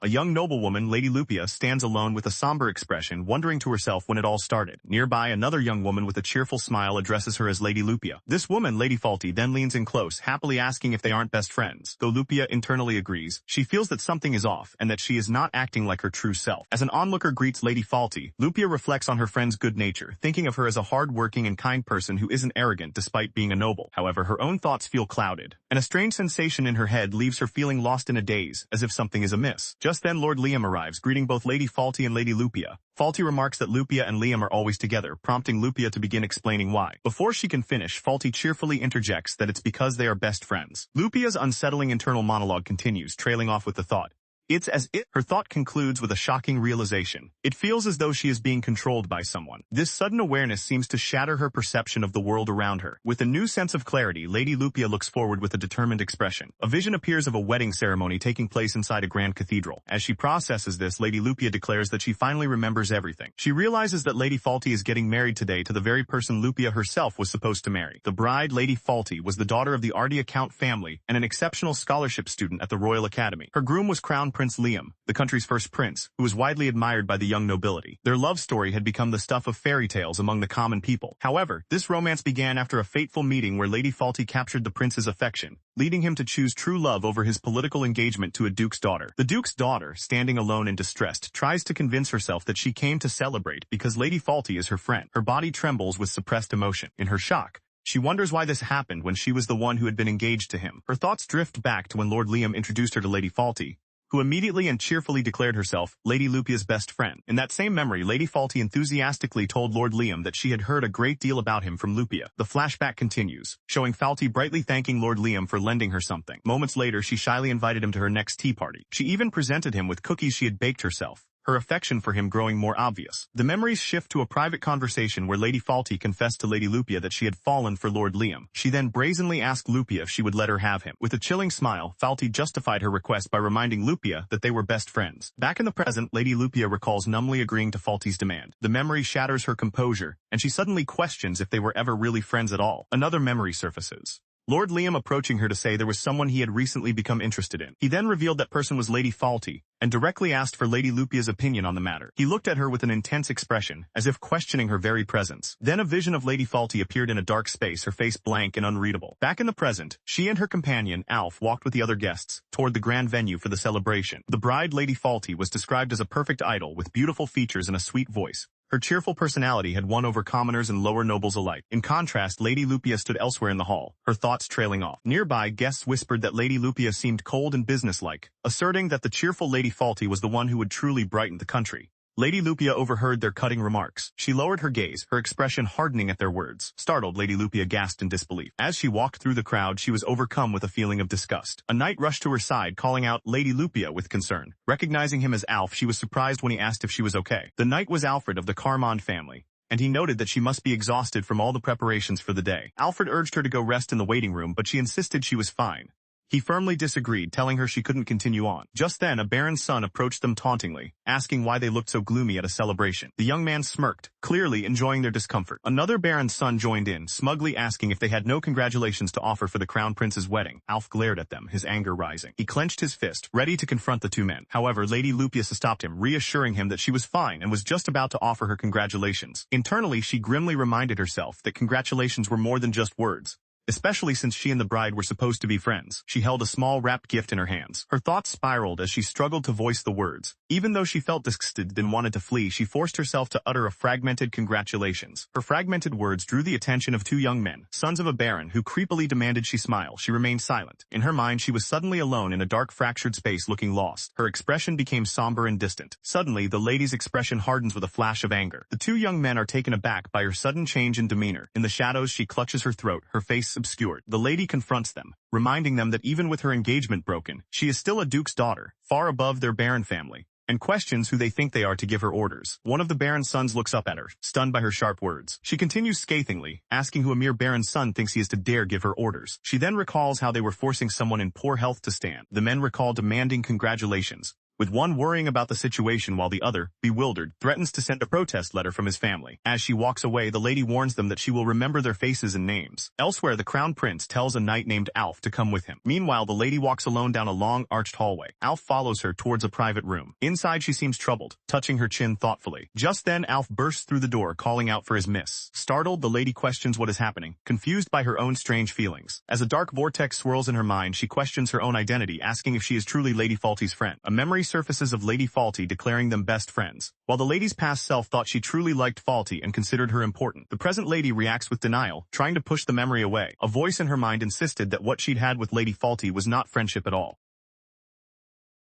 A young noblewoman, Lady Lupia, stands alone with a somber expression, wondering to herself when it all started. Nearby, another young woman with a cheerful smile addresses her as Lady Lupia. This woman, Lady Faulty, then leans in close, happily asking if they aren't best friends. Though Lupia internally agrees, she feels that something is off and that she is not acting like her true self. As an onlooker greets Lady Faulty, Lupia reflects on her friend's good nature, thinking of her as a hard-working and kind person who isn't arrogant despite being a noble. However, her own thoughts feel clouded, and a strange sensation in her head leaves her feeling lost in a daze, as if something is amiss. Just then Lord Liam arrives, greeting both Lady Faulty and Lady Lupia. Faulty remarks that Lupia and Liam are always together, prompting Lupia to begin explaining why. Before she can finish, Faulty cheerfully interjects that it's because they are best friends. Lupia's unsettling internal monologue continues, trailing off with the thought, "It's as if..." Her thought concludes with a shocking realization. It feels as though she is being controlled by someone. This sudden awareness seems to shatter her perception of the world around her. With a new sense of clarity, Lady Lupia looks forward with a determined expression. A vision appears of a wedding ceremony taking place inside a grand cathedral. As she processes this, Lady Lupia declares that she finally remembers everything. She realizes that Lady Faulty is getting married today to the very person Lupia herself was supposed to marry. The bride, Lady Faulty, was the daughter of the Ardea Count family and an exceptional scholarship student at the Royal Academy. Her groom was Crown Prince Liam, the country's first prince, who was widely admired by the young nobility. Their love story had become the stuff of fairy tales among the common people. However, this romance began after a fateful meeting where Lady Faulty captured the prince's affection, leading him to choose true love over his political engagement to a duke's daughter. The duke's daughter, standing alone and distressed, tries to convince herself that she came to celebrate because Lady Faulty is her friend. Her body trembles with suppressed emotion. In her shock, she wonders why this happened when she was the one who had been engaged to him. Her thoughts drift back to when Lord Liam introduced her to Lady Faulty, who immediately and cheerfully declared herself Lady Lupia's best friend. In that same memory, Lady Faulty enthusiastically told Lord Liam that she had heard a great deal about him from Lupia. The flashback continues, showing Faulty brightly thanking Lord Liam for lending her something. Moments later, she shyly invited him to her next tea party. She even presented him with cookies she had baked herself, her affection for him growing more obvious. The memories shift to a private conversation where Lady Faulty confessed to Lady Lupia that she had fallen for Lord Liam. She then brazenly asked Lupia if she would let her have him. With a chilling smile, Faulty justified her request by reminding Lupia that they were best friends. Back in the present, Lady Lupia recalls numbly agreeing to Faulty's demand. The memory shatters her composure, and she suddenly questions if they were ever really friends at all. Another memory surfaces, Lord Liam approaching her to say there was someone he had recently become interested in. He then revealed that person was Lady Faulty, and directly asked for Lady Lupia's opinion on the matter. He looked at her with an intense expression, as if questioning her very presence. Then a vision of Lady Faulty appeared in a dark space, her face blank and unreadable. Back in the present, she and her companion, Alf, walked with the other guests toward the grand venue for the celebration. The bride, Lady Faulty, was described as a perfect idol with beautiful features and a sweet voice. Her cheerful personality had won over commoners and lower nobles alike. In contrast, Lady Lupia stood elsewhere in the hall, her thoughts trailing off. Nearby, guests whispered that Lady Lupia seemed cold and businesslike, asserting that the cheerful Lady Faulty was the one who would truly brighten the country. Lady Lupia overheard their cutting remarks. She lowered her gaze, her expression hardening at their words. Startled, Lady Lupia gasped in disbelief. As she walked through the crowd, she was overcome with a feeling of disgust. A knight rushed to her side, calling out Lady Lupia with concern. Recognizing him as Alf, she was surprised when he asked if she was okay. The knight was Alfred of the Carmond family, and he noted that she must be exhausted from all the preparations for the day. Alfred urged her to go rest in the waiting room, but she insisted she was fine. He firmly disagreed, telling her she couldn't continue on. Just then, a baron's son approached them tauntingly, asking why they looked so gloomy at a celebration. The young man smirked, clearly enjoying their discomfort. Another baron's son joined in, smugly asking if they had no congratulations to offer for the crown prince's wedding. Alf glared at them, his anger rising. He clenched his fist, ready to confront the two men. However, Lady Lupia stopped him, reassuring him that she was fine and was just about to offer her congratulations. Internally, she grimly reminded herself that congratulations were more than just words, especially since she and the bride were supposed to be friends. She held a small wrapped gift in her hands. Her thoughts spiraled as she struggled to voice the words. Even though she felt disgusted and wanted to flee, she forced herself to utter a fragmented congratulations. Her fragmented words drew the attention of two young men, sons of a baron, who creepily demanded she smile. She remained silent. In her mind, she was suddenly alone in a dark, fractured space, looking lost. Her expression became somber and distant. Suddenly, the lady's expression hardens with a flash of anger. The two young men are taken aback by her sudden change in demeanor. In the shadows, she clutches her throat, her face obscured. The lady confronts them, reminding them that even with her engagement broken, she is still a duke's daughter, far above their baron family, and questions who they think they are to give her orders. One of the baron's sons looks up at her, stunned by her sharp words. She continues scathingly, asking who a mere baron's son thinks he is to dare give her orders. She then recalls how they were forcing someone in poor health to stand. The men recall demanding congratulations, with one worrying about the situation while the other, bewildered, threatens to send a protest letter from his family. As she walks away, the lady warns them that she will remember their faces and names. Elsewhere, the crown prince tells a knight named Alf to come with him. Meanwhile, the lady walks alone down a long, arched hallway. Alf follows her towards a private room. Inside, she seems troubled, touching her chin thoughtfully. Just then, Alf bursts through the door, calling out for his miss. Startled, the lady questions what is happening, confused by her own strange feelings. As a dark vortex swirls in her mind, she questions her own identity, asking if she is truly Lady Faulty's friend. A memory surfaces of Lady Faulty declaring them best friends. While the lady's past self thought she truly liked Faulty and considered her important, the present lady reacts with denial, trying to push the memory away. A voice in her mind insisted that what she'd had with Lady Faulty was not friendship at all.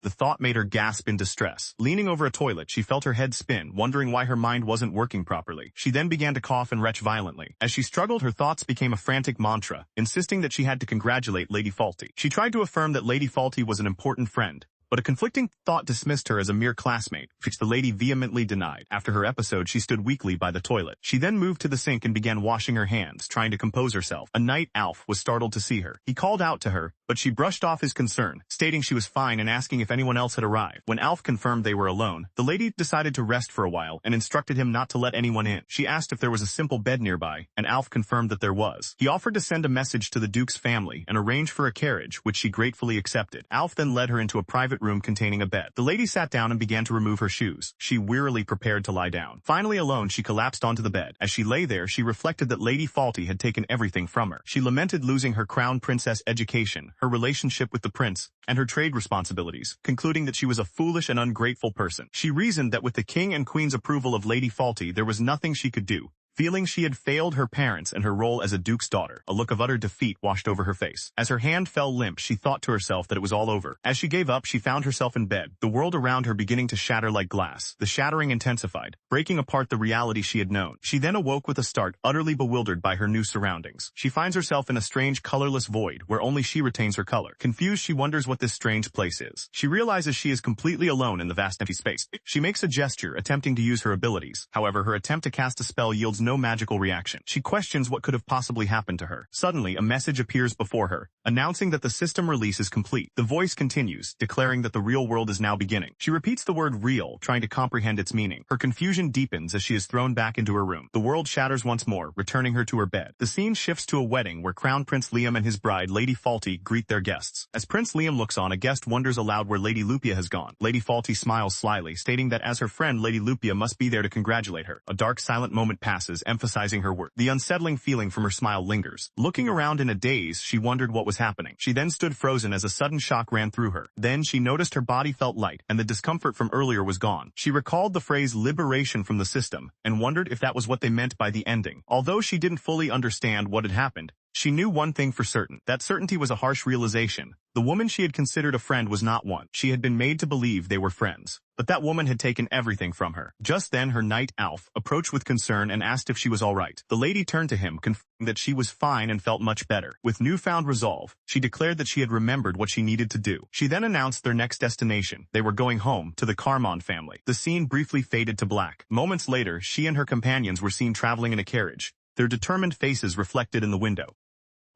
The thought made her gasp in distress. Leaning over a toilet, she felt her head spin, wondering why her mind wasn't working properly. She then began to cough and retch violently. As she struggled, her thoughts became a frantic mantra, insisting that she had to congratulate Lady Faulty. She tried to affirm that Lady Faulty was an important friend, but a conflicting thought dismissed her as a mere classmate, which the lady vehemently denied. After her episode, she stood weakly by the toilet. She then moved to the sink and began washing her hands, trying to compose herself. A knight, Alf, was startled to see her. He called out to her, but she brushed off his concern, stating she was fine and asking if anyone else had arrived. When Alf confirmed they were alone, the lady decided to rest for a while and instructed him not to let anyone in. She asked if there was a simple bed nearby, and Alf confirmed that there was. He offered to send a message to the Duke's family and arrange for a carriage, which she gratefully accepted. Alf then led her into a private room containing a bed. The lady sat down and began to remove her shoes. She wearily prepared to lie down. Finally alone, she collapsed onto the bed. As she lay there, she reflected that Lady Faulty had taken everything from her. She lamented losing her crown princess education, her relationship with the prince, and her trade responsibilities, concluding that she was a foolish and ungrateful person. She reasoned that with the king and queen's approval of Lady Faulty, there was nothing she could do. Feeling she had failed her parents and her role as a duke's daughter, a look of utter defeat washed over her face. As her hand fell limp, she thought to herself that it was all over. As she gave up, she found herself in bed, the world around her beginning to shatter like glass. The shattering intensified, breaking apart the reality she had known. She then awoke with a start, utterly bewildered by her new surroundings. She finds herself in a strange, colorless void, where only she retains her color. Confused, she wonders what this strange place is. She realizes she is completely alone in the vast empty space. She makes a gesture, attempting to use her abilities. However, her attempt to cast a spell yields no magical reaction. She questions what could have possibly happened to her. Suddenly, a message appears before her, announcing that the system release is complete. The voice continues, declaring that the real world is now beginning. She repeats the word real, trying to comprehend its meaning. Her confusion deepens as she is thrown back into her room. The world shatters once more, returning her to her bed. The scene shifts to a wedding where Crown Prince Liam and his bride, Lady Faulty, greet their guests. As Prince Liam looks on, a guest wonders aloud where Lady Lupia has gone. Lady Faulty smiles slyly, stating that as her friend, Lady Lupia must be there to congratulate her. A dark, silent moment passes, emphasizing her worth. The unsettling feeling from her smile lingers. Looking around in a daze, she wondered what was happening. She then stood frozen as a sudden shock ran through her. Then she noticed her body felt light, and the discomfort from earlier was gone. She recalled the phrase liberation from the system, and wondered if that was what they meant by the ending. Although she didn't fully understand what had happened, she knew one thing for certain. That certainty was a harsh realization. The woman she had considered a friend was not one. She had been made to believe they were friends. But that woman had taken everything from her. Just then her knight, Alf, approached with concern and asked if she was all right. The lady turned to him, confirming that she was fine and felt much better. With newfound resolve, she declared that she had remembered what she needed to do. She then announced their next destination. They were going home, to the Carmon family. The scene briefly faded to black. Moments later, she and her companions were seen traveling in a carriage, their determined faces reflected in the window.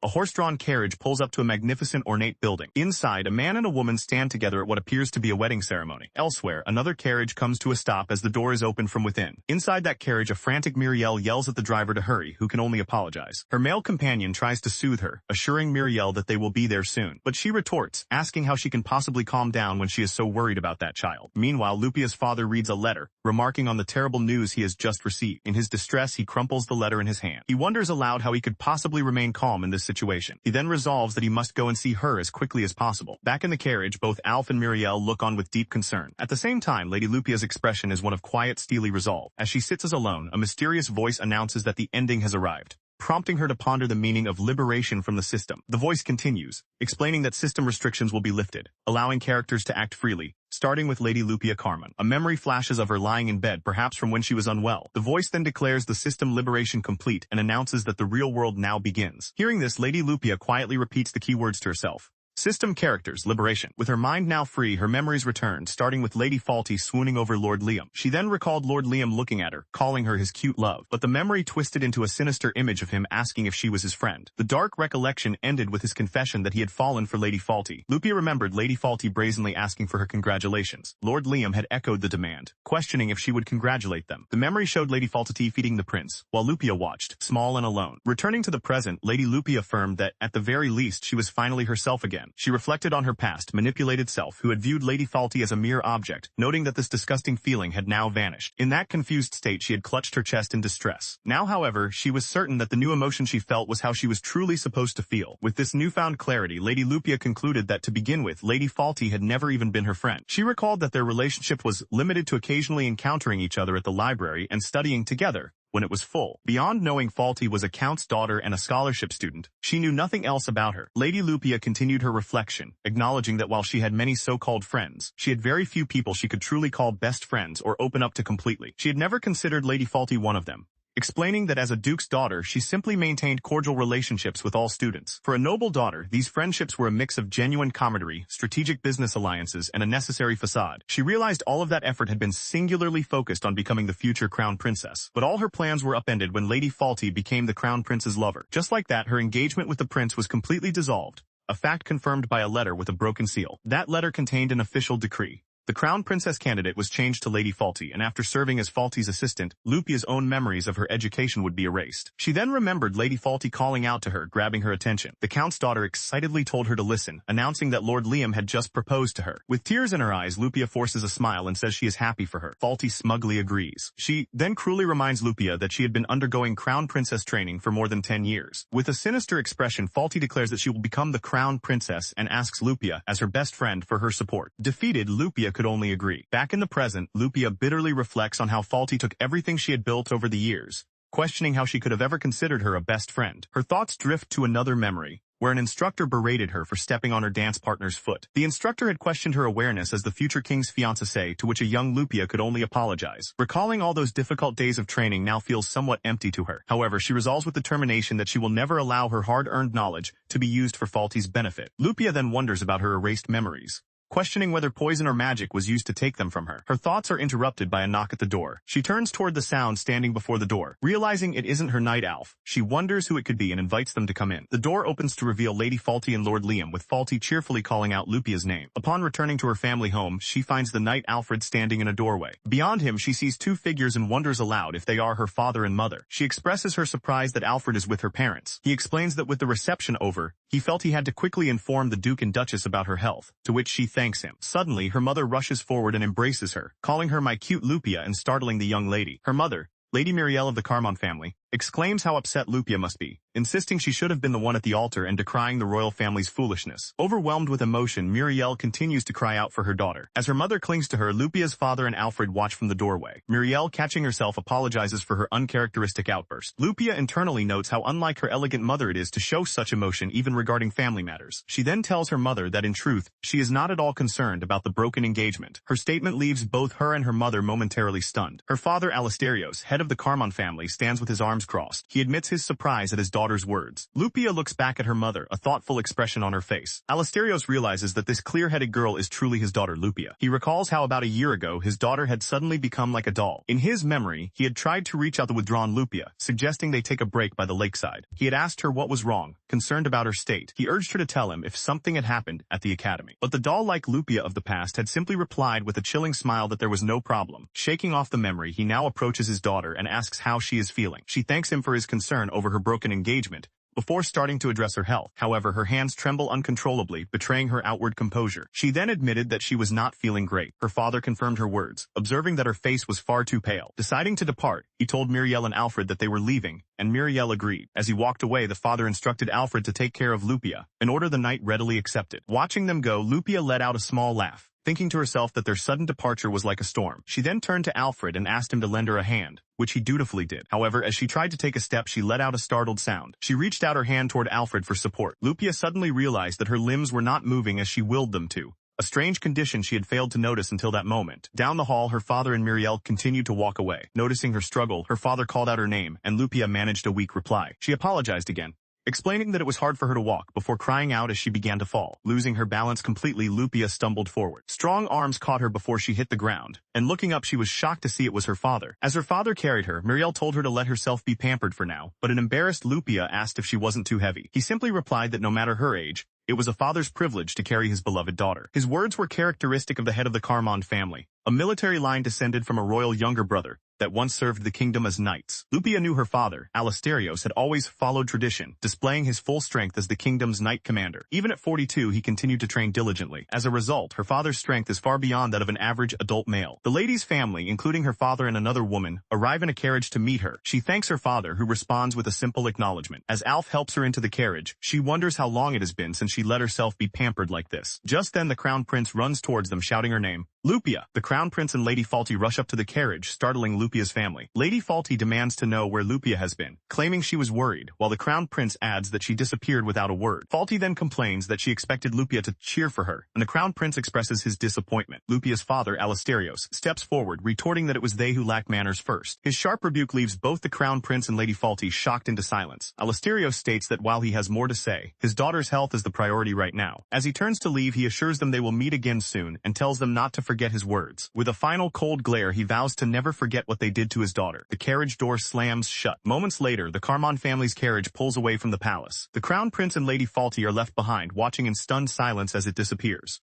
A horse-drawn carriage pulls up to a magnificent ornate building. Inside, a man and a woman stand together at what appears to be a wedding ceremony. Elsewhere, another carriage comes to a stop as the door is opened from within. Inside that carriage, a frantic Muriel yells at the driver to hurry, who can only apologize. Her male companion tries to soothe her, assuring Muriel that they will be there soon. But she retorts, asking how she can possibly calm down when she is so worried about that child. Meanwhile, Lupia's father reads a letter, remarking on the terrible news he has just received. In his distress, he crumples the letter in his hand. He wonders aloud how he could possibly remain calm in this situation. He then resolves that he must go and see her as quickly as possible. Back in the carriage, both Alf and Muriel look on with deep concern. At the same time, Lady Lupia's expression is one of quiet, steely resolve. As she sits as alone, a mysterious voice announces that the ending has arrived, prompting her to ponder the meaning of liberation from the system. The voice continues, explaining that system restrictions will be lifted, allowing characters to act freely, starting with Lady Lupia Carmon. A memory flashes of her lying in bed, perhaps from when she was unwell. The voice then declares the system liberation complete and announces that the real world now begins. Hearing this, Lady Lupia quietly repeats the key words to herself, System characters, liberation. With her mind now free, her memories returned, starting with Lady Faulty swooning over Lord Liam. She then recalled Lord Liam looking at her, calling her his cute love. But the memory twisted into a sinister image of him asking if she was his friend. The dark recollection ended with his confession that he had fallen for Lady Faulty. Lupia remembered Lady Faulty brazenly asking for her congratulations. Lord Liam had echoed the demand, questioning if she would congratulate them. The memory showed Lady Faulty feeding the prince, while Lupia watched, small and alone. Returning to the present, Lady Lupia affirmed that, at the very least, she was finally herself again. She reflected on her past, manipulated self, who had viewed Lady Faulty as a mere object, noting that this disgusting feeling had now vanished. In that confused state, she had clutched her chest in distress. Now, however, she was certain that the new emotion she felt was how she was truly supposed to feel. With this newfound clarity, Lady Lupia concluded that, to begin with, Lady Faulty had never even been her friend. She recalled that their relationship was limited to occasionally encountering each other at the library and studying together when it was full. Beyond knowing Faulty was a count's daughter and a scholarship student, she knew nothing else about her. Lady Lupia continued her reflection, acknowledging that while she had many so-called friends, she had very few people she could truly call best friends or open up to completely. She had never considered Lady Faulty one of them, explaining that as a duke's daughter, she simply maintained cordial relationships with all students. For a noble daughter, these friendships were a mix of genuine camaraderie, strategic business alliances, and a necessary facade. She realized all of that effort had been singularly focused on becoming the future crown princess. But all her plans were upended when Lady Faulty became the crown prince's lover. Just like that, her engagement with the prince was completely dissolved, a fact confirmed by a letter with a broken seal. That letter contained an official decree. The crown princess candidate was changed to Lady Faulty, and after serving as Faulty's assistant, Lupia's own memories of her education would be erased. She then remembered Lady Faulty calling out to her, grabbing her attention. The count's daughter excitedly told her to listen, announcing that Lord Liam had just proposed to her. With tears in her eyes, Lupia forces a smile and says she is happy for her. Faulty smugly agrees. She then cruelly reminds Lupia that she had been undergoing crown princess training for more than 10 years. With a sinister expression, Faulty declares that she will become the crown princess and asks Lupia, as her best friend, for her support. Defeated, Lupia could only agree. Back in the present, Lupia bitterly reflects on how Faulty took everything she had built over the years, questioning how she could have ever considered her a best friend. Her thoughts drift to another memory, where an instructor berated her for stepping on her dance partner's foot. The instructor had questioned her awareness as the future king's fiancée, to which a young Lupia could only apologize. Recalling all those difficult days of training now feels somewhat empty to her. However, she resolves with determination that she will never allow her hard-earned knowledge to be used for Faulty's benefit. Lupia then wonders about her erased memories, questioning whether poison or magic was used to take them from her. Her thoughts are interrupted by a knock at the door. She turns toward the sound standing before the door. Realizing it isn't her night elf, she wonders who it could be and invites them to come in. The door opens to reveal Lady Faulty and Lord Liam, with Faulty cheerfully calling out Lupia's name. Upon returning to her family home, she finds the knight Alfred standing in a doorway. Beyond him, she sees two figures and wonders aloud if they are her father and mother. She expresses her surprise that Alfred is with her parents. He explains that with the reception over, he felt he had to quickly inform the Duke and Duchess about her health, to which she thanks him. Suddenly, her mother rushes forward and embraces her, calling her my cute Lupia and startling the young lady. Her mother, Lady Muriel of the Carmon family, exclaims how upset Lupia must be, insisting she should have been the one at the altar and decrying the royal family's foolishness. Overwhelmed with emotion, Muriel continues to cry out for her daughter. As her mother clings to her, Lupia's father and Alfred watch from the doorway. Muriel, catching herself, apologizes for her uncharacteristic outburst. Lupia internally notes how unlike her elegant mother it is to show such emotion even regarding family matters. She then tells her mother that in truth, she is not at all concerned about the broken engagement. Her statement leaves both her and her mother momentarily stunned. Her father, Alasterios, head of the Carmon family, stands with his arms crossed. He admits his surprise at his daughter's words. Lupia looks back at her mother, a thoughtful expression on her face. Alasterios realizes that this clear-headed girl is truly his daughter Lupia. He recalls how about a year ago his daughter had suddenly become like a doll. In his memory, he had tried to reach out the withdrawn Lupia, suggesting they take a break by the lakeside. He had asked her what was wrong, concerned about her state. He urged her to tell him if something had happened at the academy. But the doll-like Lupia of the past had simply replied with a chilling smile that there was no problem. Shaking off the memory, he now approaches his daughter and asks how she is feeling. She thanks him for his concern over her broken engagement, before starting to address her health. However, her hands tremble uncontrollably, betraying her outward composure. She then admitted that she was not feeling great. Her father confirmed her words, observing that her face was far too pale. Deciding to depart, he told Muriel and Alfred that they were leaving, and Muriel agreed. As he walked away, the father instructed Alfred to take care of Lupia, an order the knight readily accepted. Watching them go, Lupia let out a small laugh, thinking to herself that their sudden departure was like a storm. She then turned to Alfred and asked him to lend her a hand, which he dutifully did. However, as she tried to take a step, she let out a startled sound. She reached out her hand toward Alfred for support. Lupia suddenly realized that her limbs were not moving as she willed them to, a strange condition she had failed to notice until that moment. Down the hall, her father and Muriel continued to walk away. Noticing her struggle, her father called out her name, and Lupia managed a weak reply. She apologized again, explaining that it was hard for her to walk before crying out as she began to fall. Losing her balance completely, Lupia stumbled forward. Strong arms caught her before she hit the ground, and looking up she was shocked to see it was her father. As her father carried her, Muriel told her to let herself be pampered for now, but an embarrassed Lupia asked if she wasn't too heavy. He simply replied that no matter her age, it was a father's privilege to carry his beloved daughter. His words were characteristic of the head of the Carmond family, a military line descended from a royal younger brother that once served the kingdom as knights. Lupia knew her father, Alasterios, had always followed tradition, displaying his full strength as the kingdom's knight commander. Even at 42, he continued to train diligently. As a result, her father's strength is far beyond that of an average adult male. The lady's family, including her father and another woman, arrive in a carriage to meet her. She thanks her father, who responds with a simple acknowledgement. As Alf helps her into the carriage, she wonders how long it has been since she let herself be pampered like this. Just then the crown prince runs towards them, shouting her name, Lupia. The crown prince and Lady Faulty rush up to the carriage, startling Lupia's family. Lady Faulty demands to know where Lupia has been, claiming she was worried, while the crown prince adds that she disappeared without a word. Faulty then complains that she expected Lupia to cheer for her, and the crown prince expresses his disappointment. Lupia's father, Alasterios, steps forward, retorting that it was they who lacked manners first. His sharp rebuke leaves both the crown prince and Lady Faulty shocked into silence. Alasterios states that while he has more to say, his daughter's health is the priority right now. As he turns to leave, he assures them they will meet again soon, and tells them not to forget his words. With a final cold glare, he vows to never forget what they did to his daughter. The carriage door slams shut. Moments later, the Carmond family's carriage pulls away from the palace. The crown prince and Lady Faulty are left behind, watching in stunned silence as it disappears.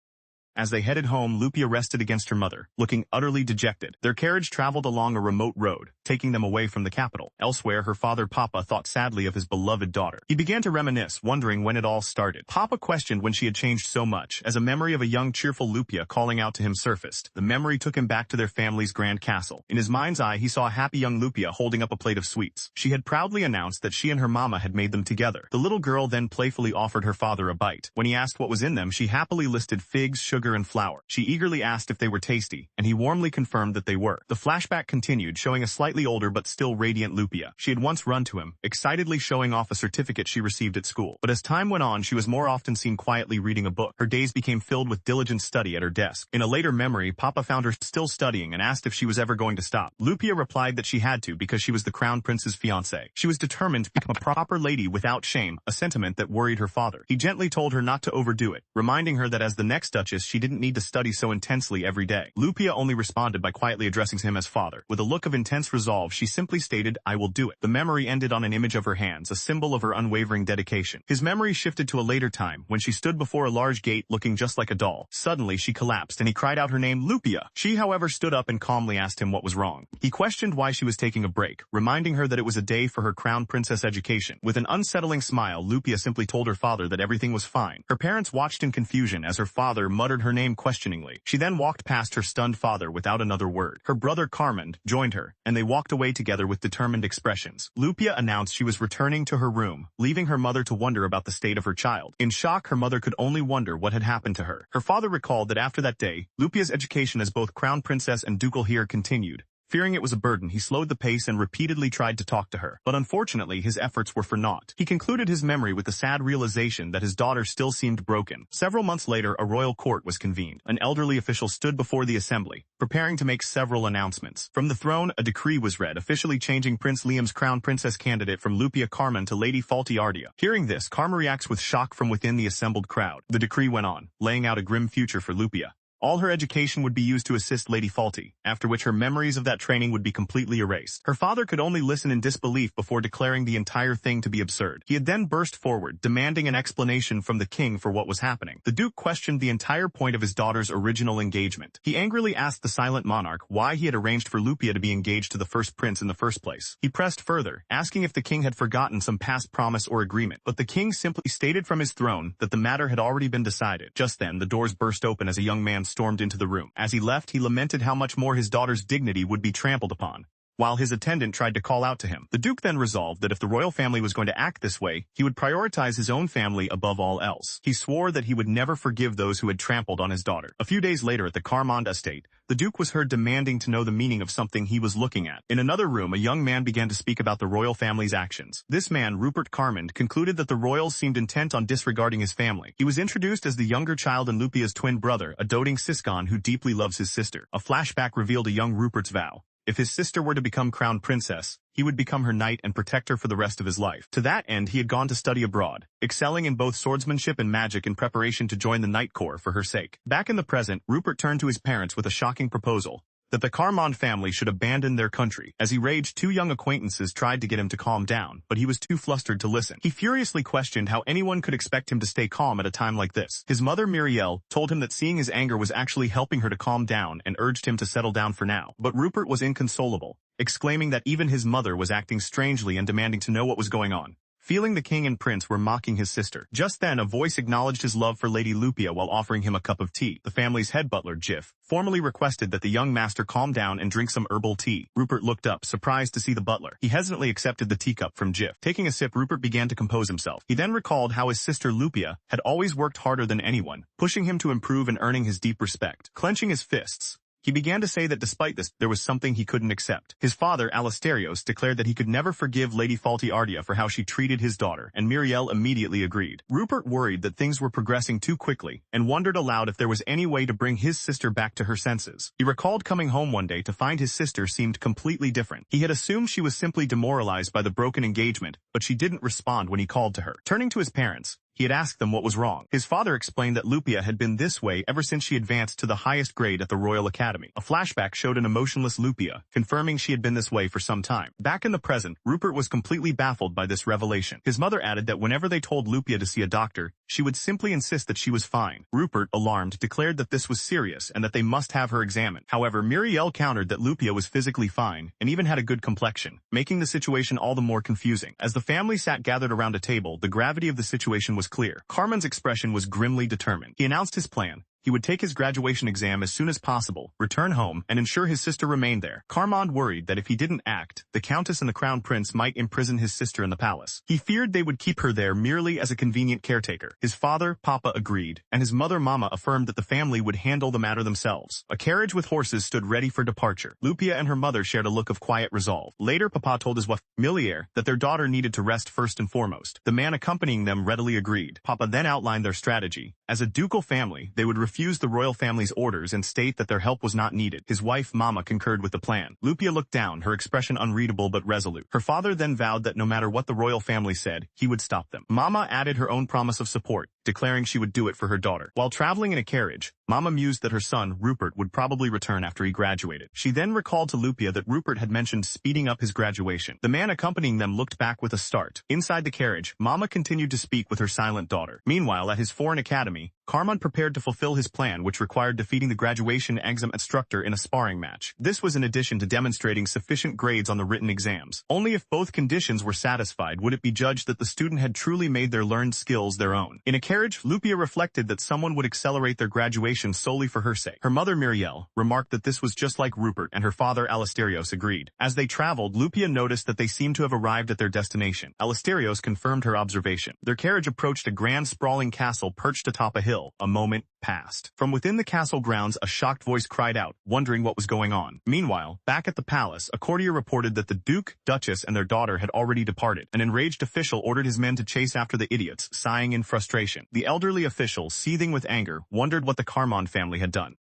As they headed home, Lupia rested against her mother, looking utterly dejected. Their carriage traveled along a remote road, taking them away from the capital. Elsewhere, her father Papa thought sadly of his beloved daughter. He began to reminisce, wondering when it all started. Papa questioned when she had changed so much, as a memory of a young cheerful Lupia calling out to him surfaced. The memory took him back to their family's grand castle. In his mind's eye, he saw a happy young Lupia holding up a plate of sweets. She had proudly announced that she and her mama had made them together. The little girl then playfully offered her father a bite. When he asked what was in them, she happily listed figs, sugar, and flour. She eagerly asked if they were tasty, and he warmly confirmed that they were. The flashback continued, showing a slightly older but still radiant Lupia. She had once run to him, excitedly showing off a certificate she received at school. But as time went on, she was more often seen quietly reading a book. Her days became filled with diligent study at her desk. In a later memory, Papa found her still studying and asked if she was ever going to stop. Lupia replied that she had to because she was the crown prince's fiancée. She was determined to become a proper lady without shame, a sentiment that worried her father. He gently told her not to overdo it, reminding her that as the next duchess she didn't need to study so intensely every day. Lupia only responded by quietly addressing him as father. With a look of intense resolve, she simply stated, "I will do it." The memory ended on an image of her hands, a symbol of her unwavering dedication. His memory shifted to a later time, when she stood before a large gate looking just like a doll. Suddenly, she collapsed and he cried out her name, Lupia. She, however, stood up and calmly asked him what was wrong. He questioned why she was taking a break, reminding her that it was a day for her crown princess education. With an unsettling smile, Lupia simply told her father that everything was fine. Her parents watched in confusion as her father muttered her name questioningly. She then walked past her stunned father without another word. Her brother Carmond joined her, and they walked away together with determined expressions. Lupia announced she was returning to her room, leaving her mother to wonder about the state of her child. In shock, her mother could only wonder what had happened to her. Her father recalled that after that day, Lupia's education as both crown princess and ducal heir continued. Fearing it was a burden, he slowed the pace and repeatedly tried to talk to her. But unfortunately, his efforts were for naught. He concluded his memory with the sad realization that his daughter still seemed broken. Several months later, a royal court was convened. An elderly official stood before the assembly, preparing to make several announcements. From the throne, a decree was read, officially changing Prince Liam's crown princess candidate from Lupia Carmen to Lady Faulty Ardea. Hearing this, Karma reacts with shock from within the assembled crowd. The decree went on, laying out a grim future for Lupia. All her education would be used to assist Lady Faulty, after which her memories of that training would be completely erased. Her father could only listen in disbelief before declaring the entire thing to be absurd. He had then burst forward, demanding an explanation from the king for what was happening. The Duke questioned the entire point of his daughter's original engagement. He angrily asked the silent monarch why he had arranged for Lupia to be engaged to the first prince in the first place. He pressed further, asking if the king had forgotten some past promise or agreement, but the king simply stated from his throne that the matter had already been decided. Just then, the doors burst open as a young man stormed into the room. As he left, he lamented how much more his daughter's dignity would be trampled upon, while his attendant tried to call out to him. The Duke then resolved that if the royal family was going to act this way, he would prioritize his own family above all else. He swore that he would never forgive those who had trampled on his daughter. A few days later at the Carmond estate, the Duke was heard demanding to know the meaning of something he was looking at. In another room, a young man began to speak about the royal family's actions. This man, Rupert Carmond, concluded that the royals seemed intent on disregarding his family. He was introduced as the younger child and Lupia's twin brother, a doting Siscon who deeply loves his sister. A flashback revealed a young Rupert's vow. If his sister were to become crown princess, he would become her knight and protect her for the rest of his life. To that end, he had gone to study abroad, excelling in both swordsmanship and magic in preparation to join the Knight Corps for her sake. Back in the present, Rupert turned to his parents with a shocking proposal that the Carmond family should abandon their country. As he raged, two young acquaintances tried to get him to calm down, but he was too flustered to listen. He furiously questioned how anyone could expect him to stay calm at a time like this. His mother, Muriel, told him that seeing his anger was actually helping her to calm down and urged him to settle down for now. But Rupert was inconsolable, exclaiming that even his mother was acting strangely and demanding to know what was going on. Feeling the king and prince were mocking his sister. Just then, a voice acknowledged his love for Lady Lupia while offering him a cup of tea. The family's head butler, Jif, formally requested that the young master calm down and drink some herbal tea. Rupert looked up, surprised to see the butler. He hesitantly accepted the teacup from Jif. Taking a sip, Rupert began to compose himself. He then recalled how his sister Lupia had always worked harder than anyone, pushing him to improve and earning his deep respect. Clenching his fists, he began to say that despite this, there was something he couldn't accept. His father, Alasterios, declared that he could never forgive Lady Faltiardia for how she treated his daughter, and Muriel immediately agreed. Rupert worried that things were progressing too quickly, and wondered aloud if there was any way to bring his sister back to her senses. He recalled coming home one day to find his sister seemed completely different. He had assumed she was simply demoralized by the broken engagement, but she didn't respond when he called to her. Turning to his parents, he had asked them what was wrong. His father explained that Lupia had been this way ever since she advanced to the highest grade at the Royal Academy. A flashback showed an emotionless Lupia, confirming she had been this way for some time. Back in the present, Rupert was completely baffled by this revelation. His mother added that whenever they told Lupia to see a doctor, she would simply insist that she was fine. Rupert, alarmed, declared that this was serious and that they must have her examined. However, Muriel countered that Lupia was physically fine and even had a good complexion, making the situation all the more confusing. As the family sat gathered around a table, the gravity of the situation was clear. Carmen's expression was grimly determined. He announced his plan. He would take his graduation exam as soon as possible, return home, and ensure his sister remained there. Carmond worried that if he didn't act, the Countess and the Crown Prince might imprison his sister in the palace. He feared they would keep her there merely as a convenient caretaker. His father, Papa, agreed, and his mother, Mama, affirmed that the family would handle the matter themselves. A carriage with horses stood ready for departure. Lupia and her mother shared a look of quiet resolve. Later, Papa told his wife, Milier, that their daughter needed to rest first and foremost. The man accompanying them readily agreed. Papa then outlined their strategy. As a ducal family, they would refuse the royal family's orders and state that their help was not needed. His wife, Mama, concurred with the plan. Lupia looked down, her expression unreadable but resolute. Her father then vowed that no matter what the royal family said, he would stop them. Mama added her own promise of support, declaring she would do it for her daughter. While traveling in a carriage, Mama mused that her son, Rupert, would probably return after he graduated. She then recalled to Lupia that Rupert had mentioned speeding up his graduation. The man accompanying them looked back with a start. Inside the carriage, Mama continued to speak with her silent daughter. Meanwhile, at his foreign academy, Carmond prepared to fulfill his plan, which required defeating the graduation exam instructor in a sparring match. This was in addition to demonstrating sufficient grades on the written exams. Only if both conditions were satisfied would it be judged that the student had truly made their learned skills their own. In a carriage, Lupia reflected that someone would accelerate their graduation solely for her sake. Her mother, Muriel, remarked that this was just like Rupert, and her father, Alasterios, agreed. As they traveled, Lupia noticed that they seemed to have arrived at their destination. Alasterios confirmed her observation. Their carriage approached a grand sprawling castle perched atop a hill. A moment passed. From within the castle grounds, a shocked voice cried out, wondering what was going on. Meanwhile, back at the palace, a courtier reported that the Duke, Duchess, and their daughter had already departed. An enraged official ordered his men to chase after the idiots, sighing in frustration. The elderly official, seething with anger, wondered what the Carmond family had done.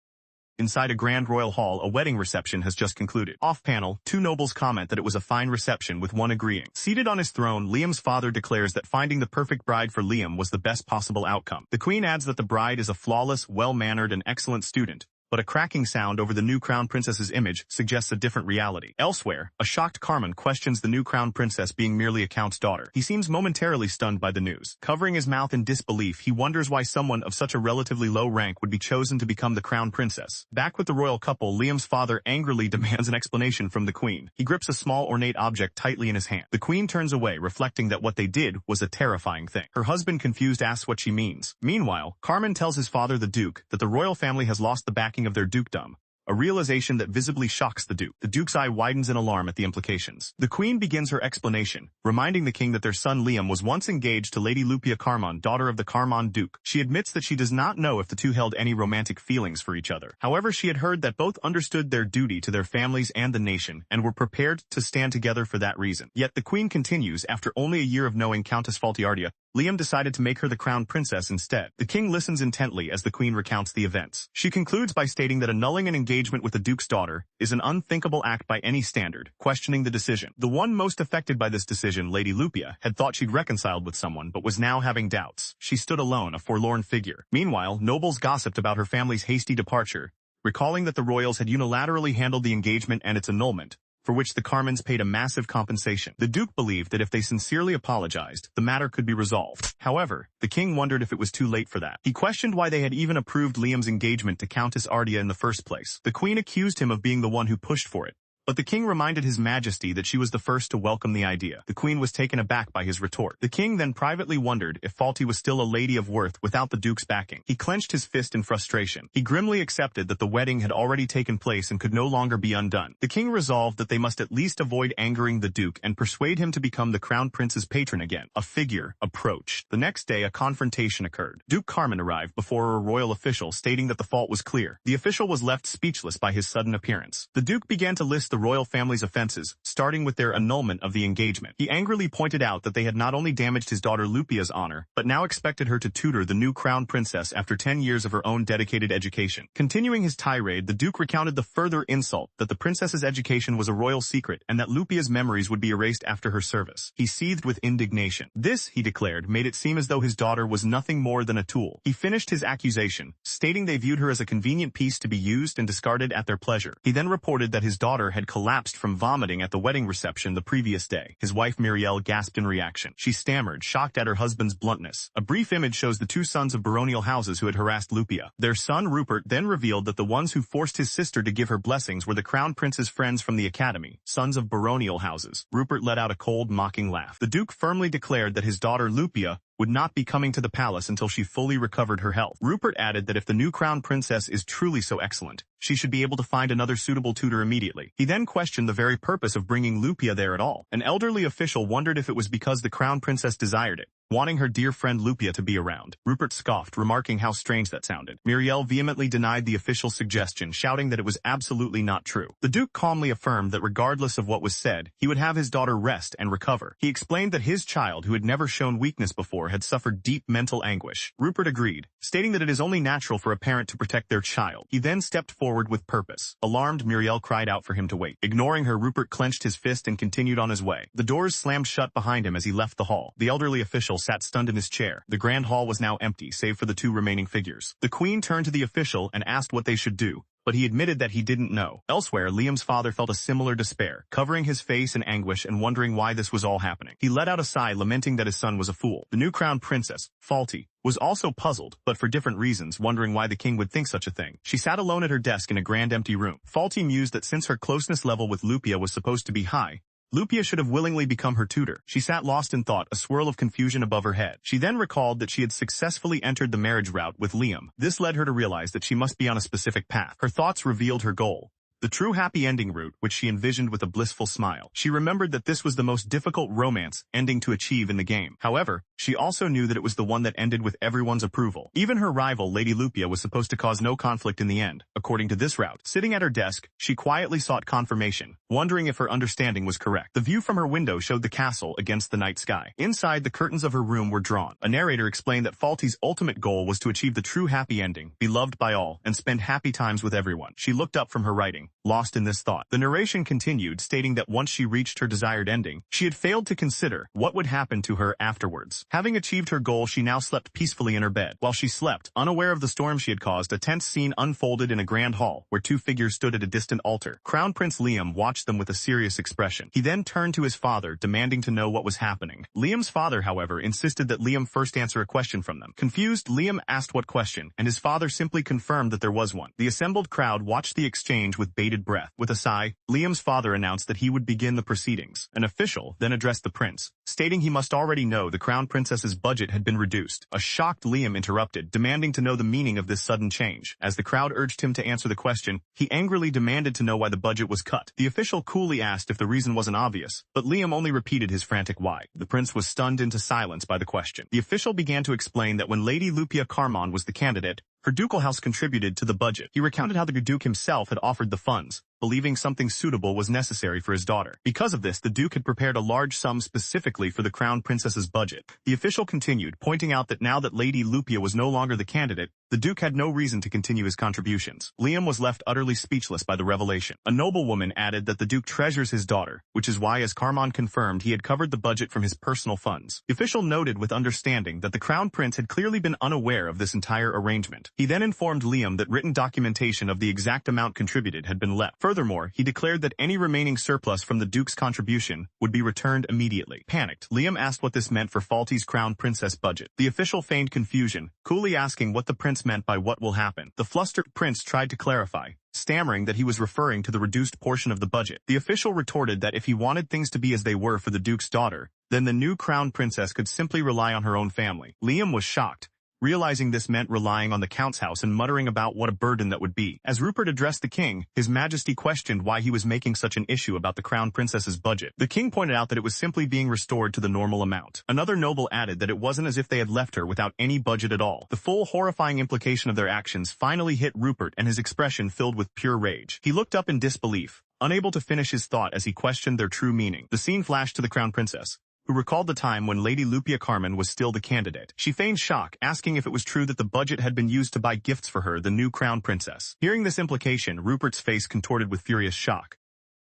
Inside a grand royal hall, a wedding reception has just concluded. Off-panel, two nobles comment that it was a fine reception, with one agreeing. Seated on his throne, Liam's father declares that finding the perfect bride for Liam was the best possible outcome. The queen adds that the bride is a flawless, well-mannered, and excellent student, but a cracking sound over the new crown princess's image suggests a different reality. Elsewhere, a shocked Carmen questions the new crown princess being merely a count's daughter. He seems momentarily stunned by the news. Covering his mouth in disbelief, he wonders why someone of such a relatively low rank would be chosen to become the crown princess. Back with the royal couple, Liam's father angrily demands an explanation from the queen. He grips a small ornate object tightly in his hand. The queen turns away, reflecting that what they did was a terrifying thing. Her husband, confused, asks what she means. Meanwhile, Carmen tells his father, the Duke, that the royal family has lost the backing of their dukedom, a realization that visibly shocks the Duke. The Duke's eye widens in alarm at the implications. The Queen begins her explanation, reminding the King that their son Liam was once engaged to Lady Lupia Carmond, daughter of the Carmond Duke. She admits that she does not know if the two held any romantic feelings for each other. However, she had heard that both understood their duty to their families and the nation, and were prepared to stand together for that reason. Yet the Queen continues, after only a year of knowing Countess Faltiardia, Liam decided to make her the crown princess instead. The king listens intently as the queen recounts the events. She concludes by stating that annulling an engagement with the duke's daughter is an unthinkable act by any standard, questioning the decision. The one most affected by this decision, Lady Lupia, had thought she'd reconciled with someone but was now having doubts. She stood alone, a forlorn figure. Meanwhile, nobles gossiped about her family's hasty departure, recalling that the royals had unilaterally handled the engagement and its annulment, for which the Carmans paid a massive compensation. The Duke believed that if they sincerely apologized, the matter could be resolved. However, the king wondered if it was too late for that. He questioned why they had even approved Liam's engagement to Countess Ardea in the first place. The queen accused him of being the one who pushed for it, but the king reminded his majesty that she was the first to welcome the idea. The queen was taken aback by his retort. The king then privately wondered if Falti was still a lady of worth without the duke's backing. He clenched his fist in frustration. He grimly accepted that the wedding had already taken place and could no longer be undone. The king resolved that they must at least avoid angering the duke and persuade him to become the crown prince's patron again. A figure approached. The next day, a confrontation occurred. Duke Carman arrived before a royal official stating that the fault was clear. The official was left speechless by his sudden appearance. The duke began to list the royal family's offenses, starting with their annulment of the engagement. He angrily pointed out that they had not only damaged his daughter Lupia's honor, but now expected her to tutor the new crown princess after 10 years of her own dedicated education. Continuing his tirade, the duke recounted the further insult that the princess's education was a royal secret and that Lupia's memories would be erased after her service. He seethed with indignation. This, he declared, made it seem as though his daughter was nothing more than a tool. He finished his accusation, stating they viewed her as a convenient piece to be used and discarded at their pleasure. He then reported that his daughter had collapsed from vomiting at the wedding reception the previous day. His wife Muriel gasped in reaction. She stammered, shocked at her husband's bluntness. A brief image shows the two sons of baronial houses who had harassed Lupia. Their son Rupert then revealed that the ones who forced his sister to give her blessings were the crown prince's friends from the academy, sons of baronial houses. Rupert let out a cold, mocking laugh. The duke firmly declared that his daughter Lupia would not be coming to the palace until she fully recovered her health. Rupert added that if the new crown princess is truly so excellent, she should be able to find another suitable tutor immediately. He then questioned the very purpose of bringing Lupia there at all. An elderly official wondered if it was because the crown princess desired it, wanting her dear friend Lupia to be around. Rupert scoffed, remarking how strange that sounded. Muriel vehemently denied the official's suggestion, shouting that it was absolutely not true. The duke calmly affirmed that regardless of what was said, he would have his daughter rest and recover. He explained that his child, who had never shown weakness before, had suffered deep mental anguish. Rupert agreed, stating that it is only natural for a parent to protect their child. He then stepped forward with purpose. Alarmed, Muriel cried out for him to wait. Ignoring her, Rupert clenched his fist and continued on his way. The doors slammed shut behind him as he left the hall. The elderly official sat stunned in his chair. The grand hall was now empty, save for the two remaining figures. The queen turned to the official and asked what they should do, but he admitted that he didn't know. Elsewhere, Liam's father felt a similar despair, covering his face in anguish and wondering why this was all happening. He let out a sigh, lamenting that his son was a fool. The new crown princess, Falti, was also puzzled, but for different reasons, wondering why the king would think such a thing. She sat alone at her desk in a grand empty room. Falti mused that since her closeness level with Lupia was supposed to be high, Lupia should have willingly become her tutor. She sat lost in thought, a swirl of confusion above her head. She then recalled that she had successfully entered the marriage route with Liam. This led her to realize that she must be on a specific path. Her thoughts revealed her goal, the true happy ending route, which she envisioned with a blissful smile. She remembered that this was the most difficult romance ending to achieve in the game. However, she also knew that it was the one that ended with everyone's approval. Even her rival, Lady Lupia, was supposed to cause no conflict in the end, according to this route. Sitting at her desk, she quietly sought confirmation, wondering if her understanding was correct. The view from her window showed the castle against the night sky. Inside, the curtains of her room were drawn. A narrator explained that Falti's ultimate goal was to achieve the true happy ending, be loved by all, and spend happy times with everyone. She looked up from her writing, lost in this thought. The narration continued, stating that once she reached her desired ending, she had failed to consider what would happen to her afterwards. Having achieved her goal, she now slept peacefully in her bed. While she slept, unaware of the storm she had caused, a tense scene unfolded in a grand hall, where two figures stood at a distant altar. Crown Prince Liam watched them with a serious expression. He then turned to his father, demanding to know what was happening. Liam's father, however, insisted that Liam first answer a question from them. Confused, Liam asked what question, and his father simply confirmed that there was one. The assembled crowd watched the exchange with bated breath. With a sigh, Liam's father announced that he would begin the proceedings. An official then addressed the prince, stating he must already know the crown princess's budget had been reduced. A shocked Liam interrupted, demanding to know the meaning of this sudden change. As the crowd urged him to answer the question, he angrily demanded to know why the budget was cut. The official coolly asked if the reason wasn't obvious, but Liam only repeated his frantic why. The prince was stunned into silence by the question. The official began to explain that when Lady Lupia Carmon was the candidate, her ducal house contributed to the budget. He recounted how the Duke himself had offered the funds, believing something suitable was necessary for his daughter. Because of this, the Duke had prepared a large sum specifically for the Crown Princess's budget. The official continued, pointing out that now that Lady Lupia was no longer the candidate, the Duke had no reason to continue his contributions. Liam was left utterly speechless by the revelation. A noblewoman added that the Duke treasures his daughter, which is why, as Carmon confirmed, he had covered the budget from his personal funds. The official noted with understanding that the Crown Prince had clearly been unaware of this entire arrangement. He then informed Liam that written documentation of the exact amount contributed had been left. Furthermore, he declared that any remaining surplus from the Duke's contribution would be returned immediately. Panicked, Liam asked what this meant for Falty's Crown Princess budget. The official feigned confusion, coolly asking what the prince meant by what will happen. The flustered prince tried to clarify, stammering that he was referring to the reduced portion of the budget. The official retorted that if he wanted things to be as they were for the Duke's daughter, then the new Crown Princess could simply rely on her own family. Liam was shocked, realizing this meant relying on the Count's house and muttering about what a burden that would be. As Rupert addressed the king, His Majesty questioned why he was making such an issue about the Crown Princess's budget. The king pointed out that it was simply being restored to the normal amount. Another noble added that it wasn't as if they had left her without any budget at all. The full horrifying implication of their actions finally hit Rupert, and his expression filled with pure rage. He looked up in disbelief, unable to finish his thought as he questioned their true meaning. The scene flashed to the Crown Princess, who recalled the time when Lady Lupia Carmon was still the candidate. She feigned shock, asking if it was true that the budget had been used to buy gifts for her, the new Crown Princess. Hearing this implication, Rupert's face contorted with furious shock.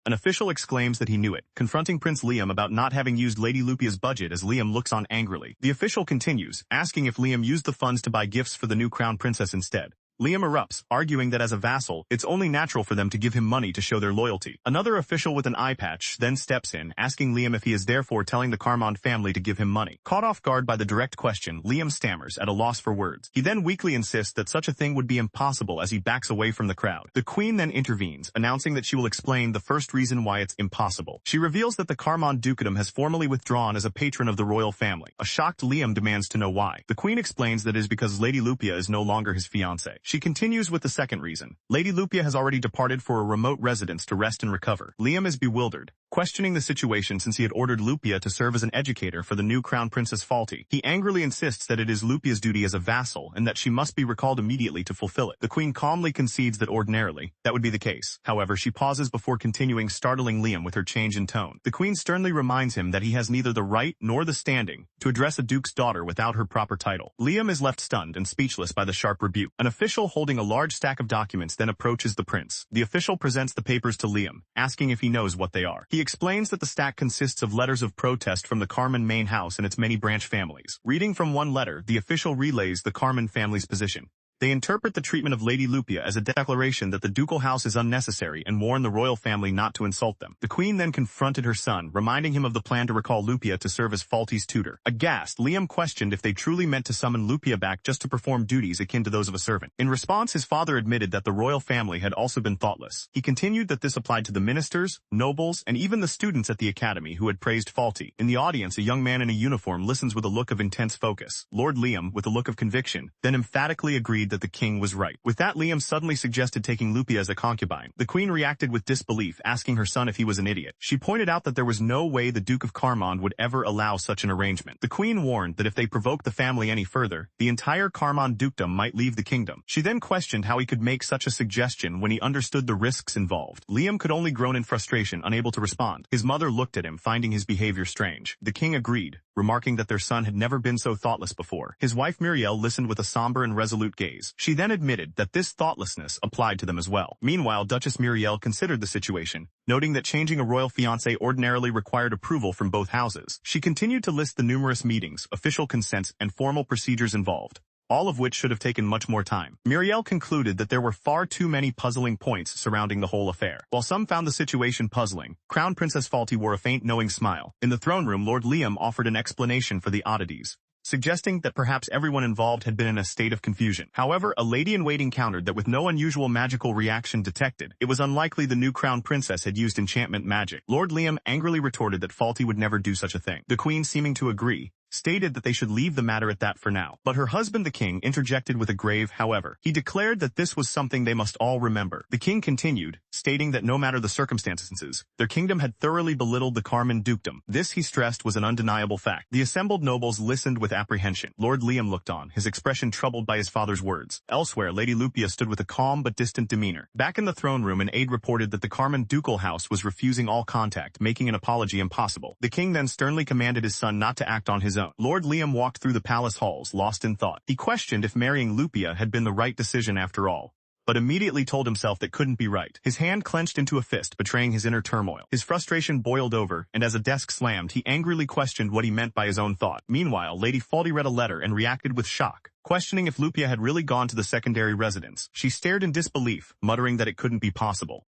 An official exclaims that he knew it, confronting Prince Liam about not having used Lady Lupia's budget as Liam looks on angrily. The official continues, asking if Liam used the funds to buy gifts for the new Crown Princess instead. Liam erupts, arguing that as a vassal, it's only natural for them to give him money to show their loyalty. Another official with an eye patch then steps in, asking Liam if he is therefore telling the Carmon family to give him money. Caught off guard by the direct question, Liam stammers, at a loss for words. He then weakly insists that such a thing would be impossible as he backs away from the crowd. The Queen then intervenes, announcing that she will explain the first reason why it's impossible. She reveals that the Carmon Dukedom has formally withdrawn as a patron of the royal family. A shocked Liam demands to know why. The Queen explains that it is because Lady Lupia is no longer his fiancée. She continues with the second reason. Lady Lupia has already departed for a remote residence to rest and recover. Liam is bewildered, questioning the situation since he had ordered Lupia to serve as an educator for the new Crown Princess Falty. He angrily insists that it is Lupia's duty as a vassal and that she must be recalled immediately to fulfill it. The Queen calmly concedes that ordinarily, that would be the case. However, she pauses before continuing, startling Liam with her change in tone. The Queen sternly reminds him that he has neither the right nor the standing to address a duke's daughter without her proper title. Liam is left stunned and speechless by the sharp rebuke. An official holding a large stack of documents then approaches the prince. The official presents the papers to Liam, asking if he knows what they are. He explains that the stack consists of letters of protest from the Carmon main house and its many branch families. Reading from one letter, the official relays the Carmon family's position. They interpret the treatment of Lady Lupia as a declaration that the ducal house is unnecessary and warn the royal family not to insult them. The Queen then confronted her son, reminding him of the plan to recall Lupia to serve as Falty's tutor. Aghast, Liam questioned if they truly meant to summon Lupia back just to perform duties akin to those of a servant. In response, his father admitted that the royal family had also been thoughtless. He continued that this applied to the ministers, nobles, and even the students at the academy who had praised Falty. In the audience, a young man in a uniform listens with a look of intense focus. Lord Liam, with a look of conviction, then emphatically agreed that the king was right. With that, Liam suddenly suggested taking Lupia as a concubine. The Queen reacted with disbelief, asking her son if he was an idiot. She pointed out that there was no way the Duke of Carmon would ever allow such an arrangement. The Queen warned that if they provoked the family any further, the entire Carmon dukedom might leave the kingdom. She then questioned how he could make such a suggestion when he understood the risks involved. Liam could only groan in frustration, unable to respond. His mother looked at him, finding his behavior strange. The king agreed, remarking that their son had never been so thoughtless before. His wife Muriel listened with a somber and resolute gaze. She then admitted that this thoughtlessness applied to them as well. Meanwhile, Duchess Muriel considered the situation, noting that changing a royal fiancé ordinarily required approval from both houses. She continued to list the numerous meetings, official consents, and formal procedures involved, all of which should have taken much more time. Muriel concluded that there were far too many puzzling points surrounding the whole affair. While some found the situation puzzling, Crown Princess Falty wore a faint knowing smile. In the throne room, Lord Liam offered an explanation for the oddities, suggesting that perhaps everyone involved had been in a state of confusion. However, a lady-in-waiting countered that with no unusual magical reaction detected, it was unlikely the new Crown Princess had used enchantment magic. Lord Liam angrily retorted that Falty would never do such a thing. The Queen, seeming to agree, stated that they should leave the matter at that for now. But her husband the king interjected with a grave however. He declared that this was something they must all remember. The king continued, stating that no matter the circumstances, their kingdom had thoroughly belittled the Carmen dukedom. This, he stressed, was an undeniable fact. The assembled nobles listened with apprehension. Lord Liam looked on, his expression troubled by his father's words. Elsewhere, Lady Lupia stood with a calm but distant demeanor. Back in the throne room, an aide reported that the Carmen ducal house was refusing all contact, making an apology impossible. The king then sternly commanded his son not to act on his own. Lord Liam walked through the palace halls, lost in thought. He questioned if marrying Lupia had been the right decision after all, but immediately told himself that couldn't be right. His hand clenched into a fist, betraying his inner turmoil. His frustration boiled over, and as a desk slammed, he angrily questioned what he meant by his own thought. Meanwhile, Lady Faulty read a letter and reacted with shock, questioning if Lupia had really gone to the secondary residence. She stared in disbelief, muttering that it couldn't be possible.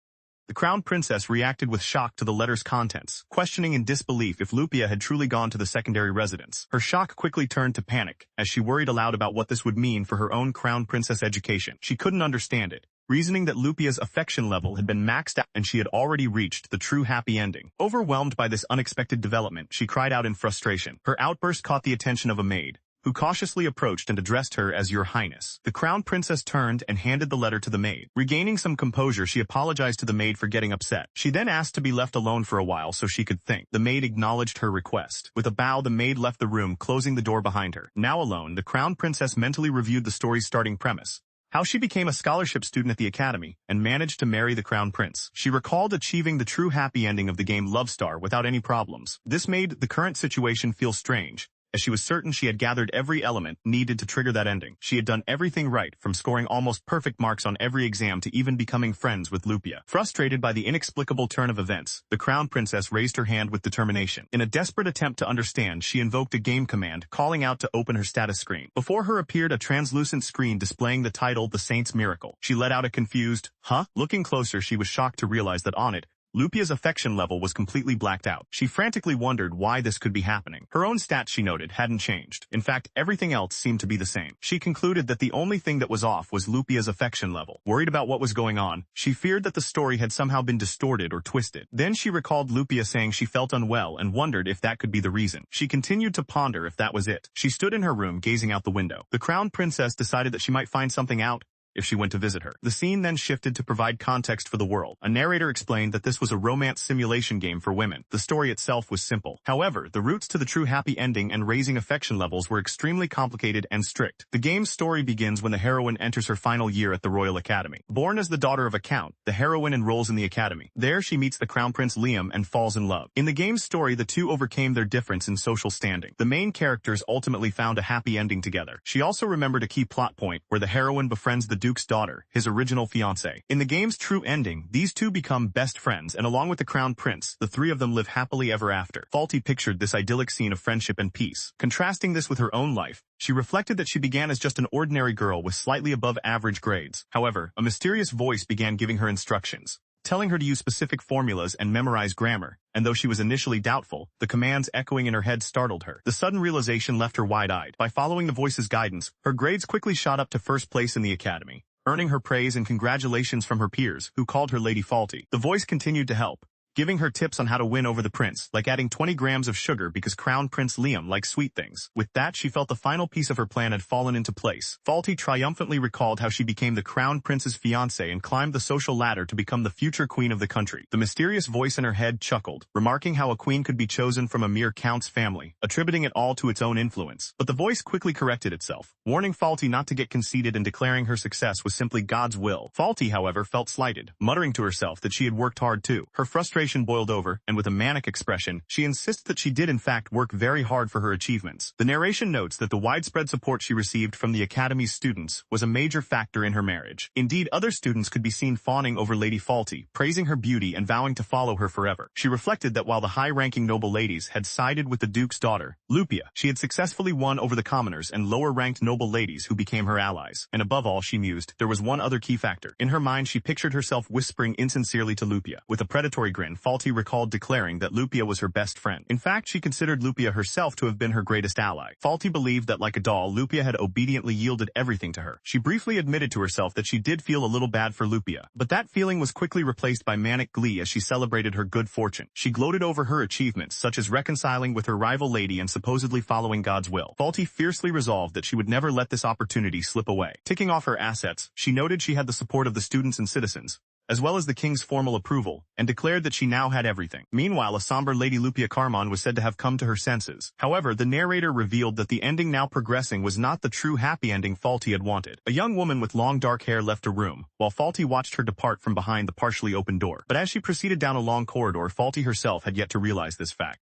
The crown princess reacted with shock to the letter's contents, questioning in disbelief if Lupia had truly gone to the secondary residence. Her shock quickly turned to panic, as she worried aloud about what this would mean for her own crown princess education. She couldn't understand it, reasoning that Lupia's affection level had been maxed out and she had already reached the true happy ending. Overwhelmed by this unexpected development, she cried out in frustration. Her outburst caught the attention of a maid, who cautiously approached and addressed her as Your Highness. The crown princess turned and handed the letter to the maid. Regaining some composure, she apologized to the maid for getting upset. She then asked to be left alone for a while so she could think. The maid acknowledged her request. With a bow, the maid left the room, closing the door behind her. Now alone, the crown princess mentally reviewed the story's starting premise: how she became a scholarship student at the academy and managed to marry the crown prince. She recalled achieving the true happy ending of the game Love Star without any problems. This made the current situation feel strange, as she was certain she had gathered every element needed to trigger that ending. She had done everything right, from scoring almost perfect marks on every exam to even becoming friends with Lupia. Frustrated by the inexplicable turn of events, the crown princess raised her hand with determination. In a desperate attempt to understand, she invoked a game command, calling out to open her status screen. Before her appeared a translucent screen displaying the title The Saint's Miracle. She let out a confused, "Huh?" Looking closer, she was shocked to realize that on it, Lupia's affection level was completely blacked out. She frantically wondered why this could be happening. Her own stats, she noted, hadn't changed. In fact, everything else seemed to be the same. She concluded that the only thing that was off was Lupia's affection level. Worried about what was going on, she feared that the story had somehow been distorted or twisted. Then she recalled Lupia saying she felt unwell and wondered if that could be the reason. She continued to ponder if that was it. She stood in her room, gazing out the window. The crown princess decided that she might find something out if she went to visit her. The scene then shifted to provide context for the world. A narrator explained that this was a romance simulation game for women. The story itself was simple. However, the routes to the true happy ending and raising affection levels were extremely complicated and strict. The game's story begins when the heroine enters her final year at the Royal Academy. Born as the daughter of a count, the heroine enrolls in the academy. There she meets the Crown Prince Liam and falls in love. In the game's story, the two overcame their difference in social standing. The main characters ultimately found a happy ending together. She also remembered a key plot point where the heroine befriends the Duke's daughter, his original fiancée. In the game's true ending, these two become best friends, and along with the Crown Prince, the three of them live happily ever after. Faulty pictured this idyllic scene of friendship and peace. Contrasting this with her own life, she reflected that she began as just an ordinary girl with slightly above average grades. However, a mysterious voice began giving her instructions, telling her to use specific formulas and memorize grammar, and though she was initially doubtful, the commands echoing in her head startled her. The sudden realization left her wide-eyed. By following the voice's guidance, her grades quickly shot up to first place in the academy, earning her praise and congratulations from her peers, who called her Lady Faulty. The voice continued to help, giving her tips on how to win over the prince, like adding 20 grams of sugar because Crown Prince Liam likes sweet things. With that, she felt the final piece of her plan had fallen into place. Faulty triumphantly recalled how she became the Crown Prince's fiancée and climbed the social ladder to become the future queen of the country. The mysterious voice in her head chuckled, remarking how a queen could be chosen from a mere count's family, attributing it all to its own influence. But the voice quickly corrected itself, warning Faulty not to get conceited and declaring her success was simply God's will. Faulty, however, felt slighted, muttering to herself that she had worked hard too. Her frustration boiled over, and with a manic expression, she insists that she did in fact work very hard for her achievements. The narration notes that the widespread support she received from the Academy's students was a major factor in her marriage. Indeed, other students could be seen fawning over Lady Faulty, praising her beauty and vowing to follow her forever. She reflected that while the high-ranking noble ladies had sided with the Duke's daughter, Lupia, she had successfully won over the commoners and lower-ranked noble ladies who became her allies. And above all, she mused, there was one other key factor. In her mind, she pictured herself whispering insincerely to Lupia. With a predatory grin, again, Faulty recalled declaring that Lupia was her best friend. In fact, she considered Lupia herself to have been her greatest ally. Faulty believed that like a doll, Lupia had obediently yielded everything to her. She briefly admitted to herself that she did feel a little bad for Lupia, but that feeling was quickly replaced by manic glee as she celebrated her good fortune. She gloated over her achievements, such as reconciling with her rival lady and supposedly following God's will. Faulty fiercely resolved that she would never let this opportunity slip away. Ticking off her assets, she noted she had the support of the students and citizens, as well as the king's formal approval, and declared that she now had everything. Meanwhile, a somber Lady Lupia Carmon was said to have come to her senses. However, the narrator revealed that the ending now progressing was not the true happy ending Faulty had wanted. A young woman with long dark hair left a room, while Faulty watched her depart from behind the partially open door. But as she proceeded down a long corridor, Faulty herself had yet to realize this fact.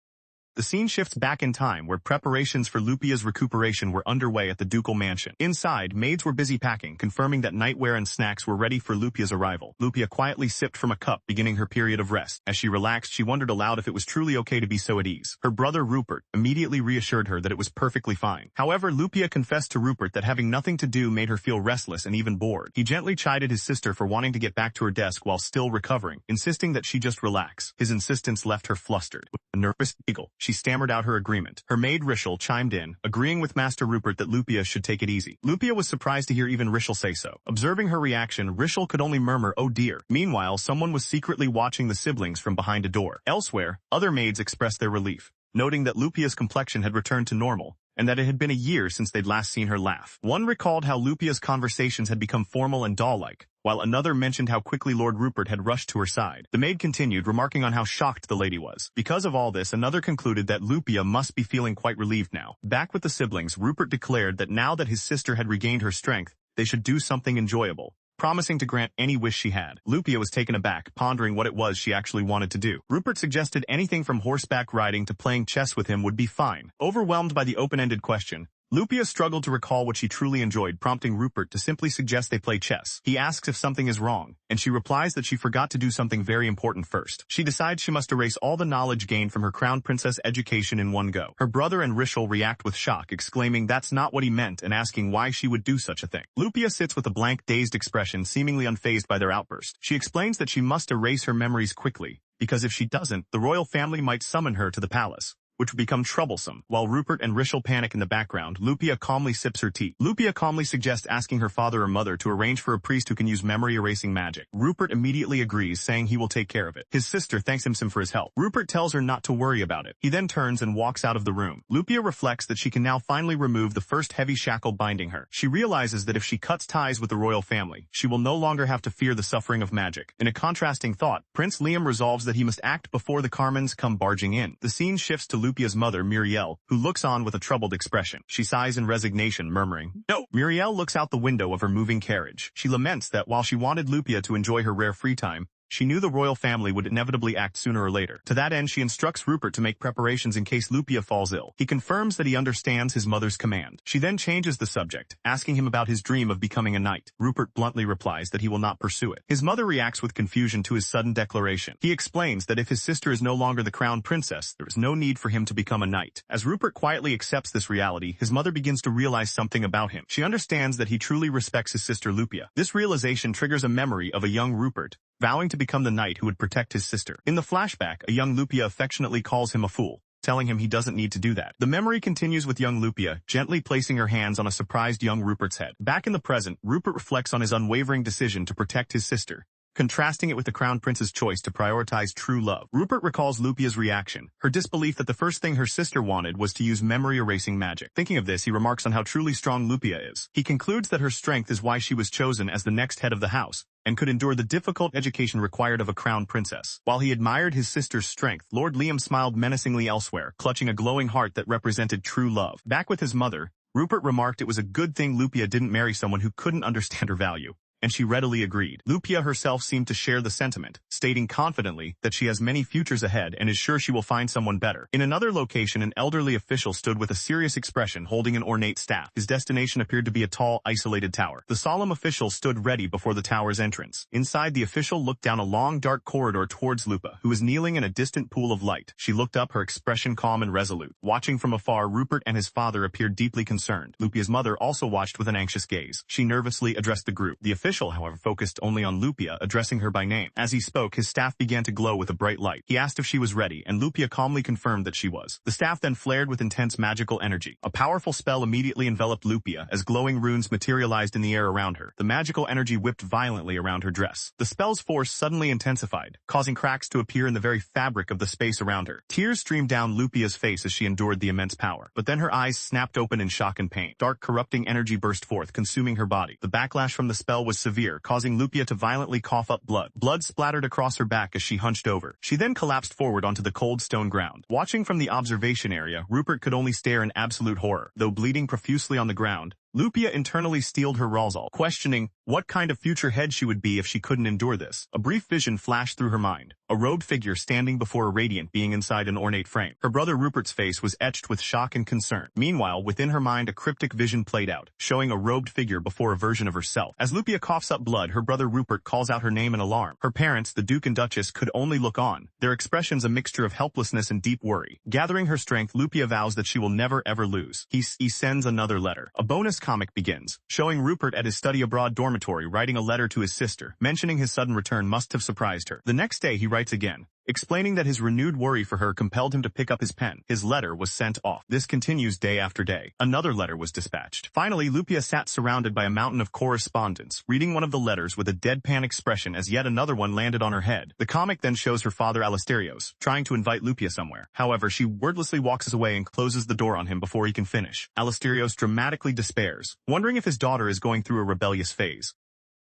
The scene shifts back in time where preparations for Lupia's recuperation were underway at the ducal mansion. Inside, maids were busy packing, confirming that nightwear and snacks were ready for Lupia's arrival. Lupia quietly sipped from a cup, beginning her period of rest. As she relaxed, she wondered aloud if it was truly okay to be so at ease. Her brother Rupert immediately reassured her that it was perfectly fine. However, Lupia confessed to Rupert that having nothing to do made her feel restless and even bored. He gently chided his sister for wanting to get back to her desk while still recovering, insisting that she just relax. His insistence left her flustered. With a nervous giggle, she stammered out her agreement. Her maid Rishel chimed in, agreeing with Master Rupert that Lupia should take it easy. Lupia was surprised to hear even Rishel say so. Observing her reaction, Rishel could only murmur, "Oh dear." Meanwhile, someone was secretly watching the siblings from behind a door. Elsewhere, other maids expressed their relief, noting that Lupia's complexion had returned to normal, and that it had been a year since they'd last seen her laugh. One recalled how Lupia's conversations had become formal and doll-like, while another mentioned how quickly Lord Rupert had rushed to her side. The maid continued, remarking on how shocked the lady was. Because of all this, another concluded that Lupia must be feeling quite relieved now. Back with the siblings, Rupert declared that now that his sister had regained her strength, they should do something enjoyable, promising to grant any wish she had. Lupia was taken aback, pondering what it was she actually wanted to do. Rupert suggested anything from horseback riding to playing chess with him would be fine. Overwhelmed by the open-ended question, Lupia struggled to recall what she truly enjoyed, prompting Rupert to simply suggest they play chess. He asks if something is wrong, and she replies that she forgot to do something very important first. She decides she must erase all the knowledge gained from her crown princess education in one go. Her brother and Rishel react with shock, exclaiming that's not what he meant and asking why she would do such a thing. Lupia sits with a blank, dazed expression, seemingly unfazed by their outburst. She explains that she must erase her memories quickly, because if she doesn't, the royal family might summon her to the palace, which would become troublesome. While Rupert and Rishel panic in the background, Lupia calmly sips her tea. Lupia calmly suggests asking her father or mother to arrange for a priest who can use memory-erasing magic. Rupert immediately agrees, saying he will take care of it. His sister thanks him for his help. Rupert tells her not to worry about it. He then turns and walks out of the room. Lupia reflects that she can now finally remove the first heavy shackle binding her. She realizes that if she cuts ties with the royal family, she will no longer have to fear the suffering of magic. In a contrasting thought, Prince Liam resolves that he must act before the Carmons come barging in. The scene shifts to Lupia's mother, Muriel, who looks on with a troubled expression. She sighs in resignation, murmuring, "No." Muriel looks out the window of her moving carriage. She laments that while she wanted Lupia to enjoy her rare free time, she knew the royal family would inevitably act sooner or later. To that end, she instructs Rupert to make preparations in case Lupia falls ill. He confirms that he understands his mother's command. She then changes the subject, asking him about his dream of becoming a knight. Rupert bluntly replies that he will not pursue it. His mother reacts with confusion to his sudden declaration. He explains that if his sister is no longer the crown princess, there is no need for him to become a knight. As Rupert quietly accepts this reality, his mother begins to realize something about him. She understands that he truly respects his sister Lupia. This realization triggers a memory of a young Rupert, vowing to become the knight who would protect his sister. In the flashback, a young Lupia affectionately calls him a fool, telling him he doesn't need to do that. The memory continues with young Lupia, gently placing her hands on a surprised young Rupert's head. Back in the present, Rupert reflects on his unwavering decision to protect his sister, contrasting it with the crown prince's choice to prioritize true love. Rupert recalls Lupia's reaction, her disbelief that the first thing her sister wanted was to use memory-erasing magic. Thinking of this, he remarks on how truly strong Lupia is. He concludes that her strength is why she was chosen as the next head of the house, and could endure the difficult education required of a crown princess. While he admired his sister's strength, Lord Liam smiled menacingly elsewhere, clutching a glowing heart that represented true love. Back with his mother, Rupert remarked it was a good thing Lupia didn't marry someone who couldn't understand her value, and she readily agreed. Lupia herself seemed to share the sentiment, stating confidently that she has many futures ahead and is sure she will find someone better. In another location, an elderly official stood with a serious expression holding an ornate staff. His destination appeared to be a tall, isolated tower. The solemn official stood ready before the tower's entrance. Inside, the official looked down a long, dark corridor towards Lupa, who was kneeling in a distant pool of light. She looked up, her expression calm and resolute. Watching from afar, Rupert and his father appeared deeply concerned. Lupia's mother also watched with an anxious gaze. She nervously addressed the group. The official official, however, focused only on Lupia, addressing her by name. As he spoke, his staff began to glow with a bright light. He asked if she was ready, and Lupia calmly confirmed that she was. The staff then flared with intense magical energy. A powerful spell immediately enveloped Lupia as glowing runes materialized in the air around her. The magical energy whipped violently around her dress. The spell's force suddenly intensified, causing cracks to appear in the very fabric of the space around her. Tears streamed down Lupia's face as she endured the immense power. But then her eyes snapped open in shock and pain. Dark, corrupting energy burst forth, consuming her body. The backlash from the spell was severe, causing Lupia to violently cough up blood. Blood splattered across her back as she hunched over. She then collapsed forward onto the cold stone ground. Watching from the observation area, Rupert could only stare in absolute horror. Though bleeding profusely on the ground, Lupia internally steeled her resolve, questioning what kind of future head she would be if she couldn't endure this. A brief vision flashed through her mind, a robed figure standing before a radiant being inside an ornate frame. Her brother Rupert's face was etched with shock and concern. Meanwhile, within her mind a cryptic vision played out, showing a robed figure before a version of herself. As Lupia coughs up blood, her brother Rupert calls out her name in alarm. Her parents, the Duke and Duchess, could only look on, their expressions a mixture of helplessness and deep worry. Gathering her strength, Lupia vows that she will never ever lose. He sends another letter. A bonus comic begins, showing Rupert at his study abroad dormitory writing a letter to his sister, mentioning his sudden return must have surprised her. The next day he writes again, explaining that his renewed worry for her compelled him to pick up his pen. His letter was sent off. This continues day after day. Another letter was dispatched. Finally, Lupia sat surrounded by a mountain of correspondence, reading one of the letters with a deadpan expression as yet another one landed on her head. The comic then shows her father Alasterios, trying to invite Lupia somewhere. However, she wordlessly walks away and closes the door on him before he can finish. Alasterios dramatically despairs, wondering if his daughter is going through a rebellious phase.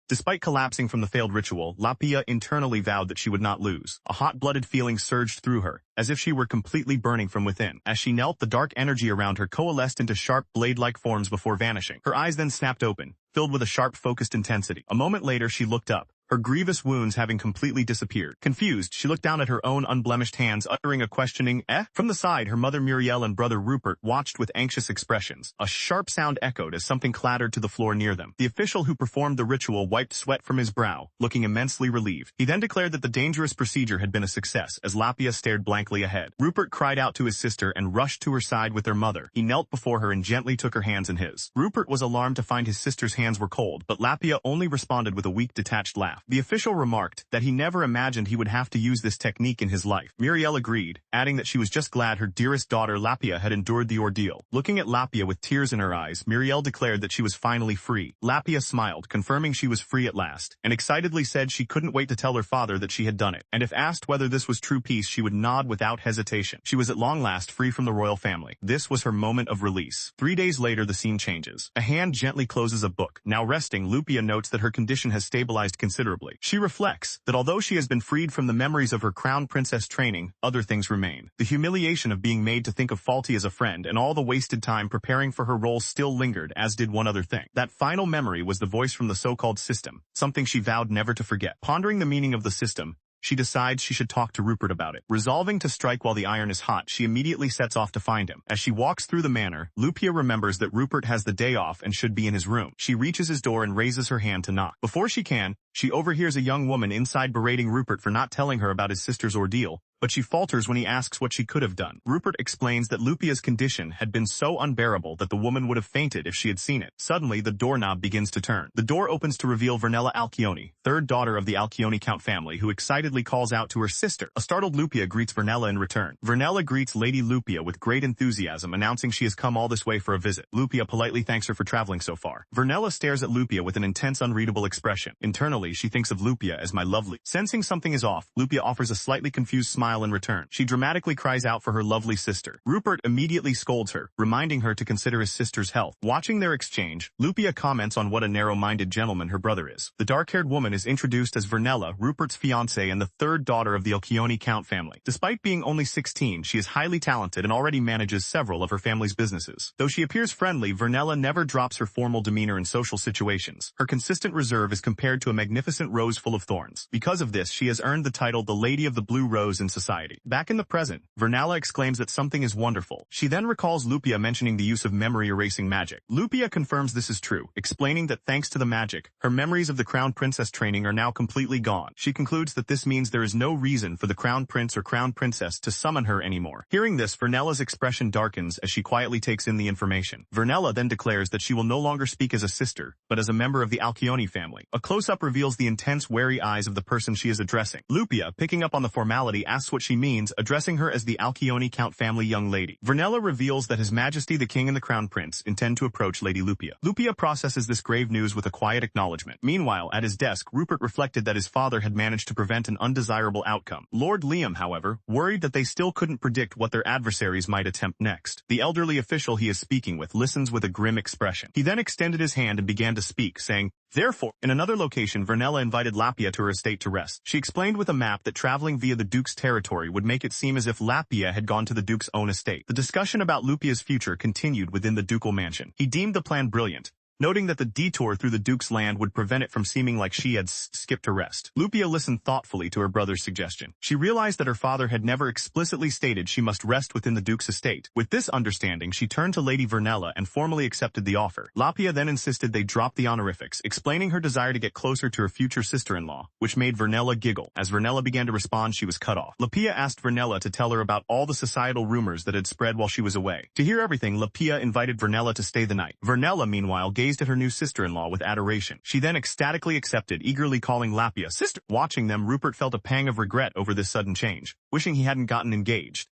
Despite collapsing from the failed ritual, Lupia internally vowed that she would not lose. A hot-blooded feeling surged through her, as if she were completely burning from within. As she knelt, the dark energy around her coalesced into sharp, blade-like forms before vanishing. Her eyes then snapped open, filled with a sharp, focused intensity. A moment later, she looked up, her grievous wounds having completely disappeared. Confused, she looked down at her own unblemished hands, uttering a questioning, "Eh?" From the side, her mother Muriel and brother Rupert watched with anxious expressions. A sharp sound echoed as something clattered to the floor near them. The official who performed the ritual wiped sweat from his brow, looking immensely relieved. He then declared that the dangerous procedure had been a success, as Lupia stared blankly ahead. Rupert cried out to his sister and rushed to her side with their mother. He knelt before her and gently took her hands in his. Rupert was alarmed to find his sister's hands were cold, but Lupia only responded with a weak, detached laugh. The official remarked that he never imagined he would have to use this technique in his life. Muriel agreed, adding that she was just glad her dearest daughter Lupia had endured the ordeal. Looking at Lupia with tears in her eyes, Muriel declared that she was finally free. Lupia smiled, confirming she was free at last, and excitedly said she couldn't wait to tell her father that she had done it, and if asked whether this was true peace she would nod without hesitation. She was at long last free from the royal family. This was her moment of release. 3 days later the scene changes. A hand gently closes a book. Now resting, Lupia notes that her condition has stabilized considerably. She reflects that although she has been freed from the memories of her crown princess training, other things remain. The humiliation of being made to think of Faulty as a friend and all the wasted time preparing for her role still lingered, as did one other thing. That final memory was the voice from the so-called system, something she vowed never to forget. Pondering the meaning of the system, she decides she should talk to Rupert about it. Resolving to strike while the iron is hot, she immediately sets off to find him. As she walks through the manor, Lupia remembers that Rupert has the day off and should be in his room. She reaches his door and raises her hand to knock. Before she can, she overhears a young woman inside berating Rupert for not telling her about his sister's ordeal, but she falters when he asks what she could have done. Rupert explains that Lupia's condition had been so unbearable that the woman would have fainted if she had seen it. Suddenly, the doorknob begins to turn. The door opens to reveal Vernella Alcione, third daughter of the Alcione Count family, who excitedly calls out to her sister. A startled Lupia greets Vernella in return. Vernella greets Lady Lupia with great enthusiasm, announcing she has come all this way for a visit. Lupia politely thanks her for traveling so far. Vernella stares at Lupia with an intense, unreadable expression. Internally, she thinks of Lupia as my lovely. Sensing something is off, Lupia offers a slightly confused smile in return. She dramatically cries out for her lovely sister. Rupert immediately scolds her, reminding her to consider his sister's health. Watching their exchange, Lupia comments on what a narrow-minded gentleman her brother is. The dark-haired woman is introduced as Vernella, Rupert's fiancée and the third daughter of the Alcione Count family. Despite being only 16, she is highly talented and already manages several of her family's businesses. Though she appears friendly, Vernella never drops her formal demeanor in social situations. Her consistent reserve is compared to a magnificent magnificent rose full of thorns. Because of this, she has earned the title the Lady of the Blue Rose in society. Back in the present, Vernella exclaims that something is wonderful. She then recalls Lupia mentioning the use of memory-erasing magic. Lupia confirms this is true, explaining that thanks to the magic, her memories of the Crown Princess training are now completely gone. She concludes that this means there is no reason for the Crown Prince or Crown Princess to summon her anymore. Hearing this, Vernella's expression darkens as she quietly takes in the information. Vernella then declares that she will no longer speak as a sister, but as a member of the Alcyone family. A close-up reveals the intense, wary eyes of the person she is addressing. Lupia, picking up on the formality, asks what she means, addressing her as the Alcyone Count family young lady. Vernella reveals that His Majesty the King and the Crown Prince intend to approach Lady Lupia. Lupia processes this grave news with a quiet acknowledgement. Meanwhile, at his desk, Rupert reflected that his father had managed to prevent an undesirable outcome. Lord Liam, however, worried that they still couldn't predict what their adversaries might attempt next. The elderly official he is speaking with listens with a grim expression. He then extended his hand and began to speak, saying, "Therefore," in another location, Vernella invited Lapia to her estate to rest. She explained with a map that traveling via the Duke's territory would make it seem as if Lapia had gone to the Duke's own estate. The discussion about Lupia's future continued within the ducal mansion. He deemed the plan brilliant, noting that the detour through the Duke's land would prevent it from seeming like she had skipped a rest. Lupia listened thoughtfully to her brother's suggestion. She realized that her father had never explicitly stated she must rest within the Duke's estate. With this understanding, she turned to Lady Vernella and formally accepted the offer. Lapia then insisted they drop the honorifics, explaining her desire to get closer to her future sister-in-law, which made Vernella giggle. As Vernella began to respond, she was cut off. Lapia asked Vernella to tell her about all the societal rumors that had spread while she was away. To hear everything, Lapia invited Vernella to stay the night. Vernella, meanwhile, gazed at her new sister-in-law with adoration. She then ecstatically accepted, eagerly calling Lapia sister. Watching them, Rupert felt a pang of regret over this sudden change, wishing he hadn't gotten engaged.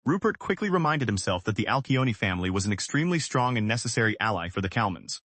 Rupert quickly reminded himself that the Alcyone family was an extremely strong and necessary ally for the Calmans.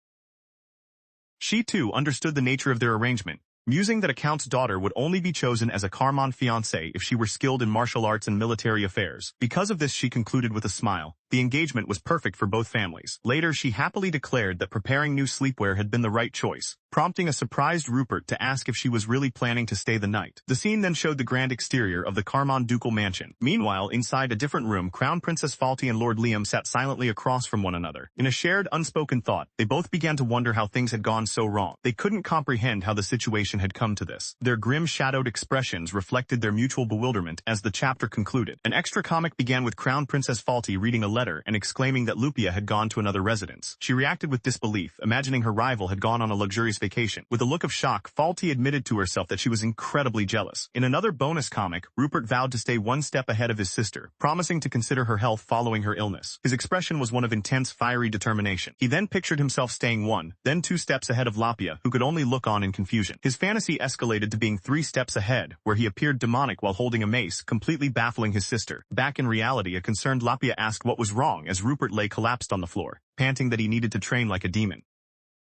She too understood the nature of their arrangement, musing that a count's daughter would only be chosen as a Carmon fiancé if she were skilled in martial arts and military affairs. Because of this, she concluded with a smile. The engagement was perfect for both families. Later, she happily declared that preparing new sleepwear had been the right choice, prompting a surprised Rupert to ask if she was really planning to stay the night. The scene then showed the grand exterior of the Carmon ducal mansion. Meanwhile, inside a different room, Crown Princess Falti and Lord Liam sat silently across from one another. In a shared, unspoken thought, they both began to wonder how things had gone so wrong. They couldn't comprehend how the situation had come to this. Their grim, shadowed expressions reflected their mutual bewilderment as the chapter concluded. An extra comic began with Crown Princess Falti reading a letter and exclaiming that Lupia had gone to another residence. She reacted with disbelief, imagining her rival had gone on a luxurious vacation. With a look of shock, Falti admitted to herself that she was incredibly jealous. In another bonus comic, Rupert vowed to stay one step ahead of his sister, promising to consider her health following her illness. His expression was one of intense, fiery determination. He then pictured himself staying one, then 2 steps ahead of Lapia, who could only look on in confusion. His fantasy escalated to being 3 steps ahead, where he appeared demonic while holding a mace, completely baffling his sister. Back in reality, a concerned Lapia asked what was wrong as Rupert lay collapsed on the floor, panting that he needed to train like a demon.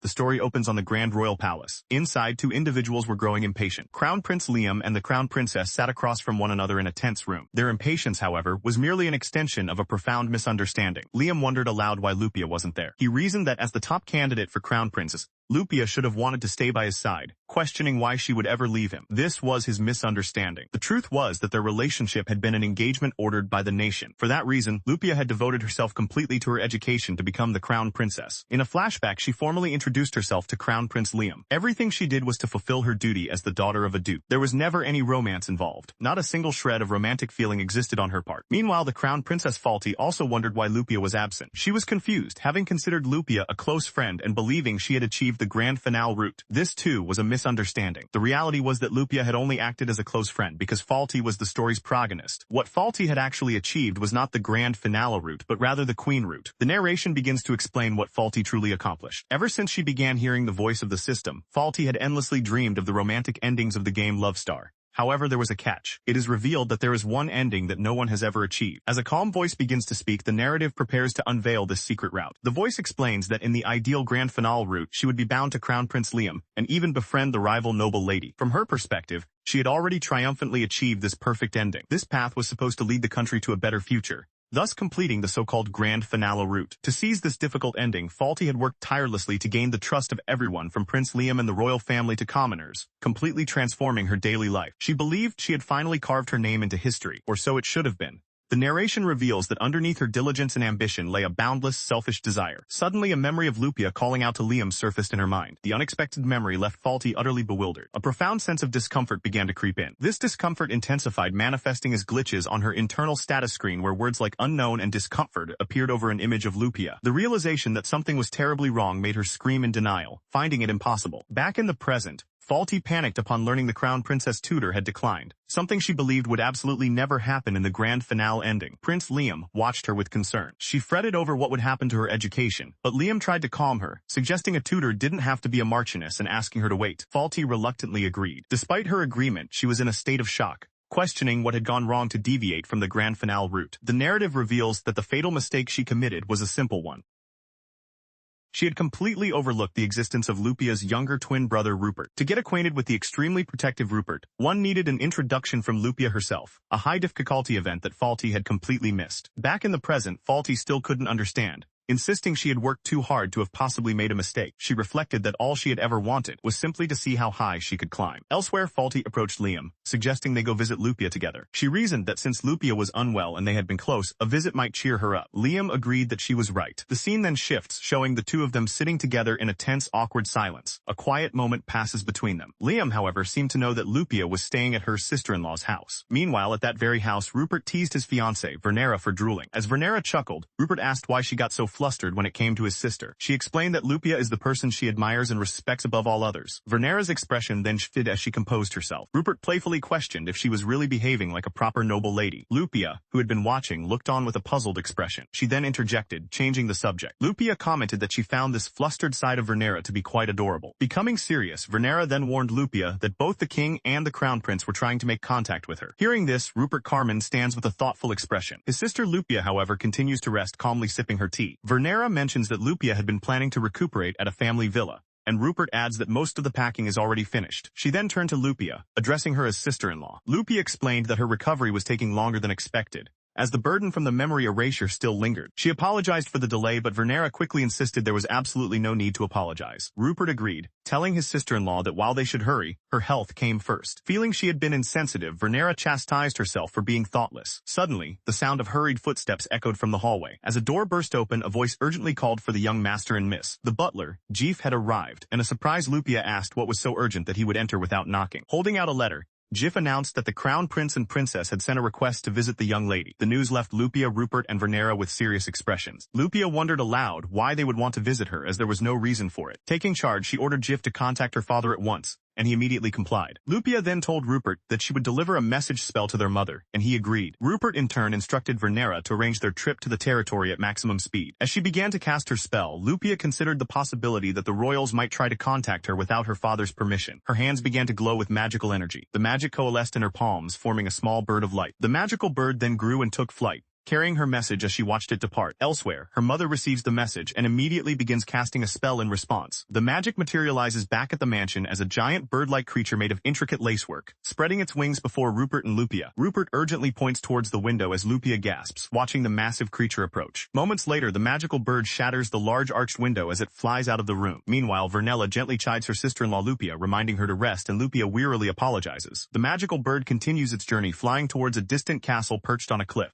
The story opens on the Grand Royal Palace. Inside, 2 individuals were growing impatient. Crown Prince Liam and the Crown Princess sat across from one another in a tense room. Their impatience, however, was merely an extension of a profound misunderstanding. Liam wondered aloud why Lupia wasn't there. He reasoned that as the top candidate for Crown Princess, Lupia should have wanted to stay by his side, questioning why she would ever leave him. This was his misunderstanding. The truth was that their relationship had been an engagement ordered by the nation. For that reason, Lupia had devoted herself completely to her education to become the Crown Princess. In a flashback, she formally introduced herself to Crown Prince Liam. Everything she did was to fulfill her duty as the daughter of a duke. There was never any romance involved. Not a single shred of romantic feeling existed on her part. Meanwhile, the Crown Princess Falti also wondered why Lupia was absent. She was confused, having considered Lupia a close friend and believing she had achieved the grand finale route. This, too, was a misunderstanding. The reality was that Lupia had only acted as a close friend because Falti was the story's protagonist. What Falti had actually achieved was not the grand finale route, but rather the queen route. The narration begins to explain what Falti truly accomplished. Ever since she began hearing the voice of the system, Falti had endlessly dreamed of the romantic endings of the game Love Star. However, there was a catch. It is revealed that there is one ending that no one has ever achieved. As a calm voice begins to speak, the narrative prepares to unveil this secret route. The voice explains that in the ideal grand finale route, she would be bound to Crown Prince Liam, and even befriend the rival noble lady. From her perspective, she had already triumphantly achieved this perfect ending. This path was supposed to lead the country to a better future, thus completing the so-called grand finale route. To seize this difficult ending, Falti had worked tirelessly to gain the trust of everyone from Prince Liam and the royal family to commoners, completely transforming her daily life. She believed she had finally carved her name into history, or so it should have been. The narration reveals that underneath her diligence and ambition lay a boundless, selfish desire. Suddenly, a memory of Lupia calling out to Liam surfaced in her mind. The unexpected memory left Faulty utterly bewildered. A profound sense of discomfort began to creep in. This discomfort intensified, manifesting as glitches on her internal status screen where words like unknown and discomfort appeared over an image of Lupia. The realization that something was terribly wrong made her scream in denial, finding it impossible. Back in the present, Faulty panicked upon learning the Crown Princess tutor had declined, something she believed would absolutely never happen in the grand finale ending. Prince Liam watched her with concern. She fretted over what would happen to her education, but Liam tried to calm her, suggesting a tutor didn't have to be a marchioness and asking her to wait. Faulty reluctantly agreed. Despite her agreement, she was in a state of shock, questioning what had gone wrong to deviate from the grand finale route. The narrative reveals that the fatal mistake she committed was a simple one. She had completely overlooked the existence of Lupia's younger twin brother Rupert. To get acquainted with the extremely protective Rupert, one needed an introduction from Lupia herself, a high-difficulty event that Faulty had completely missed. Back in the present, Faulty still couldn't understand, insisting she had worked too hard to have possibly made a mistake. She reflected that all she had ever wanted was simply to see how high she could climb. Elsewhere, Faulty approached Liam, suggesting they go visit Lupia together. She reasoned that since Lupia was unwell and they had been close, a visit might cheer her up. Liam agreed that she was right. The scene then shifts, showing the two of them sitting together in a tense, awkward silence. A quiet moment passes between them. Liam, however, seemed to know that Lupia was staying at her sister-in-law's house. Meanwhile, at that very house, Rupert teased his fiancée, Vernera, for drooling. As Vernera chuckled, Rupert asked why she got so flustered when it came to his sister. She explained that Lupia is the person she admires and respects above all others. Vernera's expression then shifted as she composed herself. Rupert playfully questioned if she was really behaving like a proper noble lady. Lupia, who had been watching, looked on with a puzzled expression. She then interjected, changing the subject. Lupia commented that she found this flustered side of Vernera to be quite adorable. Becoming serious, Vernera then warned Lupia that both the king and the crown prince were trying to make contact with her. Hearing this, Rupert Carmen stands with a thoughtful expression. His sister Lupia, however, continues to rest, calmly sipping her tea. Vernera mentions that Lupia had been planning to recuperate at a family villa, and Rupert adds that most of the packing is already finished. She then turned to Lupia, addressing her as sister-in-law. Lupia explained that her recovery was taking longer than expected, as the burden from the memory erasure still lingered. She apologized for the delay, but Vernera quickly insisted there was absolutely no need to apologize. Rupert agreed, telling his sister-in-law that while they should hurry, her health came first. Feeling she had been insensitive, Vernera chastised herself for being thoughtless. Suddenly, the sound of hurried footsteps echoed from the hallway. As a door burst open, a voice urgently called for the young master and miss. The butler, Jeef, had arrived, and a surprised Lupia asked what was so urgent that he would enter without knocking. Holding out a letter, Jeef announced that the crown prince and princess had sent a request to visit the young lady. The news left Lupia, Rupert, and Vernera with serious expressions. Lupia wondered aloud why they would want to visit her, as there was no reason for it. Taking charge, she ordered Jeef to contact her father at once, and he immediately complied. Lupia then told Rupert that she would deliver a message spell to their mother, and he agreed. Rupert in turn instructed Vernera to arrange their trip to the territory at maximum speed. As she began to cast her spell, Lupia considered the possibility that the royals might try to contact her without her father's permission. Her hands began to glow with magical energy. The magic coalesced in her palms, forming a small bird of light. The magical bird then grew and took flight, carrying her message as she watched it depart. Elsewhere, her mother receives the message and immediately begins casting a spell in response. The magic materializes back at the mansion as a giant bird-like creature made of intricate lacework, spreading its wings before Rupert and Lupia. Rupert urgently points towards the window as Lupia gasps, watching the massive creature approach. Moments later, the magical bird shatters the large arched window as it flies out of the room. Meanwhile, Vernella gently chides her sister-in-law Lupia, reminding her to rest, and Lupia wearily apologizes. The magical bird continues its journey, flying towards a distant castle perched on a cliff.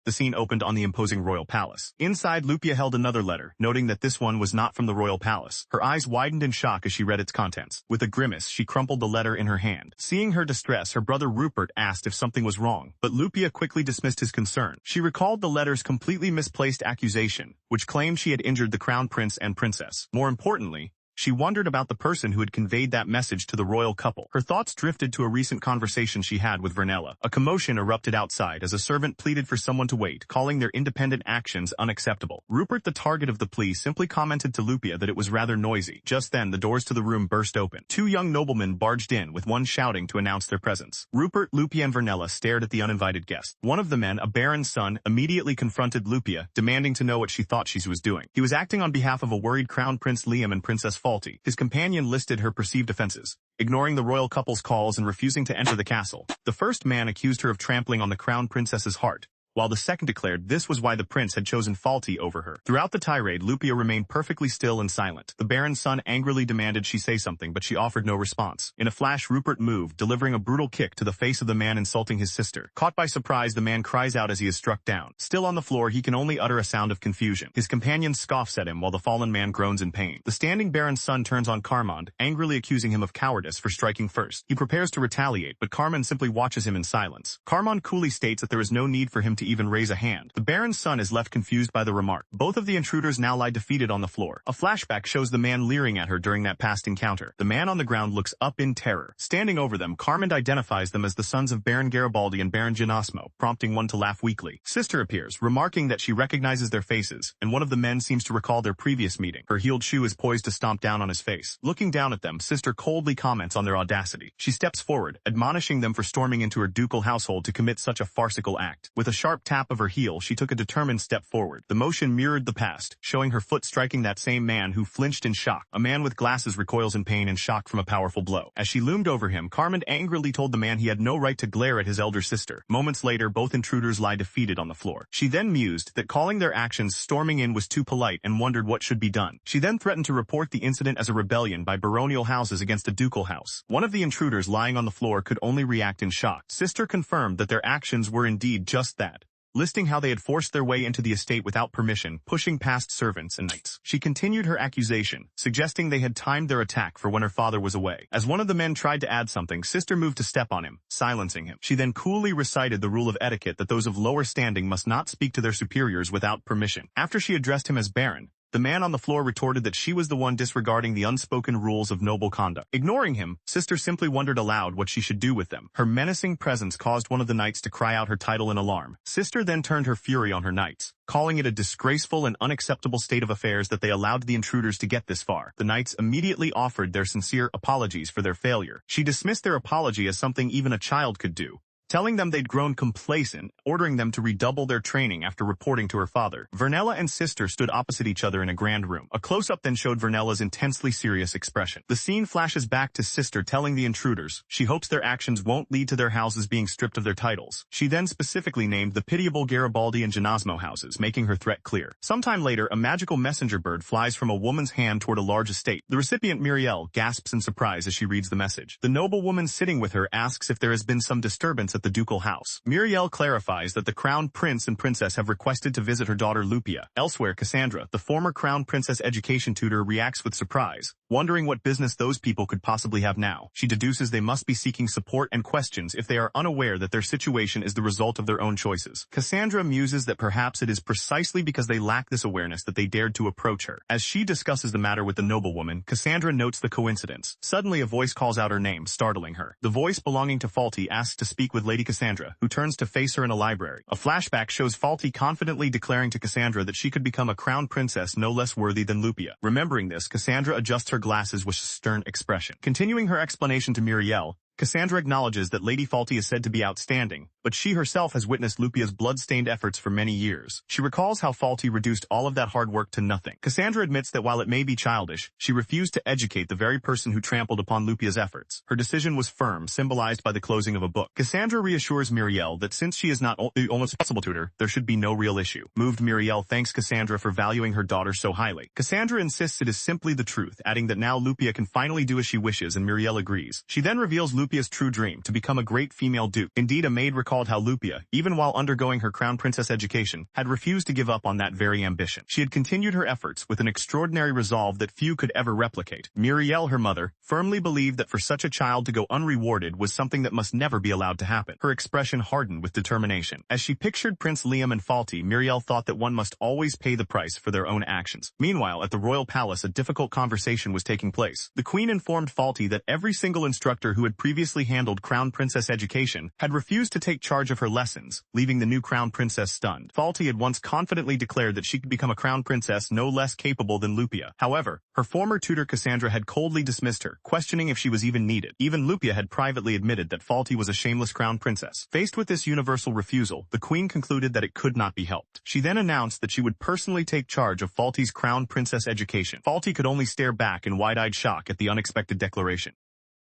The scene opened on the imposing royal palace. Inside, Lupia held another letter, noting that this one was not from the royal palace. Her eyes widened in shock as she read its contents. With a grimace, she crumpled the letter in her hand. Seeing her distress, her brother Rupert asked if something was wrong, but Lupia quickly dismissed his concern. She recalled the letter's completely misplaced accusation, which claimed she had injured the crown prince and princess. More importantly, she wondered about the person who had conveyed that message to the royal couple. Her thoughts drifted to a recent conversation she had with Vernella. A commotion erupted outside as a servant pleaded for someone to wait, calling their independent actions unacceptable. Rupert, the target of the plea, simply commented to Lupia that it was rather noisy. Just then, the doors to the room burst open. Two young noblemen barged in, with one shouting to announce their presence. Rupert, Lupia, and Vernella stared at the uninvited guest. One of the men, a baron's son, immediately confronted Lupia, demanding to know what she thought she was doing. He was acting on behalf of a worried Crown Prince Liam and Princess Faulty. His companion listed her perceived offenses, ignoring the royal couple's calls and refusing to enter the castle. The first man accused her of trampling on the crown princess's heart, while the second declared this was why the prince had chosen Faulty over her. Throughout the tirade, Lupia remained perfectly still and silent. The Baron's son angrily demanded she say something, but she offered no response. In a flash, Rupert moved, delivering a brutal kick to the face of the man insulting his sister. Caught by surprise, the man cries out as he is struck down. Still on the floor, he can only utter a sound of confusion. His companion scoffs at him while the fallen man groans in pain. The standing Baron's son turns on Carmond, angrily accusing him of cowardice for striking first. He prepares to retaliate, but Carmond simply watches him in silence. Carmond coolly states that there is no need for him to even raise a hand. The Baron's son is left confused by the remark. Both of the intruders now lie defeated on the floor. A flashback shows the man leering at her during that past encounter. The man on the ground looks up in terror. Standing over them, Carmond identifies them as the sons of Baron Garibaldi and Baron Genasmo, prompting one to laugh weakly. Sister appears, remarking that she recognizes their faces, and one of the men seems to recall their previous meeting. Her heeled shoe is poised to stomp down on his face. Looking down at them, Sister coldly comments on their audacity. She steps forward, admonishing them for storming into her ducal household to commit such a farcical act. With a sharp tap of her heel, she took a determined step forward. The motion mirrored the past, showing her foot striking that same man who flinched in shock. A man with glasses recoils in pain and shock from a powerful blow. As she loomed over him, Carmond angrily told the man he had no right to glare at his elder sister. Moments later, both intruders lie defeated on the floor. She then mused that calling their actions storming in was too polite and wondered what should be done. She then threatened to report the incident as a rebellion by baronial houses against a ducal house. One of the intruders lying on the floor could only react in shock. Sister confirmed that their actions were indeed just that, listing how they had forced their way into the estate without permission, pushing past servants and knights. She continued her accusation, suggesting they had timed their attack for when her father was away. As one of the men tried to add something, Sister moved to step on him, silencing him. She then coolly recited the rule of etiquette that those of lower standing must not speak to their superiors without permission. After she addressed him as Baron, the man on the floor retorted that she was the one disregarding the unspoken rules of noble conduct. Ignoring him, Sister simply wondered aloud what she should do with them. Her menacing presence caused one of the knights to cry out her title in alarm. Sister then turned her fury on her knights, calling it a disgraceful and unacceptable state of affairs that they allowed the intruders to get this far. The knights immediately offered their sincere apologies for their failure. She dismissed their apology as something even a child could do, telling them they'd grown complacent, ordering them to redouble their training after reporting to her father. Vernella and Sister stood opposite each other in a grand room. A close-up then showed Vernella's intensely serious expression. The scene flashes back to Sister telling the intruders she hopes their actions won't lead to their houses being stripped of their titles. She then specifically named the pitiable Garibaldi and Genasmo houses, making her threat clear. Sometime later, a magical messenger bird flies from a woman's hand toward a large estate. The recipient, Muriel, gasps in surprise as she reads the message. The noble woman sitting with her asks if there has been some disturbance at the ducal house. Muriel clarifies that the crown prince and princess have requested to visit her daughter Lupia. Elsewhere, Cassandra, the former crown princess education tutor, reacts with surprise, wondering what business those people could possibly have now. She deduces they must be seeking support and questions if they are unaware that their situation is the result of their own choices. Cassandra muses that perhaps it is precisely because they lack this awareness that they dared to approach her. As she discusses the matter with the noblewoman, Cassandra notes the coincidence. Suddenly a voice calls out her name, startling her. The voice belonging to Faulty asks to speak with Lady Cassandra, who turns to face her in a library. A flashback shows Faulty confidently declaring to Cassandra that she could become a crown princess no less worthy than Lupia. Remembering this, Cassandra adjusts her glasses with a stern expression. Continuing her explanation to Muriel, Cassandra acknowledges that Lady Faulty is said to be outstanding, but she herself has witnessed Lupia's blood-stained efforts for many years. She recalls how Faulty reduced all of that hard work to nothing. Cassandra admits that while it may be childish, she refused to educate the very person who trampled upon Lupia's efforts. Her decision was firm, symbolized by the closing of a book. Cassandra reassures Muriel that since she is not the only possible tutor, there should be no real issue. Moved, Muriel thanks Cassandra for valuing her daughter so highly. Cassandra insists it is simply the truth, adding that now Lupia can finally do as she wishes, and Muriel agrees. She then reveals Lupia's true dream, to become a great female duke. Indeed, a maid recalled how Lupia, even while undergoing her crown princess education, had refused to give up on that very ambition. She had continued her efforts with an extraordinary resolve that few could ever replicate. Muriel, her mother, firmly believed that for such a child to go unrewarded was something that must never be allowed to happen. Her expression hardened with determination. As she pictured Prince Liam and Faulty, Muriel thought that one must always pay the price for their own actions. Meanwhile, at the royal palace, a difficult conversation was taking place. The queen informed Faulty that every single instructor who had previously handled crown princess education had refused to take charge of her lessons, leaving the new crown princess stunned. Faulty had once confidently declared that she could become a crown princess no less capable than Lupia. However, her former tutor Cassandra had coldly dismissed her, questioning if she was even needed. Even Lupia had privately admitted that Faulty was a shameless crown princess. Faced with this universal refusal, the queen concluded that it could not be helped. She then announced that she would personally take charge of Faulty's crown princess education. Faulty could only stare back in wide-eyed shock at the unexpected declaration.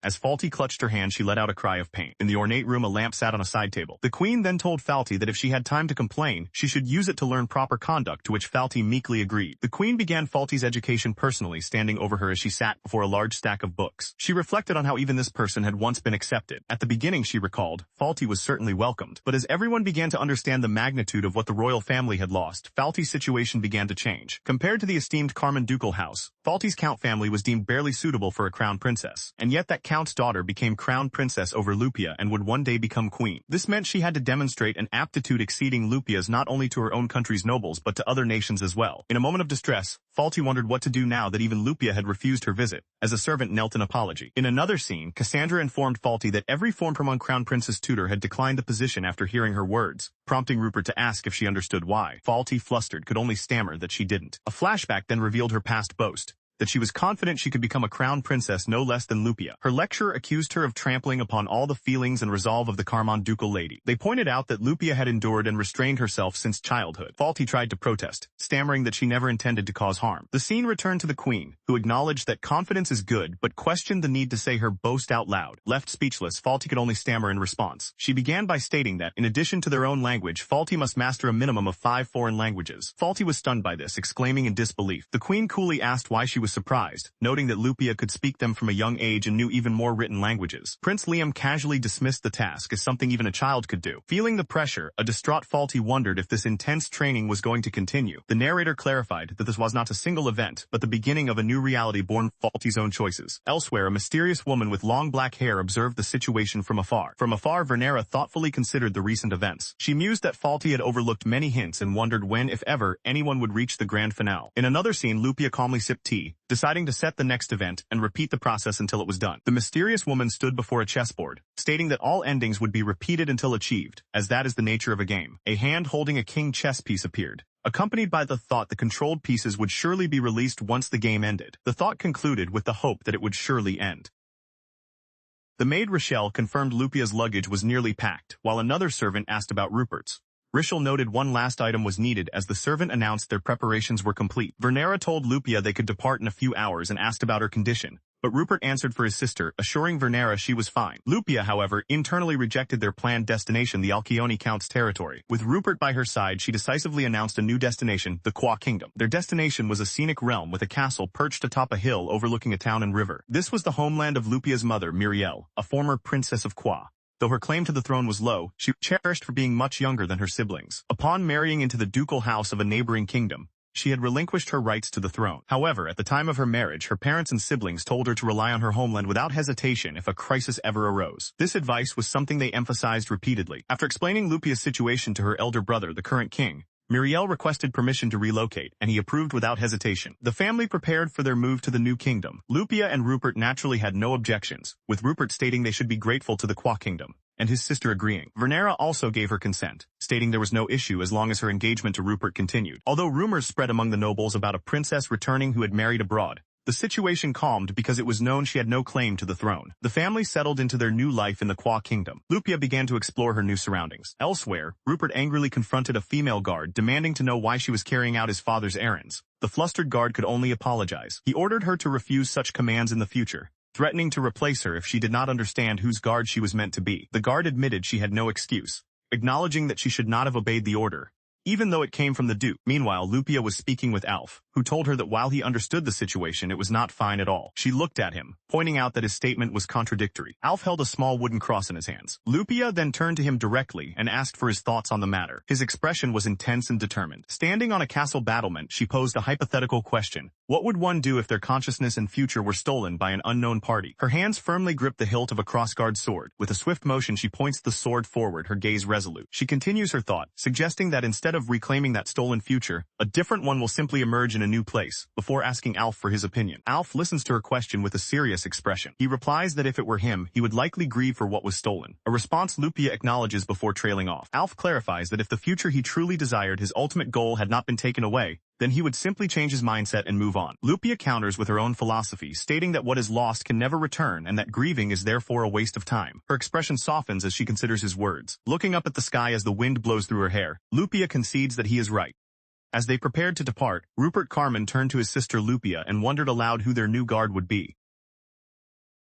As Faulty clutched her hand, she let out a cry of pain. In the ornate room, a lamp sat on a side table. The queen then told Faulty that if she had time to complain, she should use it to learn proper conduct, to which Faulty meekly agreed. The queen began Faulty's education personally, standing over her as she sat before a large stack of books. She reflected on how even this person had once been accepted. At the beginning, she recalled, Faulty was certainly welcomed. But as everyone began to understand the magnitude of what the royal family had lost, Faulty's situation began to change. Compared to the esteemed Carmen ducal house, Faulty's count family was deemed barely suitable for a crown princess. And yet that count's daughter became crown princess over Lupia and would one day become queen. This meant she had to demonstrate an aptitude exceeding Lupia's not only to her own country's nobles but to other nations as well. In a moment of distress, Faulty wondered what to do now that even Lupia had refused her visit, as a servant knelt in apology. In another scene, Cassandra informed Faulty that every former Crown Princess tutor had declined the position after hearing her words, prompting Rupert to ask if she understood why. Faulty, flustered, could only stammer that she didn't. A flashback then revealed her past boast, that she was confident she could become a crown princess no less than Lupia. Her lecturer accused her of trampling upon all the feelings and resolve of the Carmon ducal lady. They pointed out that Lupia had endured and restrained herself since childhood. Faulty tried to protest, stammering that she never intended to cause harm. The scene returned to the queen, who acknowledged that confidence is good but questioned the need to say her boast out loud. Left speechless, Faulty could only stammer in response. She began by stating that, in addition to their own language, Faulty must master a minimum of 5 foreign languages. Faulty was stunned by this, exclaiming in disbelief. The queen coolly asked why she was surprised, noting that Lupia could speak them from a young age and knew even more written languages. Prince Liam casually dismissed the task as something even a child could do. Feeling the pressure, a distraught Faulty wondered if this intense training was going to continue. The narrator clarified that this was not a single event, but the beginning of a new reality born from Faulty's own choices. Elsewhere, a mysterious woman with long black hair observed the situation from afar. From afar, Vernera thoughtfully considered the recent events. She mused that Faulty had overlooked many hints and wondered when, if ever, anyone would reach the grand finale. In another scene, Lupia calmly sipped tea, deciding to set the next event and repeat the process until it was done. The mysterious woman stood before a chessboard, stating that all endings would be repeated until achieved, as that is the nature of a game. A hand holding a king chess piece appeared, accompanied by the thought the controlled pieces would surely be released once the game ended. The thought concluded with the hope that it would surely end. The maid Rochelle confirmed Lupia's luggage was nearly packed, while another servant asked about Rupert's. Rochelle noted one last item was needed as the servant announced their preparations were complete. Vernera told Lupia they could depart in a few hours and asked about her condition, but Rupert answered for his sister, assuring Vernera she was fine. Lupia, however, internally rejected their planned destination, the Alcyone Count's territory. With Rupert by her side, she decisively announced a new destination, the Kwa Kingdom. Their destination was a scenic realm with a castle perched atop a hill overlooking a town and river. This was the homeland of Lupia's mother, Muriel, a former princess of Kwa. Though her claim to the throne was low, she was cherished for being much younger than her siblings. Upon marrying into the ducal house of a neighboring kingdom, she had relinquished her rights to the throne. However, at the time of her marriage, her parents and siblings told her to rely on her homeland without hesitation if a crisis ever arose. This advice was something they emphasized repeatedly. After explaining Lupia's situation to her elder brother, the current king, Muriel requested permission to relocate, and he approved without hesitation. The family prepared for their move to the new kingdom. Lupia and Rupert naturally had no objections, with Rupert stating they should be grateful to the Kwa Kingdom, and his sister agreeing. Vernera also gave her consent, stating there was no issue as long as her engagement to Rupert continued. Although rumors spread among the nobles about a princess returning who had married abroad, the situation calmed because it was known she had no claim to the throne. The family settled into their new life in the Kwa Kingdom. Lupia began to explore her new surroundings. Elsewhere, Rupert angrily confronted a female guard, demanding to know why she was carrying out his father's errands. The flustered guard could only apologize. He ordered her to refuse such commands in the future, threatening to replace her if she did not understand whose guard she was meant to be. The guard admitted she had no excuse, acknowledging that she should not have obeyed the order, even though it came from the Duke. Meanwhile, Lupia was speaking with Alf, who told her that while he understood the situation, it was not fine at all. She looked at him, pointing out that his statement was contradictory. Alf held a small wooden cross in his hands. Lupia then turned to him directly and asked for his thoughts on the matter. His expression was intense and determined. Standing on a castle battlement, she posed a hypothetical question. What would one do if their consciousness and future were stolen by an unknown party? Her hands firmly gripped the hilt of a crossguard sword. With a swift motion, she points the sword forward, her gaze resolute. She continues her thought, suggesting that instead of reclaiming that stolen future, a different one will simply emerge in a new place, before asking Alf for his opinion. Alf listens to her question with a serious expression. He replies that if it were him, he would likely grieve for what was stolen, a response Lupia acknowledges before trailing off. Alf clarifies that if the future he truly desired, his ultimate goal, had not been taken away, then he would simply change his mindset and move on. Lupia counters with her own philosophy, stating that what is lost can never return and that grieving is therefore a waste of time. Her expression softens as she considers his words. Looking up at the sky as the wind blows through her hair, Lupia concedes that he is right. As they prepared to depart, Rupert Carmen turned to his sister Lupia and wondered aloud who their new guard would be.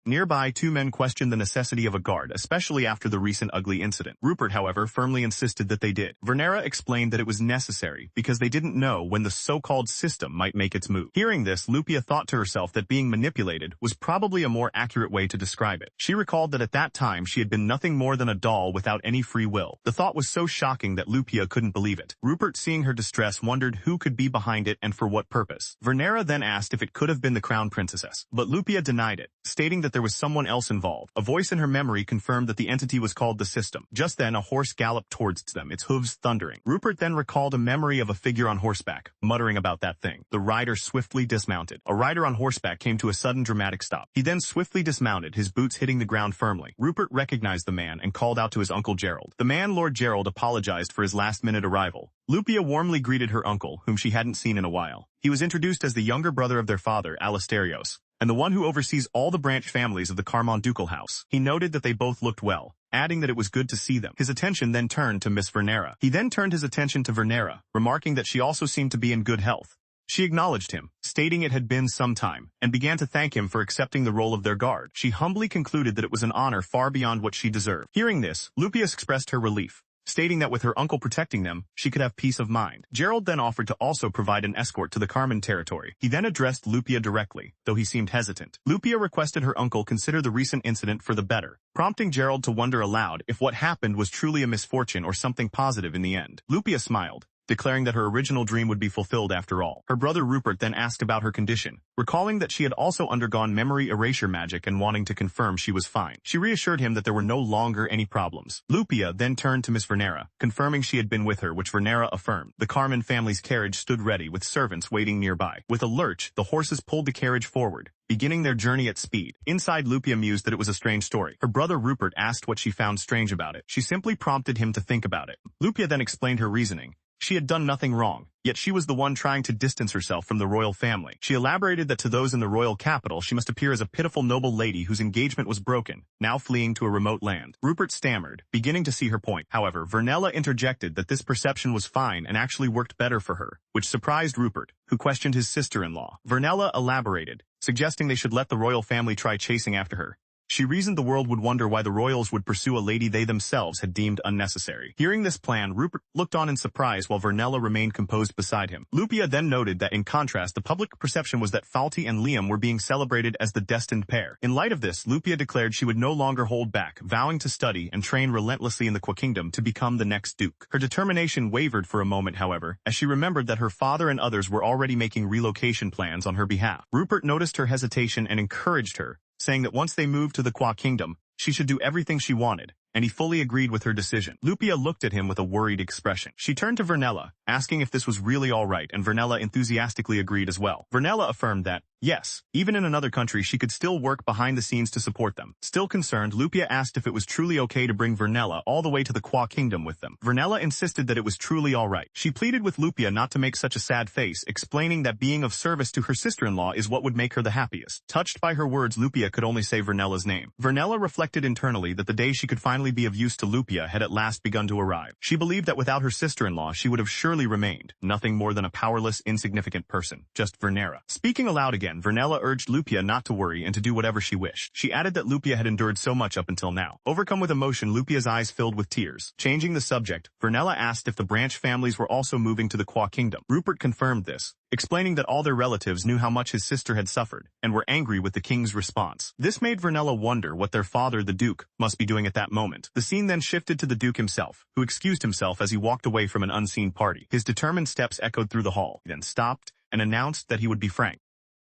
Nearby, two men questioned the necessity of a guard, especially after the recent ugly incident. Rupert, however, firmly insisted that they did. Vernera explained that it was necessary because they didn't know when the so-called system might make its move. Hearing this, Lupia thought to herself that being manipulated was probably a more accurate way to describe it. She recalled that at that time she had been nothing more than a doll without any free will. The thought was so shocking that Lupia couldn't believe it. Rupert, seeing her distress, wondered who could be behind it and for what purpose. Vernera then asked if it could have been the crown princess, but Lupia denied it, stating that there was someone else involved. A voice in her memory confirmed that the entity was called the system. Just then, a horse galloped towards them, its hooves thundering. Rupert then recalled a memory of a figure on horseback, muttering about that thing. The rider swiftly dismounted. A rider on horseback came to a sudden dramatic stop. He then swiftly dismounted, his boots hitting the ground firmly. Rupert recognized the man and called out to his uncle Gerald. The man, Lord Gerald, apologized for his last-minute arrival. Lupia warmly greeted her uncle, whom she hadn't seen in a while. He was introduced as the younger brother of their father, Alasterios, and the one who oversees all the branch families of the Carmon ducal house. He noted that they both looked well, adding that it was good to see them. His attention then turned to Miss Vernera. He then turned his attention to Vernera, remarking that she also seemed to be in good health. She acknowledged him, stating it had been some time, and began to thank him for accepting the role of their guard. She humbly concluded that it was an honor far beyond what she deserved. Hearing this, Lupia expressed her relief, stating that with her uncle protecting them, she could have peace of mind. Gerald then offered to also provide an escort to the Carmen territory. He then addressed Lupia directly, though he seemed hesitant. Lupia requested her uncle consider the recent incident for the better, prompting Gerald to wonder aloud if what happened was truly a misfortune or something positive in the end. Lupia smiled, declaring that her original dream would be fulfilled after all. Her brother Rupert then asked about her condition, recalling that she had also undergone memory erasure magic and wanting to confirm she was fine. She reassured him that there were no longer any problems. Lupia then turned to Miss Vernera, confirming she had been with her, which Vernera affirmed. The Carmen family's carriage stood ready with servants waiting nearby. With a lurch, the horses pulled the carriage forward, beginning their journey at speed. Inside, Lupia mused that it was a strange story. Her brother Rupert asked what she found strange about it. She simply prompted him to think about it. Lupia then explained her reasoning. She had done nothing wrong, yet she was the one trying to distance herself from the royal family. She elaborated that to those in the royal capital she must appear as a pitiful noble lady whose engagement was broken, now fleeing to a remote land. Rupert stammered, beginning to see her point. However, Vernella interjected that this perception was fine and actually worked better for her, which surprised Rupert, who questioned his sister-in-law. Vernella elaborated, suggesting they should let the royal family try chasing after her. She reasoned the world would wonder why the royals would pursue a lady they themselves had deemed unnecessary. Hearing this plan, Rupert looked on in surprise while Vernella remained composed beside him. Lupia then noted that in contrast, the public perception was that Falti and Liam were being celebrated as the destined pair. In light of this, Lupia declared she would no longer hold back, vowing to study and train relentlessly in the Qua Kingdom to become the next duke. Her determination wavered for a moment, however, as she remembered that her father and others were already making relocation plans on her behalf. Rupert noticed her hesitation and encouraged her, saying that once they moved to the Qua Kingdom, she should do everything she wanted, and he fully agreed with her decision. Lupia looked at him with a worried expression. She turned to Vernella, asking if this was really all right, and Vernella enthusiastically agreed as well. Vernella affirmed that, yes, even in another country she could still work behind the scenes to support them. Still concerned, Lupia asked if it was truly okay to bring Vernella all the way to the Qua Kingdom with them. Vernella insisted that it was truly all right. She pleaded with Lupia not to make such a sad face, explaining that being of service to her sister-in-law is what would make her the happiest. Touched by her words, Lupia could only say Vernella's name. Vernella reflected internally that the day she could finally be of use to Lupia had at last begun to arrive. She believed that without her sister-in-law she would have surely remained nothing more than a powerless, insignificant person, just Vernera. Speaking aloud again, Vernella urged Lupia not to worry and to do whatever she wished. She added that Lupia had endured so much up until now. Overcome with emotion, Lupia's eyes filled with tears. Changing the subject, Vernella asked if the branch families were also moving to the Qua Kingdom. Rupert confirmed this, explaining that all their relatives knew how much his sister had suffered, and were angry with the king's response. This made Vernella wonder what their father, the Duke, must be doing at that moment. The scene then shifted to the Duke himself, who excused himself as he walked away from an unseen party. His determined steps echoed through the hall, then stopped, and announced that he would be frank.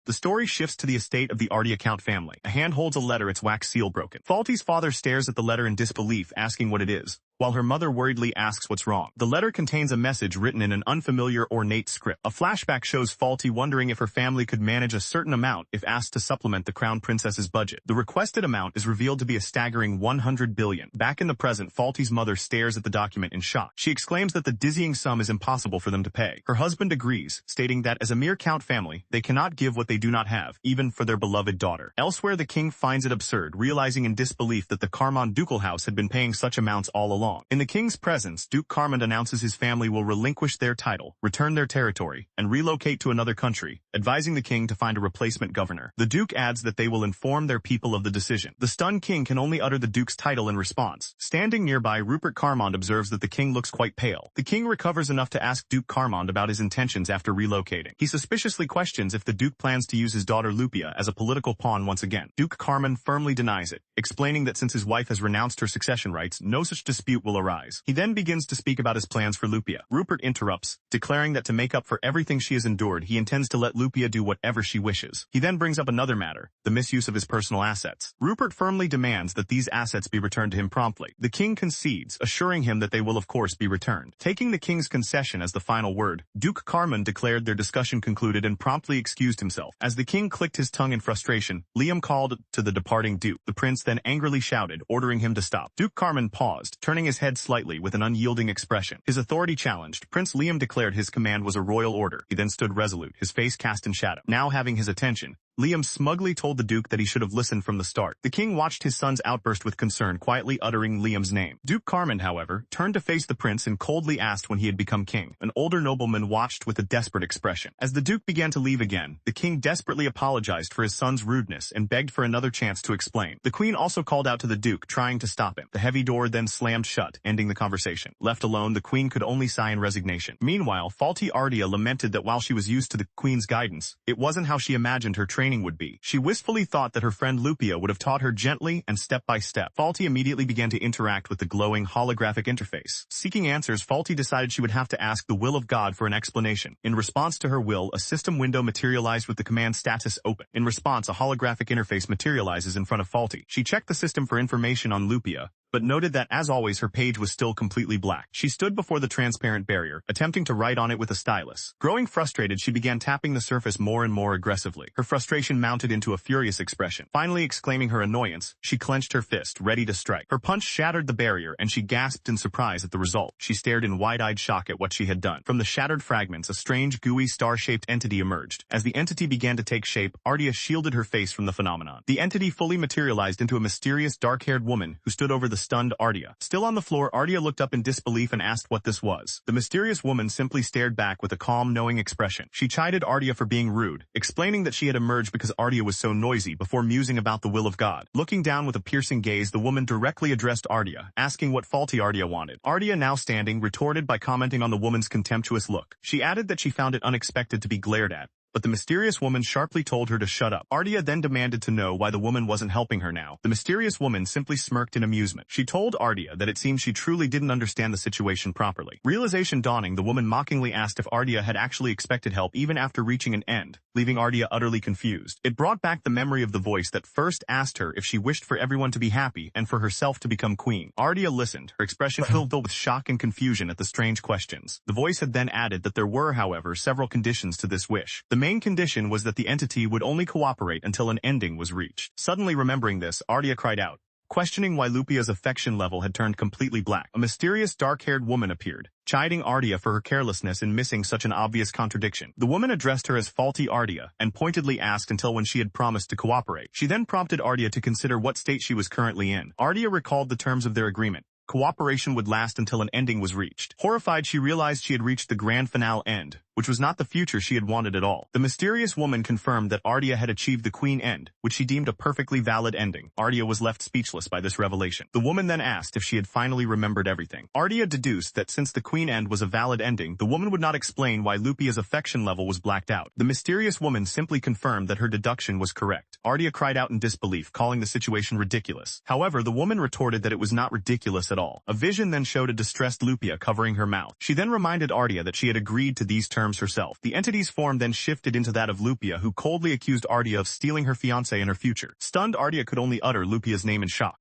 The story shifts to the estate of the Ardiacount family. A hand holds a letter, its wax seal broken. Falti's father stares at the letter in disbelief, asking what it is, while her mother worriedly asks what's wrong. The letter contains a message written in an unfamiliar ornate script. A flashback shows Falti wondering if her family could manage a certain amount if asked to supplement the crown princess's budget. The requested amount is revealed to be a staggering 100 billion. Back in the present, Falti's mother stares at the document in shock. She exclaims that the dizzying sum is impossible for them to pay. Her husband agrees, stating that as a mere count family, they cannot give what they do not have, even for their beloved daughter. Elsewhere, the king finds it absurd, realizing in disbelief that the Carmon ducal house had been paying such amounts all along. long. In the king's presence, Duke Carmond announces his family will relinquish their title, return their territory, and relocate to another country, advising the king to find a replacement governor. The duke adds that they will inform their people of the decision. The stunned king can only utter the duke's title in response. Standing nearby, Rupert Carmond observes that the king looks quite pale. The king recovers enough to ask Duke Carmond about his intentions after relocating. He suspiciously questions if the duke plans to use his daughter Lupia as a political pawn once again. Duke Carmond firmly denies it, explaining that since his wife has renounced her succession rights, no such dispute will arise. He then begins to speak about his plans for Lupia. Rupert interrupts, declaring that to make up for everything she has endured, he intends to let Lupia do whatever she wishes. He then brings up another matter, the misuse of his personal assets. Rupert firmly demands that these assets be returned to him promptly. The king concedes, assuring him that they will of course be returned. Taking the king's concession as the final word, Duke Carmond declared their discussion concluded and promptly excused himself. As the king clicked his tongue in frustration, Liam called to the departing duke. The prince then angrily shouted, ordering him to stop. Duke Carmond paused, turning his head slightly with an unyielding expression. His authority challenged, Prince Liam declared his command was a royal order. He then stood resolute, his face cast in shadow. Now having his attention, Liam smugly told the duke that he should have listened from the start. The king watched his son's outburst with concern, quietly uttering Liam's name. Duke Carmond, however, turned to face the prince and coldly asked when he had become king. An older nobleman watched with a desperate expression. As the duke began to leave again, the king desperately apologized for his son's rudeness and begged for another chance to explain. The queen also called out to the duke, trying to stop him. The heavy door then slammed shut, ending the conversation. Left alone, the queen could only sigh in resignation. Meanwhile, faulty Ardea lamented that while she was used to the queen's guidance, it wasn't how she imagined her training would be. She wistfully thought that her friend Lupia would have taught her gently and step by step. Faulty immediately began to interact with the glowing holographic interface. Seeking answers, Faulty decided she would have to ask the will of God for an explanation. In response to her will, a system window materialized with the command status open. In response, a holographic interface materializes in front of Faulty. She checked the system for information on Lupia, but noted that, as always, her page was still completely black. She stood before the transparent barrier, attempting to write on it with a stylus. Growing frustrated, she began tapping the surface more and more aggressively. Her frustration mounted into a furious expression. Finally exclaiming her annoyance, she clenched her fist, ready to strike. Her punch shattered the barrier, and she gasped in surprise at the result. She stared in wide-eyed shock at what she had done. From the shattered fragments, a strange, gooey, star-shaped entity emerged. As the entity began to take shape, Ardea shielded her face from the phenomenon. The entity fully materialized into a mysterious, dark-haired woman who stood over the stunned Ardea. Still on the floor, Ardea looked up in disbelief and asked what this was. The mysterious woman simply stared back with a calm, knowing expression. She chided Ardea for being rude, explaining that she had emerged because Ardea was so noisy before musing about the will of God. Looking down with a piercing gaze, the woman directly addressed Ardea, asking what faulty Ardea wanted. Ardea, now standing, retorted by commenting on the woman's contemptuous look. She added that she found it unexpected to be glared at, but the mysterious woman sharply told her to shut up. Ardea then demanded to know why the woman wasn't helping her now. The mysterious woman simply smirked in amusement. She told Ardea that it seemed she truly didn't understand the situation properly. Realization dawning, the woman mockingly asked if Ardea had actually expected help even after reaching an end, leaving Ardea utterly confused. It brought back the memory of the voice that first asked her if she wished for everyone to be happy and for herself to become queen. Ardea listened, her expression filled with shock and confusion at the strange questions. The voice had then added that there were, however, several conditions to this wish. The main condition was that the entity would only cooperate until an ending was reached. Suddenly remembering this, Ardea cried out, questioning why Lupia's affection level had turned completely black. A mysterious dark-haired woman appeared, chiding Ardea for her carelessness in missing such an obvious contradiction. The woman addressed her as faulty Ardea, and pointedly asked until when she had promised to cooperate. She then prompted Ardea to consider what state she was currently in. Ardea recalled the terms of their agreement. Cooperation would last until an ending was reached. Horrified, she realized she had reached the grand finale end, which was not the future she had wanted at all. The mysterious woman confirmed that Ardea had achieved the queen end, which she deemed a perfectly valid ending. Ardea was left speechless by this revelation. The woman then asked if she had finally remembered everything. Ardea deduced that since the queen end was a valid ending, the woman would not explain why Lupia's affection level was blacked out. The mysterious woman simply confirmed that her deduction was correct. Ardea cried out in disbelief, calling the situation ridiculous. However, the woman retorted that it was not ridiculous at all. A vision then showed a distressed Lupia covering her mouth. She then reminded Ardea that she had agreed to these terms herself. The entity's form then shifted into that of Lupia, who coldly accused Ardea of stealing her fiancé and her future. Stunned, Ardea could only utter Lupia's name in shock.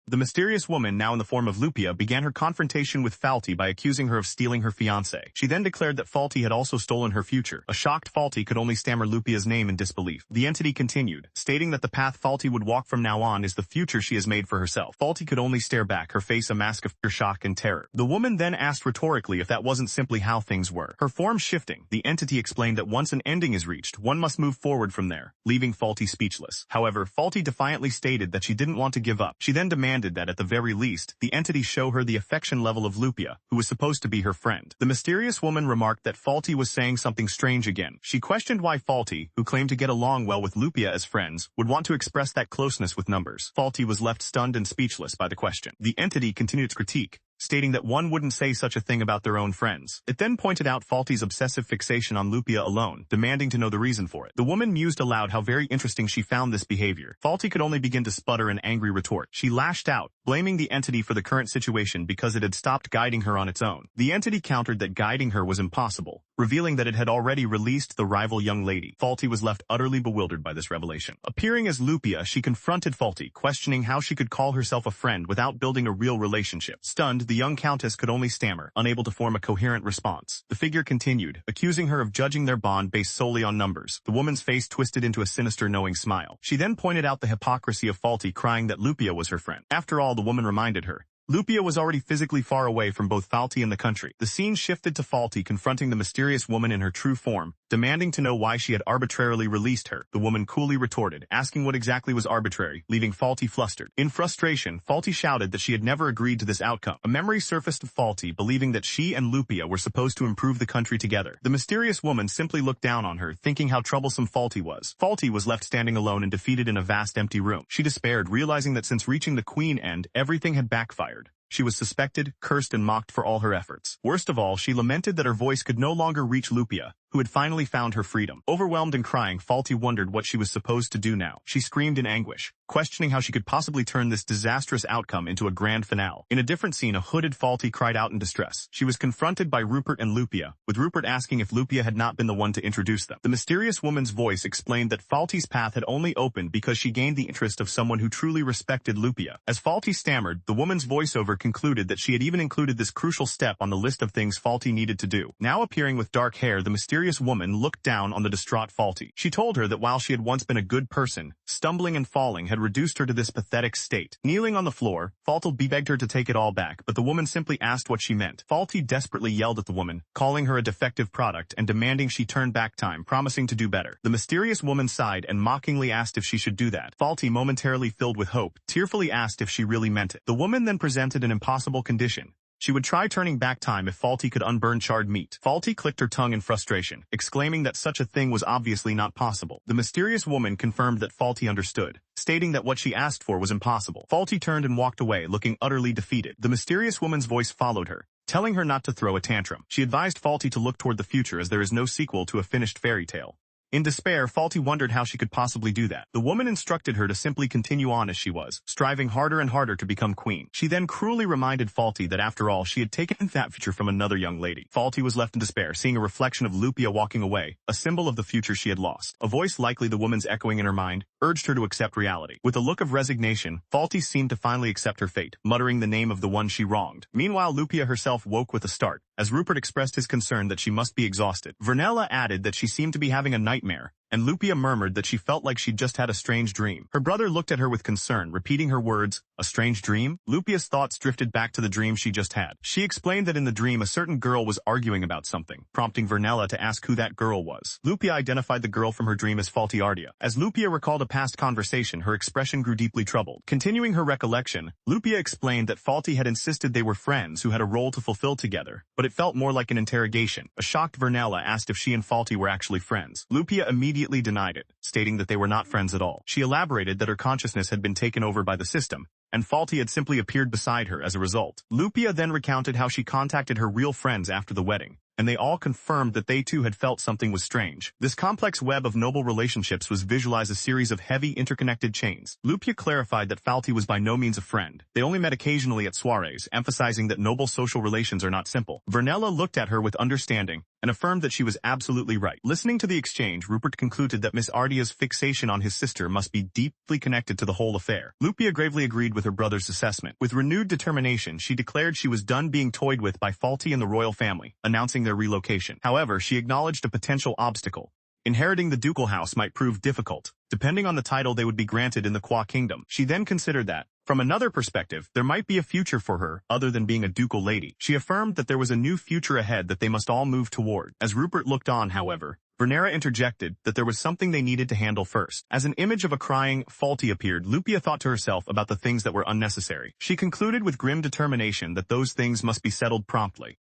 The mysterious woman, now in the form of Lupia, began her confrontation with Faulty by accusing her of stealing her fiancé. She then declared that Faulty had also stolen her future. A shocked Faulty could only stammer Lupia's name in disbelief. The entity continued, stating that the path Faulty would walk from now on is the future she has made for herself. Faulty could only stare back, her face a mask of pure shock and terror. The woman then asked rhetorically if that wasn't simply how things were. Her form shifting, the entity explained that once an ending is reached, one must move forward from there, leaving Faulty speechless. However, Faulty defiantly stated that she didn't want to give up. She then demanded demanded that at the very least, the entity show her the affection level of Lupia, who was supposed to be her friend. The mysterious woman remarked that Faulty was saying something strange again. She questioned why Faulty, who claimed to get along well with Lupia as friends, would want to express that closeness with numbers. Faulty was left stunned and speechless by the question. The entity continued its critique, stating that one wouldn't say such a thing about their own friends. It then pointed out Faulty's obsessive fixation on Lupia alone, demanding to know the reason for it. The woman mused aloud how very interesting she found this behavior. Faulty could only begin to sputter an angry retort. She lashed out, blaming the entity for the current situation because it had stopped guiding her on its own. The entity countered that guiding her was impossible, revealing that it had already released the rival young lady. Faulty was left utterly bewildered by this revelation. Appearing as Lupia, she confronted Faulty, questioning how she could call herself a friend without building a real relationship. Stunned, the young countess could only stammer, unable to form a coherent response. The figure continued, accusing her of judging their bond based solely on numbers. The woman's face twisted into a sinister knowing smile. She then pointed out the hypocrisy of Faulty, crying that Lupia was her friend. After all, the woman reminded her, Lupia was already physically far away from both Faulty and the country. The scene shifted to Faulty confronting the mysterious woman in her true form, demanding to know why she had arbitrarily released her. The woman coolly retorted, asking what exactly was arbitrary, leaving Faulty flustered. In frustration, Faulty shouted that she had never agreed to this outcome. A memory surfaced of Faulty, believing that she and Lupia were supposed to improve the country together. The mysterious woman simply looked down on her, thinking how troublesome Faulty was. Faulty was left standing alone and defeated in a vast empty room. She despaired, realizing that since reaching the queen end, everything had backfired. She was suspected, cursed, and mocked for all her efforts. Worst of all, she lamented that her voice could no longer reach Lupia, who had finally found her freedom. Overwhelmed and crying, Faulty wondered what she was supposed to do now. She screamed in anguish, questioning how she could possibly turn this disastrous outcome into a grand finale. In a different scene, a hooded Faulty cried out in distress. She was confronted by Rupert and Lupia, with Rupert asking if Lupia had not been the one to introduce them. The mysterious woman's voice explained that Faulty's path had only opened because she gained the interest of someone who truly respected Lupia. As Faulty stammered, the woman's voiceover concluded that she had even included this crucial step on the list of things Faulty needed to do. Now appearing with dark hair, the mysterious woman looked down on the distraught Faulty. She told her that while she had once been a good person, stumbling and falling had reduced her to this pathetic state. Kneeling on the floor, Faulty begged her to take it all back, but the woman simply asked what she meant. Faulty desperately yelled at the woman, calling her a defective product and demanding she turn back time, promising to do better. The mysterious woman sighed and mockingly asked if she should do that. Faulty, momentarily filled with hope, tearfully asked if she really meant it. The woman then presented an impossible condition. She would try turning back time if Faulty could unburn charred meat. Faulty clicked her tongue in frustration, exclaiming that such a thing was obviously not possible. The mysterious woman confirmed that Faulty understood, stating that what she asked for was impossible. Faulty turned and walked away, looking utterly defeated. The mysterious woman's voice followed her, telling her not to throw a tantrum. She advised Faulty to look toward the future as there is no sequel to a finished fairy tale. In despair, Faulty wondered how she could possibly do that. The woman instructed her to simply continue on as she was, striving harder and harder to become queen. She then cruelly reminded Faulty that after all, she had taken that future from another young lady. Faulty was left in despair, seeing a reflection of Lupia walking away, a symbol of the future she had lost. A voice, likely the woman's echoing in her mind, urged her to accept reality. With a look of resignation, Faulty seemed to finally accept her fate, muttering the name of the one she wronged. Meanwhile, Lupia herself woke with a start, as Rupert expressed his concern that she must be exhausted. Vernella added that she seemed to be having a nightmare, and Lupia murmured that she felt like she'd just had a strange dream. Her brother looked at her with concern, repeating her words, "A strange dream?" Lupia's thoughts drifted back to the dream she just had. She explained that in the dream a certain girl was arguing about something, prompting Vernella to ask who that girl was. Lupia identified the girl from her dream as Faulty Ardia. As Lupia recalled a past conversation, her expression grew deeply troubled. Continuing her recollection, Lupia explained that Faulty had insisted they were friends who had a role to fulfill together, but it felt more like an interrogation. A shocked Vernella asked if she and Faulty were actually friends. Lupia immediately denied it, stating that they were not friends at all. She elaborated that her consciousness had been taken over by the system, and Faulty had simply appeared beside her as a result. Lupia then recounted how she contacted her real friends after the wedding, and they all confirmed that they too had felt something was strange. This complex web of noble relationships was visualized as a series of heavy interconnected chains. Lupia clarified that Faulty was by no means a friend. They only met occasionally at soirees, emphasizing that noble social relations are not simple. Vernella looked at her with understanding, and affirmed that she was absolutely right. Listening to the exchange, Rupert concluded that Miss Ardia's fixation on his sister must be deeply connected to the whole affair. Lupia gravely agreed with her brother's assessment. With renewed determination, she declared she was done being toyed with by Faulty and the royal family, announcing their relocation. However, she acknowledged a potential obstacle. Inheriting the ducal house might prove difficult, depending on the title they would be granted in the Kwa kingdom. She then considered that, from another perspective, there might be a future for her other than being a ducal lady. She affirmed that there was a new future ahead that they must all move toward. As Rupert looked on, however, Vernera interjected that there was something they needed to handle first. As an image of a crying Faulty appeared, Lupia thought to herself about the things that were unnecessary. She concluded with grim determination that those things must be settled promptly.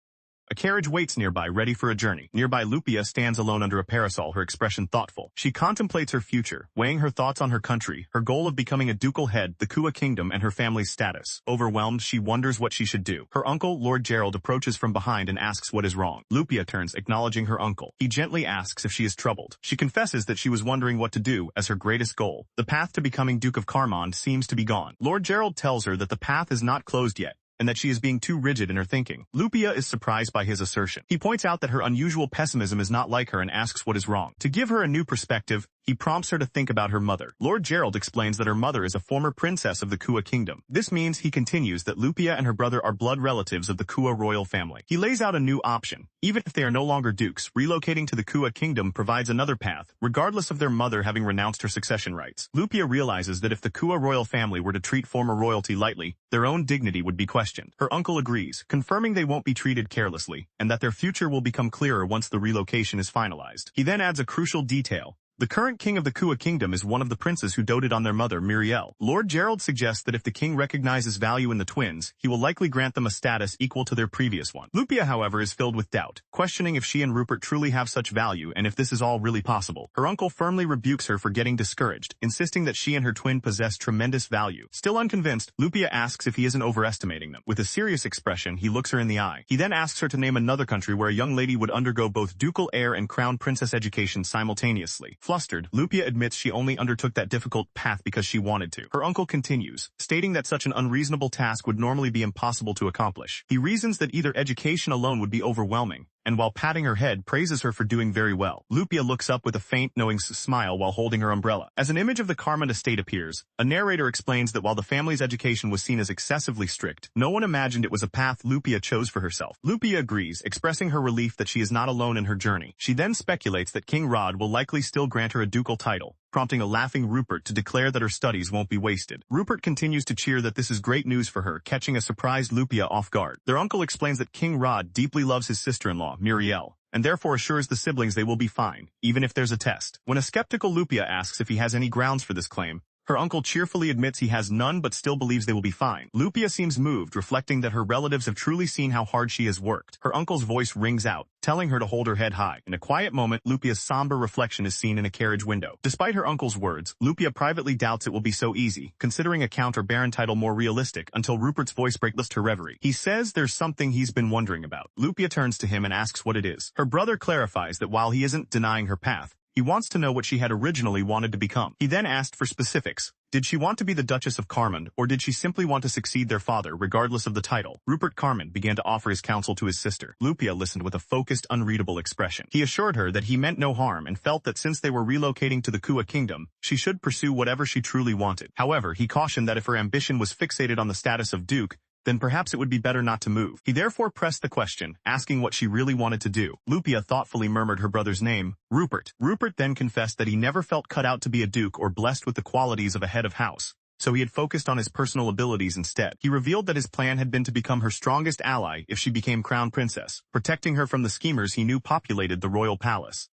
A carriage waits nearby, ready for a journey. Nearby, Lupia stands alone under a parasol, her expression thoughtful. She contemplates her future, weighing her thoughts on her country, her goal of becoming a ducal head, the Kua kingdom, and her family's status. Overwhelmed, she wonders what she should do. Her uncle, Lord Gerald, approaches from behind and asks what is wrong. Lupia turns, acknowledging her uncle. He gently asks if she is troubled. She confesses that she was wondering what to do as her greatest goal. The path to becoming Duke of Carmond seems to be gone. Lord Gerald tells her that the path is not closed yet, and that she is being too rigid in her thinking. Lupia is surprised by his assertion. He points out that her unusual pessimism is not like her and asks what is wrong. To give her a new perspective, he prompts her to think about her mother. Lord Gerald explains that her mother is a former princess of the Kua kingdom. This means, he continues, that Lupia and her brother are blood relatives of the Kua royal family. He lays out a new option. Even if they are no longer dukes, relocating to the Kua kingdom provides another path, regardless of their mother having renounced her succession rights. Lupia realizes that if the Kua royal family were to treat former royalty lightly, their own dignity would be questioned. Her uncle agrees, confirming they won't be treated carelessly, and that their future will become clearer once the relocation is finalized. He then adds a crucial detail. The current king of the Kua kingdom is one of the princes who doted on their mother, Muriel. Lord Gerald suggests that if the king recognizes value in the twins, he will likely grant them a status equal to their previous one. Lupia, however, is filled with doubt, questioning if she and Rupert truly have such value and if this is all really possible. Her uncle firmly rebukes her for getting discouraged, insisting that she and her twin possess tremendous value. Still unconvinced, Lupia asks if he isn't overestimating them. With a serious expression, he looks her in the eye. He then asks her to name another country where a young lady would undergo both ducal heir and crown princess education simultaneously. Flustered, Lupia admits she only undertook that difficult path because she wanted to. Her uncle continues, stating that such an unreasonable task would normally be impossible to accomplish. He reasons that either education alone would be overwhelming, and while patting her head, praises her for doing very well. Lupia looks up with a faint, knowing smile while holding her umbrella. As an image of the Carmond estate appears, a narrator explains that while the family's education was seen as excessively strict, no one imagined it was a path Lupia chose for herself. Lupia agrees, expressing her relief that she is not alone in her journey. She then speculates that King Rod will likely still grant her a ducal title, prompting a laughing Rupert to declare that her studies won't be wasted. Rupert continues to cheer that this is great news for her, catching a surprised Lupia off guard. Their uncle explains that King Rod deeply loves his sister-in-law, Muriel, and therefore assures the siblings they will be fine, even if there's a test. When a skeptical Lupia asks if he has any grounds for this claim, her uncle cheerfully admits he has none but still believes they will be fine. Lupia seems moved, reflecting that her relatives have truly seen how hard she has worked. Her uncle's voice rings out, telling her to hold her head high. In a quiet moment, Lupia's somber reflection is seen in a carriage window. Despite her uncle's words, Lupia privately doubts it will be so easy, considering a count or baron title more realistic, until Rupert's voice breaks her reverie. He says there's something he's been wondering about. Lupia turns to him and asks what it is. Her brother clarifies that while he isn't denying her path, he wants to know what she had originally wanted to become. He then asked for specifics. Did she want to be the Duchess of Carmond, or did she simply want to succeed their father, regardless of the title? Rupert Carmond began to offer his counsel to his sister. Lupia listened with a focused, unreadable expression. He assured her that he meant no harm and felt that since they were relocating to the Kua kingdom, she should pursue whatever she truly wanted. However, he cautioned that if her ambition was fixated on the status of Duke, then perhaps it would be better not to move. He therefore pressed the question, asking what she really wanted to do. Lupia thoughtfully murmured her brother's name, Rupert. Rupert then confessed that he never felt cut out to be a duke or blessed with the qualities of a head of house, so he had focused on his personal abilities instead. He revealed that his plan had been to become her strongest ally if she became crown princess, protecting her from the schemers he knew populated the royal palace.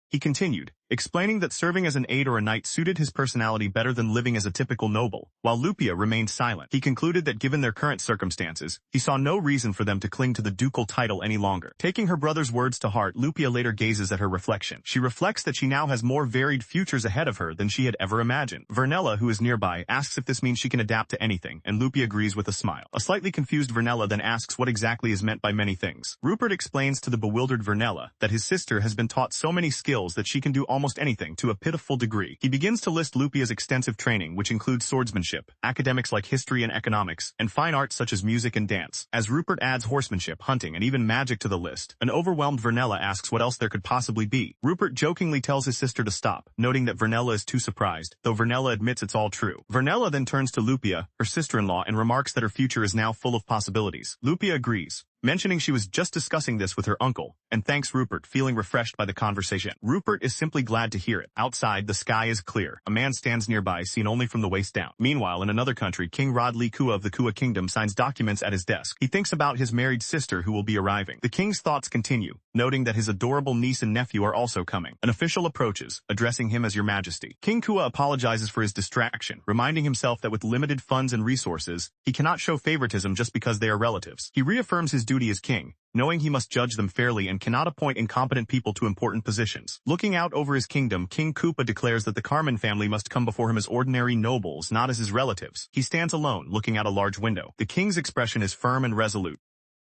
He continued, explaining that serving as an aide or a knight suited his personality better than living as a typical noble. While Lupia remained silent, he concluded that given their current circumstances, he saw no reason for them to cling to the ducal title any longer. Taking her brother's words to heart, Lupia later gazes at her reflection. She reflects that she now has more varied futures ahead of her than she had ever imagined. Vernella, who is nearby, asks if this means she can adapt to anything, and Lupia agrees with a smile. A slightly confused Vernella then asks what exactly is meant by many things. Rupert explains to the bewildered Vernella that his sister has been taught so many skills that she can do almost anything to a pitiful degree. He begins to list Lupia's extensive training, which includes swordsmanship, academics like history and economics, and fine arts such as music and dance. As Rupert adds horsemanship, hunting, and even magic to the list, an overwhelmed Vernella asks what else there could possibly be. Rupert jokingly tells his sister to stop, noting that Vernella is too surprised, though Vernella admits it's all true. Vernella then turns to Lupia, her sister-in-law, and remarks that her future is now full of possibilities. Lupia agrees, mentioning she was just discussing this with her uncle, and thanks Rupert, feeling refreshed by the conversation. Rupert is simply glad to hear it. Outside, the sky is clear. A man stands nearby, seen only from the waist down. Meanwhile, in another country, King Rod Lee Kua of the Kua Kingdom signs documents at his desk. He thinks about his married sister who will be arriving. The king's thoughts continue, noting that his adorable niece and nephew are also coming. An official approaches, addressing him as Your Majesty. King Kua apologizes for his distraction, reminding himself that with limited funds and resources, he cannot show favoritism just because they are relatives. He reaffirms his duty as king, knowing he must judge them fairly and cannot appoint incompetent people to important positions. Looking out over his kingdom, King Koopa declares that the Carmen family must come before him as ordinary nobles, not as his relatives. He stands alone, looking out a large window. The king's expression is firm and resolute.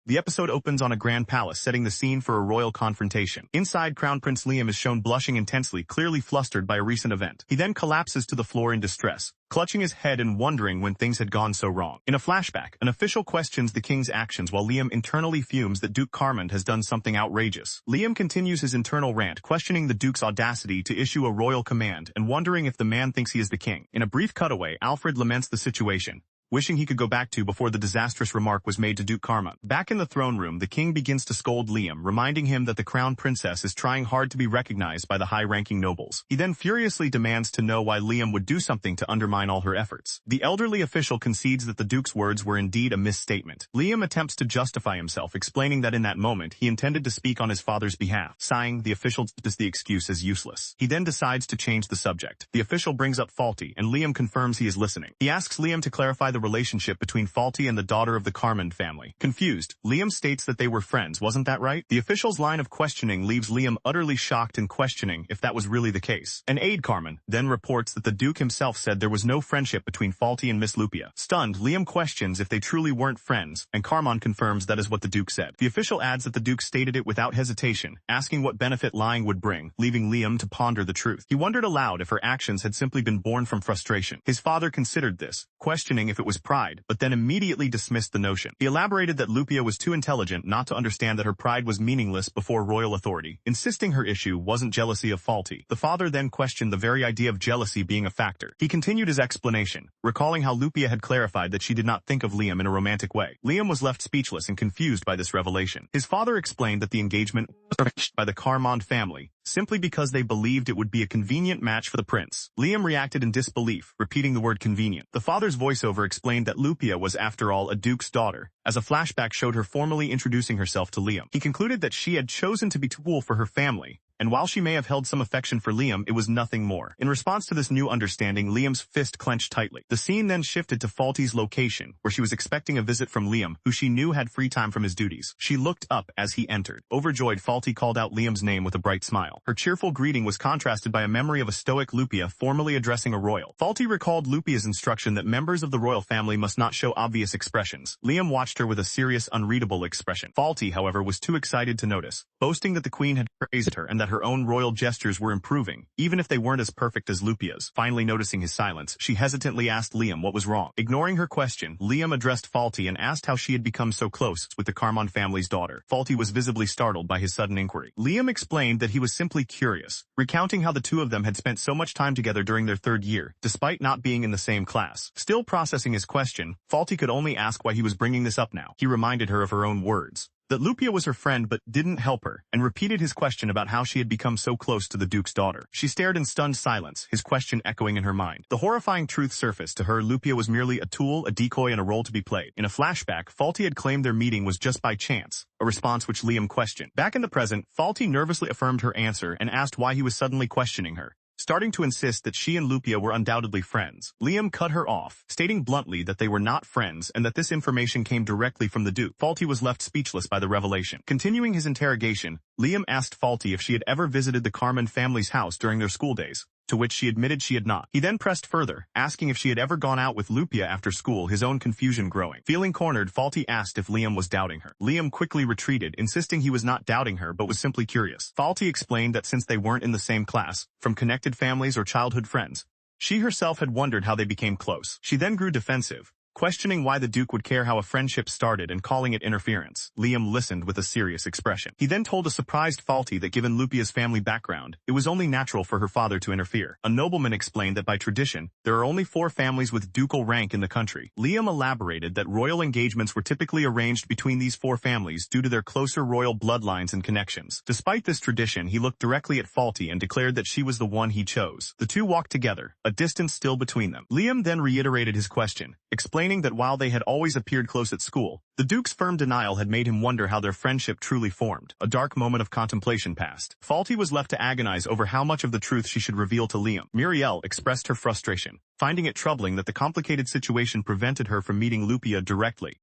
The episode opens on a grand palace, setting the scene for a royal confrontation. Inside, Crown Prince Liam is shown blushing intensely, clearly flustered by a recent event. He then collapses to the floor in distress, clutching his head and wondering when things had gone so wrong. In a flashback, an official questions the king's actions while Liam internally fumes that Duke Carmond has done something outrageous. Liam continues his internal rant, questioning the Duke's audacity to issue a royal command and wondering if the man thinks he is the king. In a brief cutaway, Alfred laments the situation, wishing he could go back to before the disastrous remark was made to Duke Carmond. Back in the throne room, the king begins to scold Liam, reminding him that the crown princess is trying hard to be recognized by the high-ranking nobles. He then furiously demands to know why Liam would do something to undermine all her efforts. The elderly official concedes that the Duke's words were indeed a misstatement. Liam attempts to justify himself, explaining that in that moment he intended to speak on his father's behalf. Sighing, the official dismisses the excuse as useless. He then decides to change the subject. The official brings up Faulty, and Liam confirms he is listening. He asks Liam to clarify the relationship between Faulty and the daughter of the Carmond family. Confused, Liam states that they were friends, wasn't that right? The official's line of questioning leaves Liam utterly shocked and questioning if that was really the case. An aide Carmond then reports that the Duke himself said there was no friendship between Faulty and Miss Lupia. Stunned, Liam questions if they truly weren't friends, and Carmond confirms that is what the Duke said. The official adds that the Duke stated it without hesitation, asking what benefit lying would bring, leaving Liam to ponder the truth. He wondered aloud if her actions had simply been born from frustration. His father considered this, questioning if it was pride, but then immediately dismissed the notion. He elaborated that Lupia was too intelligent not to understand that her pride was meaningless before royal authority, insisting her issue wasn't jealousy of Faulty. The father then questioned the very idea of jealousy being a factor. He continued his explanation, recalling how Lupia had clarified that she did not think of Liam in a romantic way. Liam was left speechless and confused by this revelation. His father explained that the engagement was arranged by the Carmond family, simply because they believed it would be a convenient match for the prince. Liam reacted in disbelief, repeating the word convenient. The father's voiceover explained that Lupia was after all a duke's daughter, as a flashback showed her formally introducing herself to Liam. He concluded that she had chosen to be tool for her family, and while she may have held some affection for Liam, it was nothing more. In response to this new understanding, Liam's fist clenched tightly. The scene then shifted to Faulty's location, where she was expecting a visit from Liam, who she knew had free time from his duties. She looked up as he entered. Overjoyed, Faulty called out Liam's name with a bright smile. Her cheerful greeting was contrasted by a memory of a stoic Lupia formally addressing a royal. Faulty recalled Lupia's instruction that members of the royal family must not show obvious expressions. Liam watched her with a serious, unreadable expression. Faulty, however, was too excited to notice, boasting that the queen had praised her and that her own royal gestures were improving, even if they weren't as perfect as Lupia's. Finally noticing his silence, she hesitantly asked Liam what was wrong. Ignoring her question, Liam addressed Faulty and asked how she had become so close with the Carmond family's daughter. Faulty was visibly startled by his sudden inquiry. Liam explained that he was simply curious, recounting how the two of them had spent so much time together during their third year, despite not being in the same class. Still processing his question, Faulty could only ask why he was bringing this up now. He reminded her of her own words, that Lupia was her friend but didn't help her, and repeated his question about how she had become so close to the Duke's daughter. She stared in stunned silence, his question echoing in her mind. The horrifying truth surfaced to her: Lupia was merely a tool, a decoy, and a role to be played. In a flashback, Faulty had claimed their meeting was just by chance, a response which Liam questioned. Back in the present, Faulty nervously affirmed her answer and asked why he was suddenly questioning her, starting to insist that she and Lupia were undoubtedly friends. Liam cut her off, stating bluntly that they were not friends and that this information came directly from the Duke. Faulty was left speechless by the revelation. Continuing his interrogation, Liam asked Faulty if she had ever visited the Carmond family's house during their school days, to which she admitted she had not. He then pressed further, asking if she had ever gone out with Lupia after school, his own confusion growing. Feeling cornered, Faulty asked if Liam was doubting her. Liam quickly retreated, insisting he was not doubting her but was simply curious. Faulty explained that since they weren't in the same class, from connected families or childhood friends, she herself had wondered how they became close. She then grew defensive, questioning why the Duke would care how a friendship started and calling it interference. Liam listened with a serious expression. He then told a surprised Faulty that given Lupia's family background, it was only natural for her father to interfere. A nobleman explained that by tradition, there are only 4 families with ducal rank in the country. Liam elaborated that royal engagements were typically arranged between these 4 families due to their closer royal bloodlines and connections. Despite this tradition, he looked directly at Faulty and declared that she was the one he chose. The two walked together, a distance still between them. Liam then reiterated his question, explaining that while they had always appeared close at school, the Duke's firm denial had made him wonder how their friendship truly formed. A dark moment of contemplation passed. Faulty was left to agonize over how much of the truth she should reveal to Liam. Muriel expressed her frustration, finding it troubling that the complicated situation prevented her from meeting Lupia directly.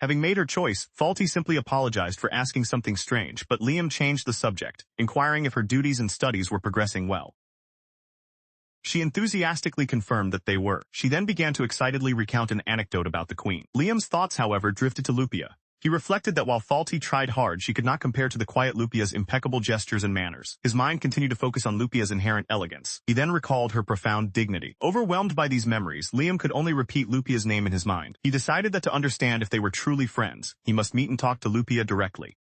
Having made her choice, Faulty simply apologized for asking something strange, but Liam changed the subject, inquiring if her duties and studies were progressing well. She enthusiastically confirmed that they were. She then began to excitedly recount an anecdote about the Queen. Liam's thoughts, however, drifted to Lupia. He reflected that while Faulty tried hard, she could not compare to the quiet Lupia's impeccable gestures and manners. His mind continued to focus on Lupia's inherent elegance. He then recalled her profound dignity. Overwhelmed by these memories, Liam could only repeat Lupia's name in his mind. He decided that to understand if they were truly friends, he must meet and talk to Lupia directly.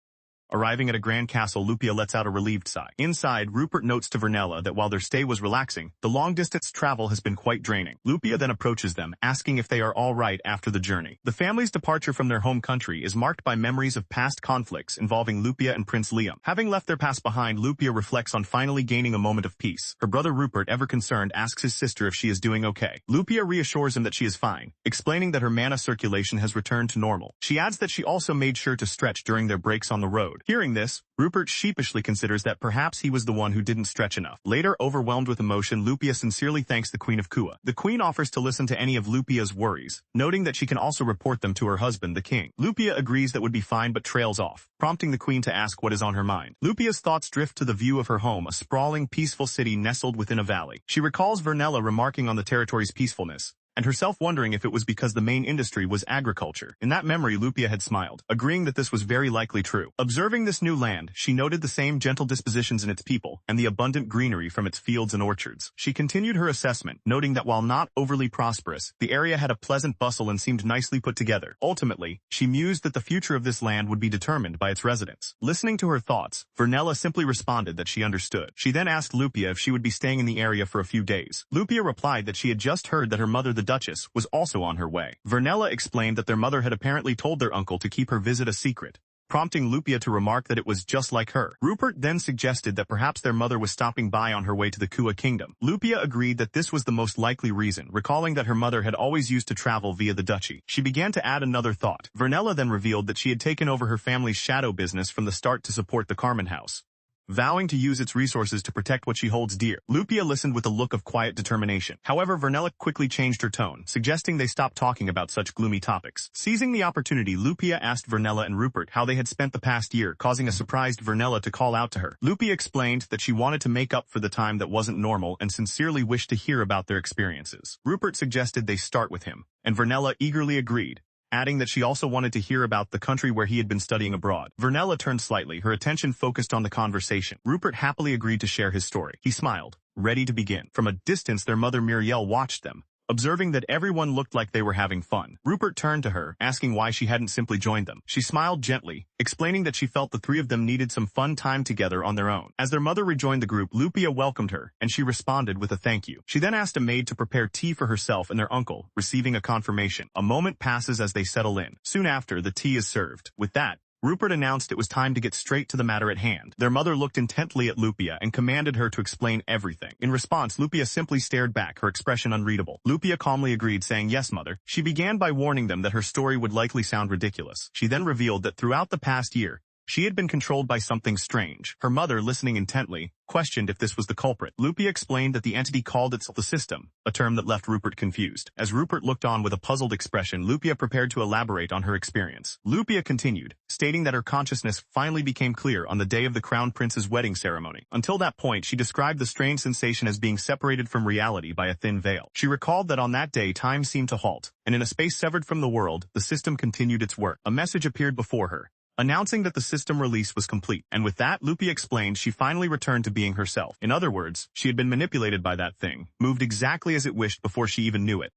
Arriving at a grand castle, Lupia lets out a relieved sigh. Inside, Rupert notes to Vernella that while their stay was relaxing, the long-distance travel has been quite draining. Lupia then approaches them, asking if they are all right after the journey. The family's departure from their home country is marked by memories of past conflicts involving Lupia and Prince Liam. Having left their past behind, Lupia reflects on finally gaining a moment of peace. Her brother Rupert, ever concerned, asks his sister if she is doing okay. Lupia reassures him that she is fine, explaining that her mana circulation has returned to normal. She adds that she also made sure to stretch during their breaks on the road. Hearing this, Rupert sheepishly considers that perhaps he was the one who didn't stretch enough. Later, overwhelmed with emotion, Lupia sincerely thanks the Queen of Kua. The Queen offers to listen to any of Lupia's worries, noting that she can also report them to her husband, the King. Lupia agrees that would be fine but trails off, prompting the Queen to ask what is on her mind. Lupia's thoughts drift to the view of her home, a sprawling, peaceful city nestled within a valley. She recalls Vernella remarking on the territory's peacefulness, and herself wondering if it was because the main industry was agriculture. In that memory, Lupia had smiled, agreeing that this was very likely true. Observing this new land, she noted the same gentle dispositions in its people, and the abundant greenery from its fields and orchards. She continued her assessment, noting that while not overly prosperous, the area had a pleasant bustle and seemed nicely put together. Ultimately, she mused that the future of this land would be determined by its residents. Listening to her thoughts, Vernella simply responded that she understood. She then asked Lupia if she would be staying in the area for a few days. Lupia replied that she had just heard that her mother, the Duchess, was also on her way. Vernella explained that their mother had apparently told their uncle to keep her visit a secret, prompting Lupia to remark that it was just like her. Rupert then suggested that perhaps their mother was stopping by on her way to the Kua kingdom. Lupia agreed that this was the most likely reason, recalling that her mother had always used to travel via the duchy. She began to add another thought. Vernella then revealed that she had taken over her family's shadow business from the start to support the Carmen house, vowing to use its resources to protect what she holds dear. Lupia listened with a look of quiet determination. However, Vernella quickly changed her tone, suggesting they stop talking about such gloomy topics. Seizing the opportunity, Lupia asked Vernella and Rupert how they had spent the past year, causing a surprised Vernella to call out to her. Lupia explained that she wanted to make up for the time that wasn't normal and sincerely wished to hear about their experiences. Rupert suggested they start with him, and Vernella eagerly agreed, adding that she also wanted to hear about the country where he had been studying abroad. Vernella turned slightly, her attention focused on the conversation. Rupert happily agreed to share his story. He smiled, ready to begin. From a distance, their mother Muriel watched them, observing that everyone looked like they were having fun. Rupert turned to her, asking why she hadn't simply joined them. She smiled gently, explaining that she felt the three of them needed some fun time together on their own. As their mother rejoined the group, Lupia welcomed her, and she responded with a thank you. She then asked a maid to prepare tea for herself and their uncle, receiving a confirmation. A moment passes as they settle in. Soon after, the tea is served. With that, Rupert announced it was time to get straight to the matter at hand. Their mother looked intently at Lupia and commanded her to explain everything. In response, Lupia simply stared back, her expression unreadable. Lupia calmly agreed, saying, "Yes, mother." She began by warning them that her story would likely sound ridiculous. She then revealed that throughout the past year, she had been controlled by something strange. Her mother, listening intently, questioned if this was the culprit. Lupia explained that the entity called itself the system, a term that left Rupert confused. As Rupert looked on with a puzzled expression, Lupia prepared to elaborate on her experience. Lupia continued, stating that her consciousness finally became clear on the day of the Crown Prince's wedding ceremony. Until that point, she described the strange sensation as being separated from reality by a thin veil. She recalled that on that day, time seemed to halt, and in a space severed from the world, the system continued its work. A message appeared before her, announcing that the system release was complete. And with that, Lupia explained she finally returned to being herself. In other words, she had been manipulated by that thing, moved exactly as it wished before she even knew it.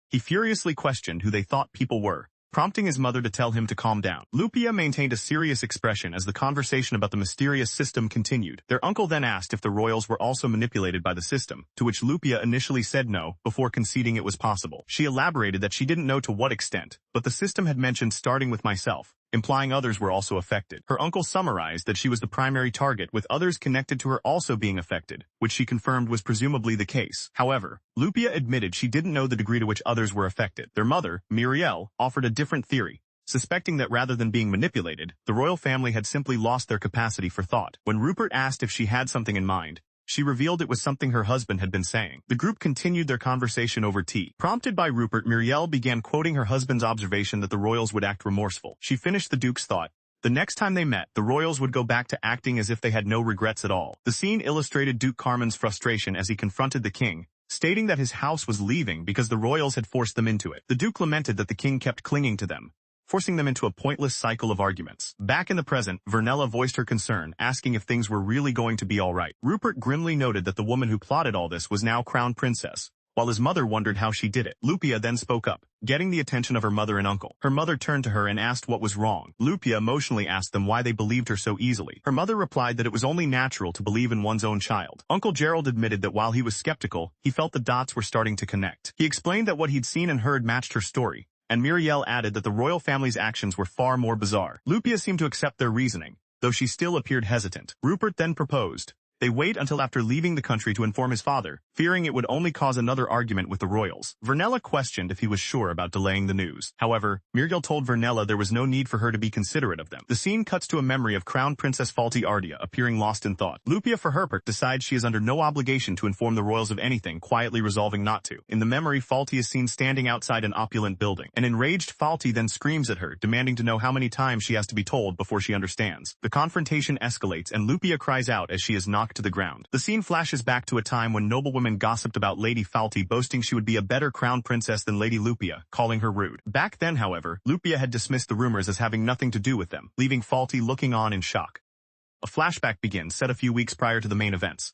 He furiously questioned who they thought people were, prompting his mother to tell him to calm down. Lupia maintained a serious expression as the conversation about the mysterious system continued. Their uncle then asked if the royals were also manipulated by the system, to which Lupia initially said no, before conceding it was possible. She elaborated that she didn't know to what extent, but the system had mentioned starting with myself, implying others were also affected. Her uncle summarized that she was the primary target, with others connected to her also being affected, which she confirmed was presumably the case. However, Lupia admitted she didn't know the degree to which others were affected. Their mother, Muriel, offered a different theory, suspecting that rather than being manipulated, the royal family had simply lost their capacity for thought. When Rupert asked if she had something in mind, she revealed it was something her husband had been saying. The group continued their conversation over tea. Prompted by Rupert, Muriel began quoting her husband's observation that the royals would act remorseful. She finished the Duke's thought. The next time they met, the royals would go back to acting as if they had no regrets at all. The scene illustrated Duke Carmen's frustration as he confronted the king, stating that his house was leaving because the royals had forced them into it. The Duke lamented that the king kept clinging to them, forcing them into a pointless cycle of arguments. Back in the present, Vernella voiced her concern, asking if things were really going to be all right. Rupert grimly noted that the woman who plotted all this was now crown princess, while his mother wondered how she did it. Lupia then spoke up, getting the attention of her mother and uncle. Her mother turned to her and asked what was wrong. Lupia emotionally asked them why they believed her so easily. Her mother replied that it was only natural to believe in one's own child. Uncle Gerald admitted that while he was skeptical, he felt the dots were starting to connect. He explained that what he'd seen and heard matched her story, and Muriel added that the royal family's actions were far more bizarre. Lupia seemed to accept their reasoning, though she still appeared hesitant. Rupert then proposed they wait until after leaving the country to inform his father, fearing it would only cause another argument with the royals. Vernella questioned if he was sure about delaying the news. However, Muriel told Vernella there was no need for her to be considerate of them. The scene cuts to a memory of Crown Princess Falti Ardea appearing lost in thought. Lupia, for her part, decides she is under no obligation to inform the royals of anything, quietly resolving not to. In the memory, Falti is seen standing outside an opulent building. An enraged Falti then screams at her, demanding to know how many times she has to be told before she understands. The confrontation escalates and Lupia cries out as she is knocked to the ground. The scene flashes back to a time when noblewomen gossiped about Lady Falti, boasting she would be a better crown princess than Lady Lupia, calling her rude. Back then, however, Lupia had dismissed the rumors as having nothing to do with them, leaving Falti looking on in shock. A flashback begins, set a few weeks prior to the main events.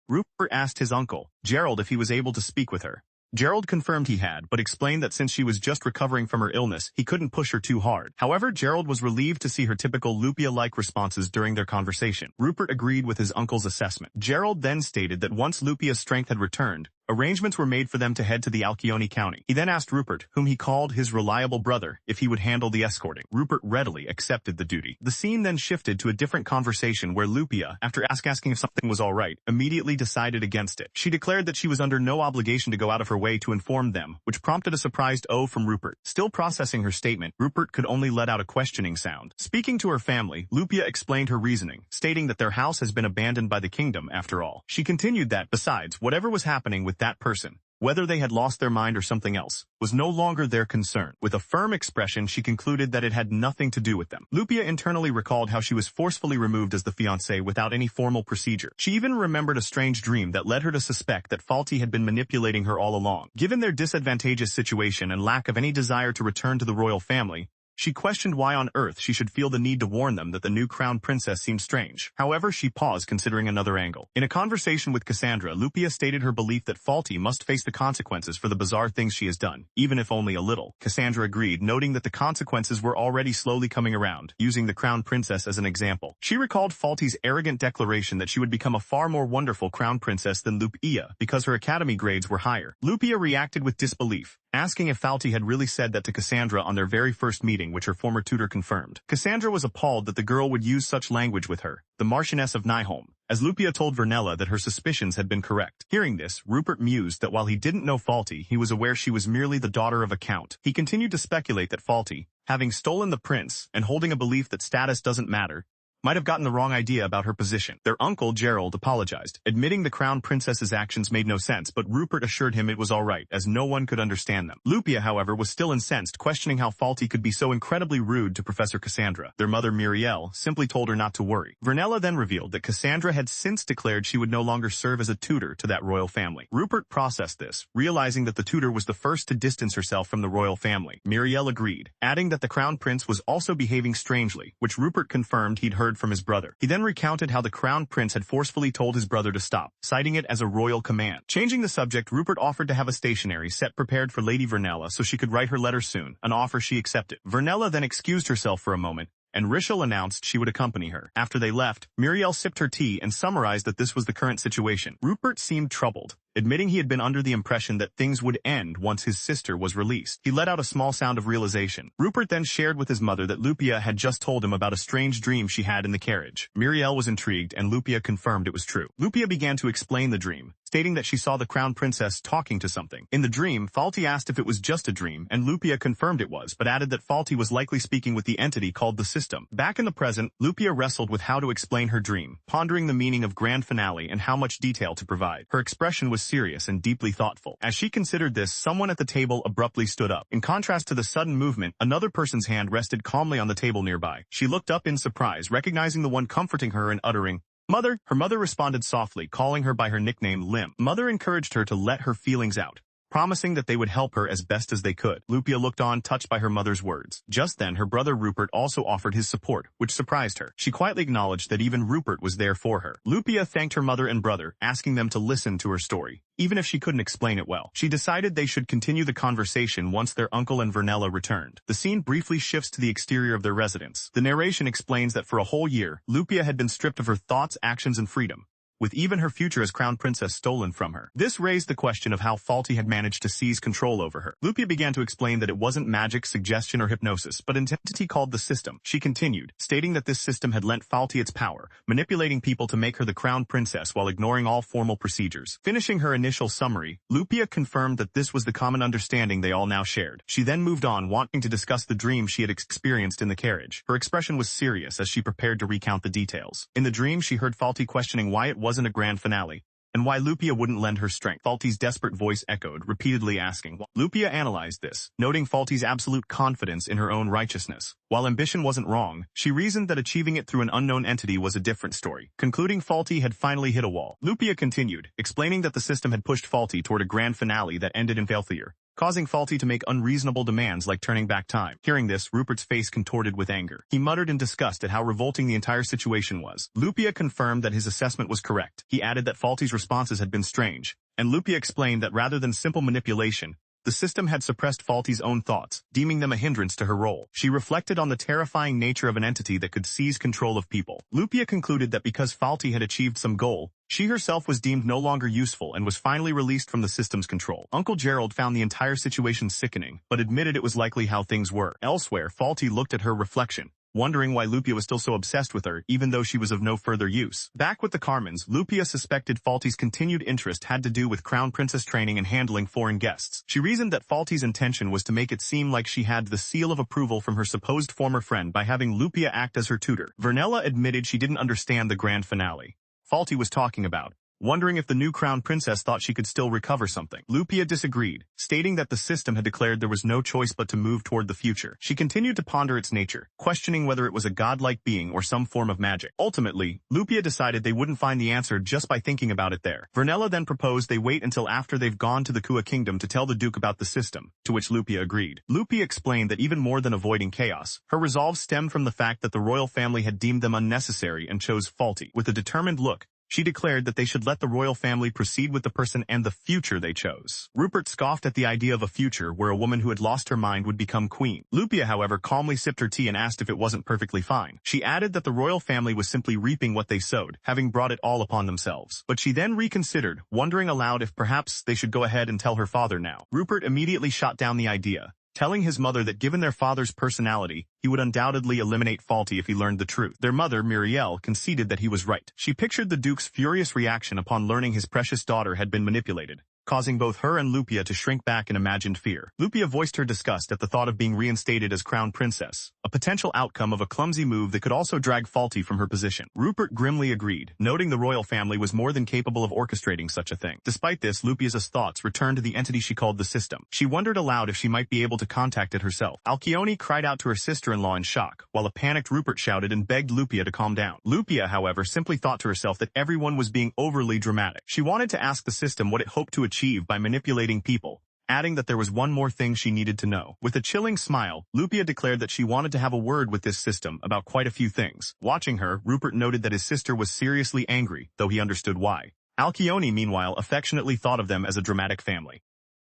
Rupert asked his uncle, Gerald, if he was able to speak with her. Gerald confirmed he had, but explained that since she was just recovering from her illness, he couldn't push her too hard. However, Gerald was relieved to see her typical Lupia-like responses during their conversation. Rupert agreed with his uncle's assessment. Gerald then stated that once Lupia's strength had returned, arrangements were made for them to head to the Alcione County. He then asked Rupert, whom he called his reliable brother, if he would handle the escorting. Rupert readily accepted the duty. The scene then shifted to a different conversation where Lupia, after asking if something was all right, immediately decided against it. She declared that she was under no obligation to go out of her way to inform them, which prompted a surprised "oh" from Rupert. Still processing her statement, Rupert could only let out a questioning sound. Speaking to her family, Lupia explained her reasoning, stating that their house has been abandoned by the kingdom after all. She continued that, besides, whatever was happening with that person, whether they had lost their mind or something else, was no longer their concern. With a firm expression, she concluded that it had nothing to do with them. Lupia internally recalled how she was forcefully removed as the fiancée without any formal procedure. She even remembered a strange dream that led her to suspect that Falti had been manipulating her all along. Given their disadvantageous situation and lack of any desire to return to the royal family, she questioned why on earth she should feel the need to warn them that the new crown princess seemed strange. However, she paused, considering another angle. In a conversation with Cassandra, Lupia stated her belief that Falti must face the consequences for the bizarre things she has done, even if only a little. Cassandra agreed, noting that the consequences were already slowly coming around, using the crown princess as an example. She recalled Falti's arrogant declaration that she would become a far more wonderful crown princess than Lupia because her academy grades were higher. Lupia reacted with disbelief, asking if Falti had really said that to Cassandra on their very first meeting, which her former tutor confirmed. Cassandra was appalled that the girl would use such language with her, the Marchioness of Nyholm, as Lupia told Vernella that her suspicions had been correct. Hearing this, Rupert mused that while he didn't know Falti, he was aware she was merely the daughter of a count. He continued to speculate that Falti, having stolen the prince and holding a belief that status doesn't matter, might have gotten the wrong idea about her position. Their uncle, Gerald, apologized, admitting the crown princess's actions made no sense, but Rupert assured him it was all right, as no one could understand them. Lupia, however, was still incensed, questioning how Falti could be so incredibly rude to Professor Cassandra. Their mother, Muriel, simply told her not to worry. Vernella then revealed that Cassandra had since declared she would no longer serve as a tutor to that royal family. Rupert processed this, realizing that the tutor was the first to distance herself from the royal family. Muriel agreed, adding that the crown prince was also behaving strangely, which Rupert confirmed he'd heard heard from his brother. He then recounted how the crown prince had forcefully told his brother to stop, citing it as a royal command. Changing the subject, Rupert offered to have a stationery set prepared for Lady Vernella so she could write her letter soon, an offer she accepted. Vernella then excused herself for a moment, and Rishel announced she would accompany her. After they left, Muriel sipped her tea and summarized that this was the current situation. Rupert seemed troubled, admitting he had been under the impression that things would end once his sister was released. He let out a small sound of realization. Rupert then shared with his mother that Lupia had just told him about a strange dream she had in the carriage. Muriel was intrigued, and Lupia confirmed it was true. Lupia began to explain the dream, stating that she saw the crown princess talking to something. In the dream, Falti asked if it was just a dream, and Lupia confirmed it was, but added that Falti was likely speaking with the entity called the system. Back in the present, Lupia wrestled with how to explain her dream, pondering the meaning of grand finale and how much detail to provide. Her expression was serious and deeply thoughtful. As she considered this, someone at the table abruptly stood up. In contrast to the sudden movement, another person's hand rested calmly on the table nearby. She looked up in surprise, recognizing the one comforting her and uttering, "Mother." Her mother responded softly, calling her by her nickname Lim. Mother encouraged her to let her feelings out, promising that they would help her as best as they could. Lupia looked on, touched by her mother's words. Just then, her brother Rupert also offered his support, which surprised her. She quietly acknowledged that even Rupert was there for her. Lupia thanked her mother and brother, asking them to listen to her story, even if she couldn't explain it well. She decided they should continue the conversation once their uncle and Vernella returned. The scene briefly shifts to the exterior of their residence. The narration explains that for a whole year, Lupia had been stripped of her thoughts, actions, and freedom, with even her future as crown princess stolen from her. This raised the question of how Falti had managed to seize control over her. Lupia began to explain that it wasn't magic, suggestion, or hypnosis, but an entity called the system. She continued, stating that this system had lent Falti its power, manipulating people to make her the crown princess while ignoring all formal procedures. Finishing her initial summary, Lupia confirmed that this was the common understanding they all now shared. She then moved on, wanting to discuss the dream she had experienced in the carriage. Her expression was serious as she prepared to recount the details. In the dream, she heard Falti questioning why it wasn't a grand finale, and why Lupia wouldn't lend her strength. Falti's desperate voice echoed, repeatedly asking why. Lupia analyzed this, noting Falti's absolute confidence in her own righteousness. While ambition wasn't wrong, she reasoned that achieving it through an unknown entity was a different story. Concluding Falti had finally hit a wall, Lupia continued, explaining that the system had pushed Falti toward a grand finale that ended in failure, causing Falti to make unreasonable demands like turning back time. Hearing this, Rupert's face contorted with anger. He muttered in disgust at how revolting the entire situation was. Lupia confirmed that his assessment was correct. He added that Falti's responses had been strange, and Lupia explained that rather than simple manipulation, the system had suppressed Falti's own thoughts, deeming them a hindrance to her role. She reflected on the terrifying nature of an entity that could seize control of people. Lupia concluded that because Falti had achieved some goal, she herself was deemed no longer useful and was finally released from the system's control. Uncle Gerald found the entire situation sickening, but admitted it was likely how things were. Elsewhere, Falti looked at her reflection, wondering why Lupia was still so obsessed with her, even though she was of no further use. Back with the Carmens, Lupia suspected Falti's continued interest had to do with crown princess training and handling foreign guests. She reasoned that Falti's intention was to make it seem like she had the seal of approval from her supposed former friend by having Lupia act as her tutor. Vernella admitted she didn't understand the grand finale Falti was talking about, wondering if the new crown princess thought she could still recover something. Lupia disagreed, stating that the system had declared there was no choice but to move toward the future. She continued to ponder its nature, questioning whether it was a godlike being or some form of magic. Ultimately, Lupia decided they wouldn't find the answer just by thinking about it there. Vernella then proposed they wait until after they've gone to the Kua kingdom to tell the Duke about the system, to which Lupia agreed. Lupia explained that even more than avoiding chaos, her resolve stemmed from the fact that the royal family had deemed them unnecessary and chose Falti. With a determined look, she declared that they should let the royal family proceed with the person and the future they chose. Rupert scoffed at the idea of a future where a woman who had lost her mind would become queen. Lupia, however, calmly sipped her tea and asked if it wasn't perfectly fine. She added that the royal family was simply reaping what they sowed, having brought it all upon themselves. But she then reconsidered, wondering aloud if perhaps they should go ahead and tell her father now. Rupert immediately shot down the idea, telling his mother that given their father's personality, he would undoubtedly eliminate Falti if he learned the truth. Their mother, Muriel, conceded that he was right. She pictured the Duke's furious reaction upon learning his precious daughter had been manipulated, causing both her and Lupia to shrink back in imagined fear. Lupia voiced her disgust at the thought of being reinstated as crown princess, a potential outcome of a clumsy move that could also drag Falti from her position. Rupert grimly agreed, noting the royal family was more than capable of orchestrating such a thing. Despite this, Lupia's thoughts returned to the entity she called the system. She wondered aloud if she might be able to contact it herself. Alcyone cried out to her sister-in-law in shock, while a panicked Rupert shouted and begged Lupia to calm down. Lupia, however, simply thought to herself that everyone was being overly dramatic. She wanted to ask the system what it hoped to achieve by manipulating people, adding that there was one more thing she needed to know. With a chilling smile, Lupia declared that she wanted to have a word with this system about quite a few things. Watching her, Rupert noted that his sister was seriously angry, though he understood why. Alcyone, meanwhile, affectionately thought of them as a dramatic family.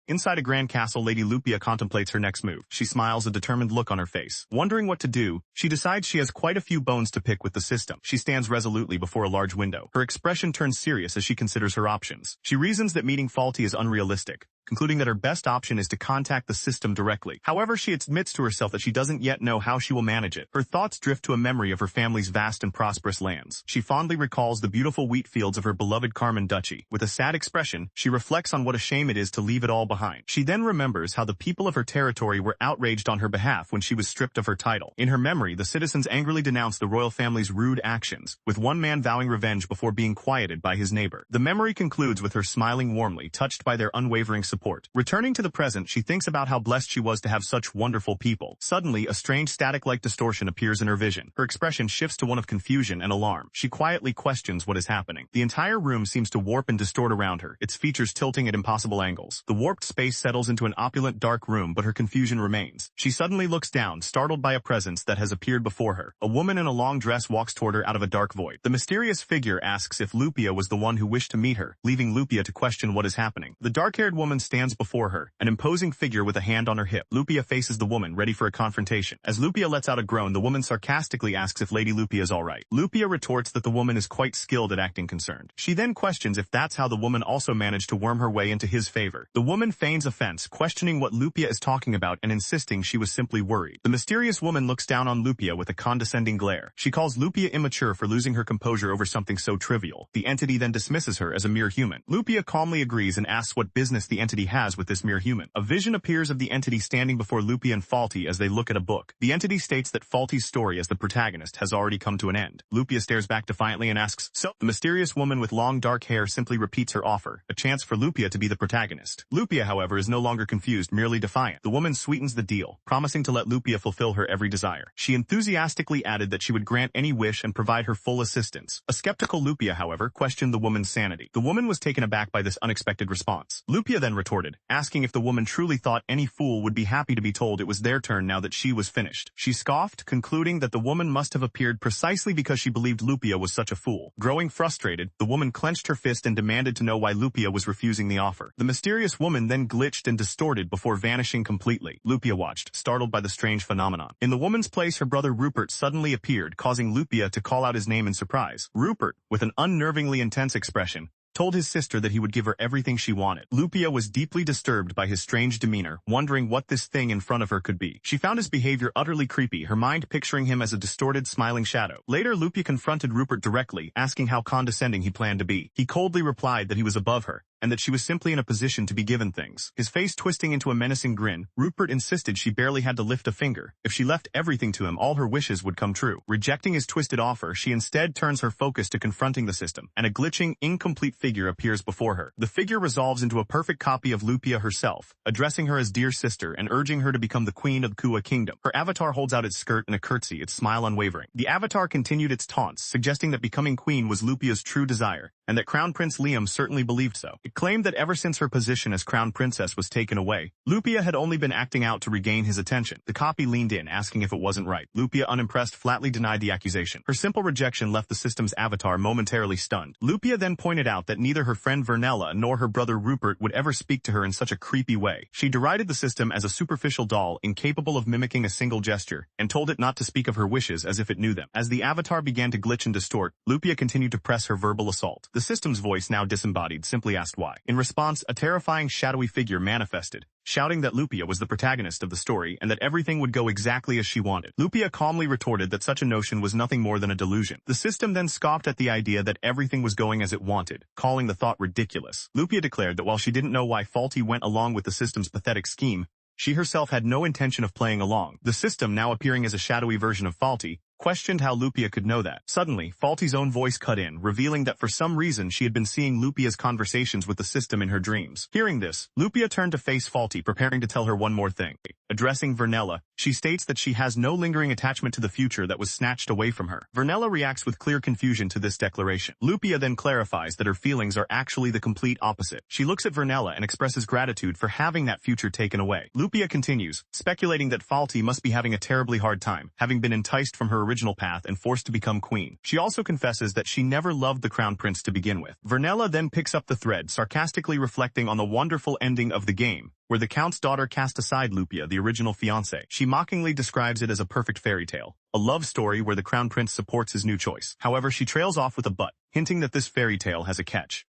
Inside a grand castle, Lady Lupia contemplates her next move. She smiles, a determined look on her face. Wondering what to do, she decides she has quite a few bones to pick with the system. She stands resolutely before a large window. Her expression turns serious as she considers her options. She reasons that meeting Faulty is unrealistic, concluding that her best option is to contact the system directly. However, she admits to herself that she doesn't yet know how she will manage it. Her thoughts drift to a memory of her family's vast and prosperous lands. She fondly recalls the beautiful wheat fields of her beloved Carmen Duchy. With a sad expression, she reflects on what a shame it is to leave it all behind. She then remembers how the people of her territory were outraged on her behalf when she was stripped of her title. In her memory, the citizens angrily denounced the royal family's rude actions, with one man vowing revenge before being quieted by his neighbor. The memory concludes with her smiling warmly, touched by their unwavering support. Returning to the present, she thinks about how blessed she was to have such wonderful people. Suddenly, a strange static-like distortion appears in her vision. Her expression shifts to one of confusion and alarm. She quietly questions what is happening. The entire room seems to warp and distort around her, its features tilting at impossible angles. The warped space settles into an opulent dark room, but her confusion remains. She suddenly looks down, startled by a presence that has appeared before her. A woman in a long dress walks toward her out of a dark void. The mysterious figure asks if Lupia was the one who wished to meet her, leaving Lupia to question what is happening. The dark-haired woman stands before her, an imposing figure with a hand on her hip. Lupia faces the woman, ready for a confrontation. As Lupia lets out a groan, the woman sarcastically asks if Lady Lupia is alright. Lupia retorts that the woman is quite skilled at acting concerned. She then questions if that's how the woman also managed to worm her way into his favor. The woman feigns offense, questioning what Lupia is talking about and insisting she was simply worried. The mysterious woman looks down on Lupia with a condescending glare. She calls Lupia immature for losing her composure over something so trivial. The entity then dismisses her as a mere human. Lupia calmly agrees and asks what business the entity has with this mere human. A vision appears of the entity standing before Lupia and Faulty as they look at a book. The entity states that Faulty's story as the protagonist has already come to an end. Lupia stares back defiantly and asks, "So?" The mysterious woman with long dark hair simply repeats her offer, a chance for Lupia to be the protagonist. Lupia, however, is no longer confused, merely defiant. The woman sweetens the deal, promising to let Lupia fulfill her every desire. She enthusiastically added that she would grant any wish and provide her full assistance. A skeptical Lupia, however, questioned the woman's sanity. The woman was taken aback by this unexpected response. Lupia then retorted, asking if the woman truly thought any fool would be happy to be told it was their turn now that she was finished. She scoffed, concluding that the woman must have appeared precisely because she believed Lupia was such a fool. Growing frustrated, the woman clenched her fist and demanded to know why Lupia was refusing the offer. The mysterious woman then glitched and distorted before vanishing completely. Lupia watched, startled by the strange phenomenon. In the woman's place, her brother Rupert suddenly appeared, causing Lupia to call out his name in surprise. Rupert, with an unnervingly intense expression, told his sister that he would give her everything she wanted. Lupia was deeply disturbed by his strange demeanor, wondering what this thing in front of her could be. She found his behavior utterly creepy, her mind picturing him as a distorted, smiling shadow. Later, Lupia confronted Rupert directly, asking how condescending he planned to be. He coldly replied that he was above her, and that she was simply in a position to be given things. His face twisting into a menacing grin, Rupert insisted she barely had to lift a finger. If she left everything to him, all her wishes would come true. Rejecting his twisted offer, she instead turns her focus to confronting the system, and a glitching, incomplete figure appears before her. The figure resolves into a perfect copy of Lupia herself, addressing her as dear sister and urging her to become the queen of the Kua kingdom. Her avatar holds out its skirt in a curtsy, its smile unwavering. The avatar continued its taunts, suggesting that becoming queen was Lupia's true desire, and that Crown Prince Liam certainly believed so. It claimed that ever since her position as crown princess was taken away, Lupia had only been acting out to regain his attention. The copy leaned in, asking if it wasn't right. Lupia, unimpressed, flatly denied the accusation. Her simple rejection left the system's avatar momentarily stunned. Lupia then pointed out that neither her friend Vernella nor her brother Rupert would ever speak to her in such a creepy way. She derided the system as a superficial doll, incapable of mimicking a single gesture, and told it not to speak of her wishes as if it knew them. As the avatar began to glitch and distort, Lupia continued to press her verbal assault. The system's voice, now disembodied, simply asked why. In response, a terrifying shadowy figure manifested, shouting that Lupia was the protagonist of the story and that everything would go exactly as she wanted. Lupia calmly retorted that such a notion was nothing more than a delusion. The system then scoffed at the idea that everything was going as it wanted, calling the thought ridiculous. Lupia declared that while she didn't know why Faulty went along with the system's pathetic scheme, she herself had no intention of playing along. The system, now appearing as a shadowy version of Faulty, questioned how Lupia could know that. Suddenly, Faulty's own voice cut in, revealing that for some reason she had been seeing Lupia's conversations with the system in her dreams. Hearing this, Lupia turned to face Faulty, preparing to tell her one more thing. Addressing Vernella, she states that she has no lingering attachment to the future that was snatched away from her. Vernella reacts with clear confusion to this declaration. Lupia then clarifies that her feelings are actually the complete opposite. She looks at Vernella and expresses gratitude for having that future taken away. Lupia continues, speculating that Faulty must be having a terribly hard time, having been enticed from her original path and forced to become queen. She also confesses that she never loved the crown prince to begin with. Vernella then picks up the thread, sarcastically reflecting on the wonderful ending of the game, where the Count's daughter cast aside Lupia, the original fiancé. She mockingly describes it as a perfect fairy tale, a love story where the crown prince supports his new choice. However, she trails off with a but, hinting that this fairy tale has a catch.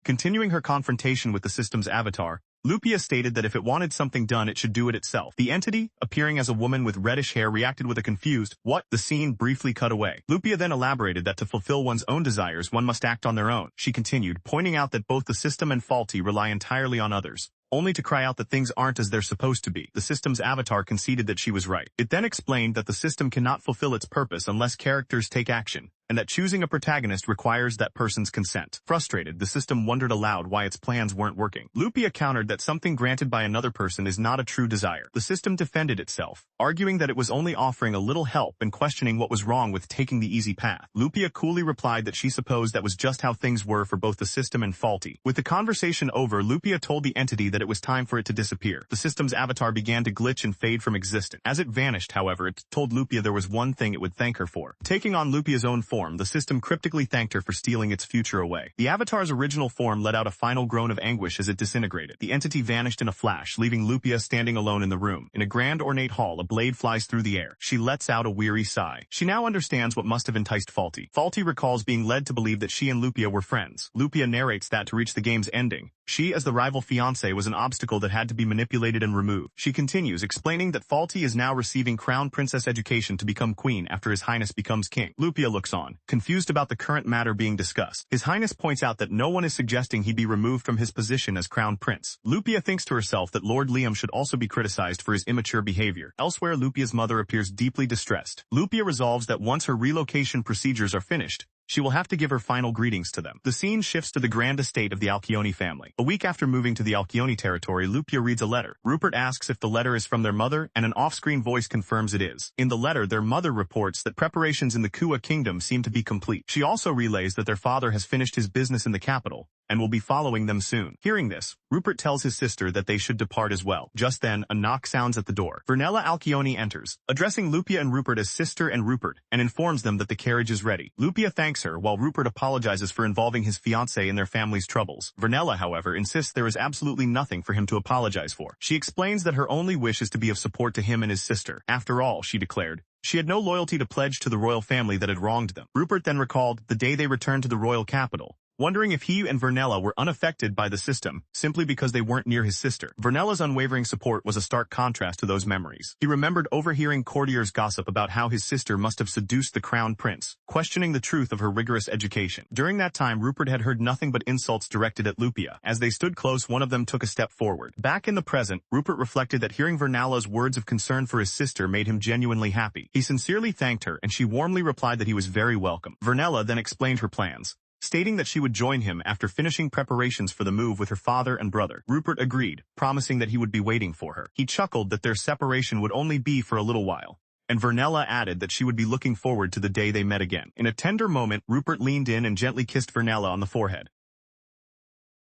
Continuing her confrontation with the system's avatar, Lupia stated that if it wanted something done, it should do it itself. The entity, appearing as a woman with reddish hair, reacted with a confused, "What?" The scene briefly cut away. Lupia then elaborated that to fulfill one's own desires, one must act on their own. She continued, pointing out that both the system and Faulty rely entirely on others, only to cry out that things aren't as they're supposed to be. The system's avatar conceded that she was right. It then explained that the system cannot fulfill its purpose unless characters take action, and that choosing a protagonist requires that person's consent. Frustrated, the system wondered aloud why its plans weren't working. Lupia countered that something granted by another person is not a true desire. The system defended itself, arguing that it was only offering a little help and questioning what was wrong with taking the easy path. Lupia coolly replied that she supposed that was just how things were for both the system and Faulty. With the conversation over, Lupia told the entity that it was time for it to disappear. The system's avatar began to glitch and fade from existence. As it vanished, however, it told Lupia there was one thing it would thank her for. Taking on Lupia's own form, the system cryptically thanked her for stealing its future away. The avatar's original form let out a final groan of anguish as it disintegrated. The entity vanished in a flash, leaving Lupia standing alone in the room. In a grand ornate hall, a blade flies through the air. She lets out a weary sigh. She now understands what must have enticed Faulty. Faulty recalls being led to believe that she and Lupia were friends. Lupia narrates that to reach the game's ending, she, as the rival fiancé, was an obstacle that had to be manipulated and removed. She continues, explaining that Faulty is now receiving crown princess education to become queen after His Highness becomes king. Lupia looks on, confused about the current matter being discussed. His Highness points out that no one is suggesting he be removed from his position as crown prince. Lupia thinks to herself that Lord Liam should also be criticized for his immature behavior. Elsewhere, Lupia's mother appears deeply distressed. Lupia resolves that once her relocation procedures are finished, she will have to give her final greetings to them. The scene shifts to the grand estate of the Alcyone family. A week after moving to the Alcyone territory, Lupia reads a letter. Rupert asks if the letter is from their mother, and an off-screen voice confirms it is. In the letter, their mother reports that preparations in the Kua kingdom seem to be complete. She also relays that their father has finished his business in the capital, and will be following them soon. Hearing this, Rupert tells his sister that they should depart as well. Just then, a knock sounds at the door. Vernella Alcyone enters, addressing Lupia and Rupert as sister and Rupert, and informs them that the carriage is ready. Lupia thanks her, while Rupert apologizes for involving his fiancée in their family's troubles. Vernella, however, insists there is absolutely nothing for him to apologize for. She explains that her only wish is to be of support to him and his sister. After all, she declared, she had no loyalty to pledge to the royal family that had wronged them. Rupert then recalled the day they returned to the royal capital, wondering if he and Vernella were unaffected by the system, simply because they weren't near his sister. Vernella's unwavering support was a stark contrast to those memories. He remembered overhearing courtiers gossip about how his sister must have seduced the crown prince, questioning the truth of her rigorous education. During that time, Rupert had heard nothing but insults directed at Lupia. As they stood close, one of them took a step forward. Back in the present, Rupert reflected that hearing Vernella's words of concern for his sister made him genuinely happy. He sincerely thanked her, and she warmly replied that he was very welcome. Vernella then explained her plans, stating that she would join him after finishing preparations for the move with her father and brother. Rupert agreed, promising that he would be waiting for her. He chuckled that their separation would only be for a little while, and Vernella added that she would be looking forward to the day they met again. In a tender moment, Rupert leaned in and gently kissed Vernella on the forehead.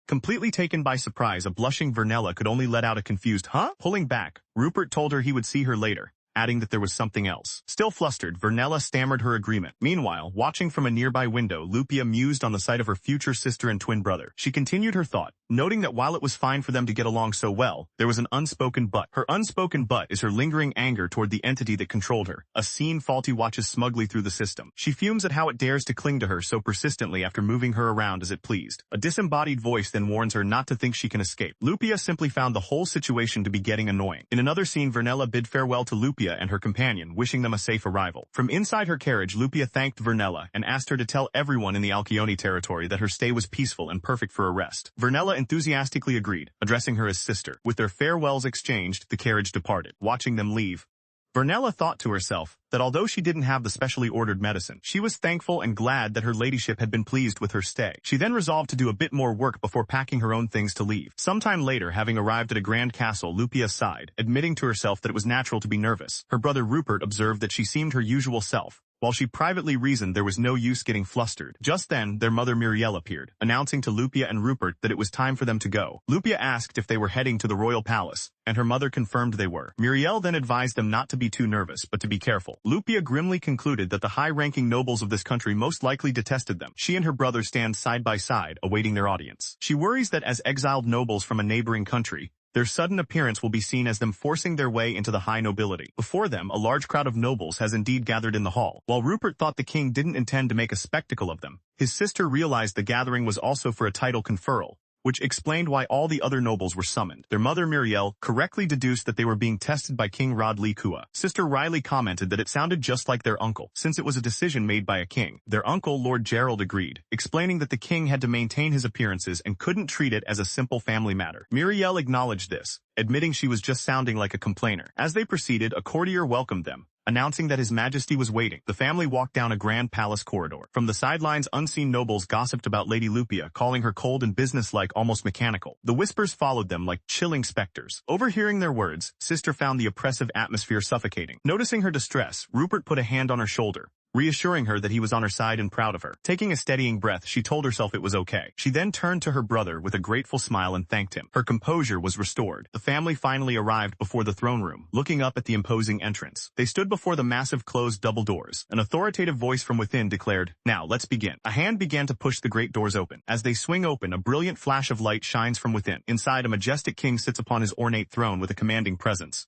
Completely taken by surprise, a blushing Vernella could only let out a confused, "Huh?" Pulling back, Rupert told her he would see her later, adding that there was something else. Still flustered, Vernella stammered her agreement. Meanwhile, watching from a nearby window, Lupia mused on the sight of her future sister and twin brother. She continued her thought, noting that while it was fine for them to get along so well, there was an unspoken but. Her unspoken but is her lingering anger toward the entity that controlled her, a scene Faulty watches smugly through the system. She fumes at how it dares to cling to her so persistently after moving her around as it pleased. A disembodied voice then warns her not to think she can escape. Lupia simply found the whole situation to be getting annoying. In another scene, Vernella bid farewell to Lupia and her companion, wishing them a safe arrival. From inside her carriage, Lupia thanked Vernella and asked her to tell everyone in the Alcyone territory that her stay was peaceful and perfect for a rest. Vernella enthusiastically agreed, addressing her as sister. With their farewells exchanged, the carriage departed. Watching them leave, Vernella thought to herself that although she didn't have the specially ordered medicine, she was thankful and glad that her ladyship had been pleased with her stay. She then resolved to do a bit more work before packing her own things to leave. Sometime later, having arrived at a grand castle, Lupia sighed, admitting to herself that it was natural to be nervous. Her brother Rupert observed that she seemed her usual self, while she privately reasoned there was no use getting flustered. Just then, their mother Muriel appeared, announcing to Lupia and Rupert that it was time for them to go. Lupia asked if they were heading to the royal palace, and her mother confirmed they were. Muriel then advised them not to be too nervous, but to be careful. Lupia grimly concluded that the high-ranking nobles of this country most likely detested them. She and her brother stand side by side, awaiting their audience. She worries that as exiled nobles from a neighboring country, their sudden appearance will be seen as them forcing their way into the high nobility. Before them, a large crowd of nobles has indeed gathered in the hall. While Rupert thought the king didn't intend to make a spectacle of them, his sister realized the gathering was also for a title conferral, which explained why all the other nobles were summoned. Their mother Muriel correctly deduced that they were being tested by King Rod Lee Kua. Sister Riley commented that it sounded just like their uncle, since it was a decision made by a king. Their uncle, Lord Gerald, agreed, explaining that the king had to maintain his appearances and couldn't treat it as a simple family matter. Muriel acknowledged this, admitting she was just sounding like a complainer. As they proceeded, a courtier welcomed them, announcing that His Majesty was waiting. The family walked down a grand palace corridor. From the sidelines, unseen nobles gossiped about Lady Lupia, calling her cold and businesslike, almost mechanical. The whispers followed them like chilling specters. Overhearing their words, Sister found the oppressive atmosphere suffocating. Noticing her distress, Rupert put a hand on her shoulder, reassuring her that he was on her side and proud of her. Taking a steadying breath, she told herself it was okay. She then turned to her brother with a grateful smile and thanked him. Her composure was restored. The family finally arrived before the throne room, looking up at the imposing entrance. They stood before the massive closed double doors. An authoritative voice from within declared, "Now, let's begin." A hand began to push the great doors open. As they swing open, a brilliant flash of light shines from within. Inside, a majestic king sits upon his ornate throne with a commanding presence.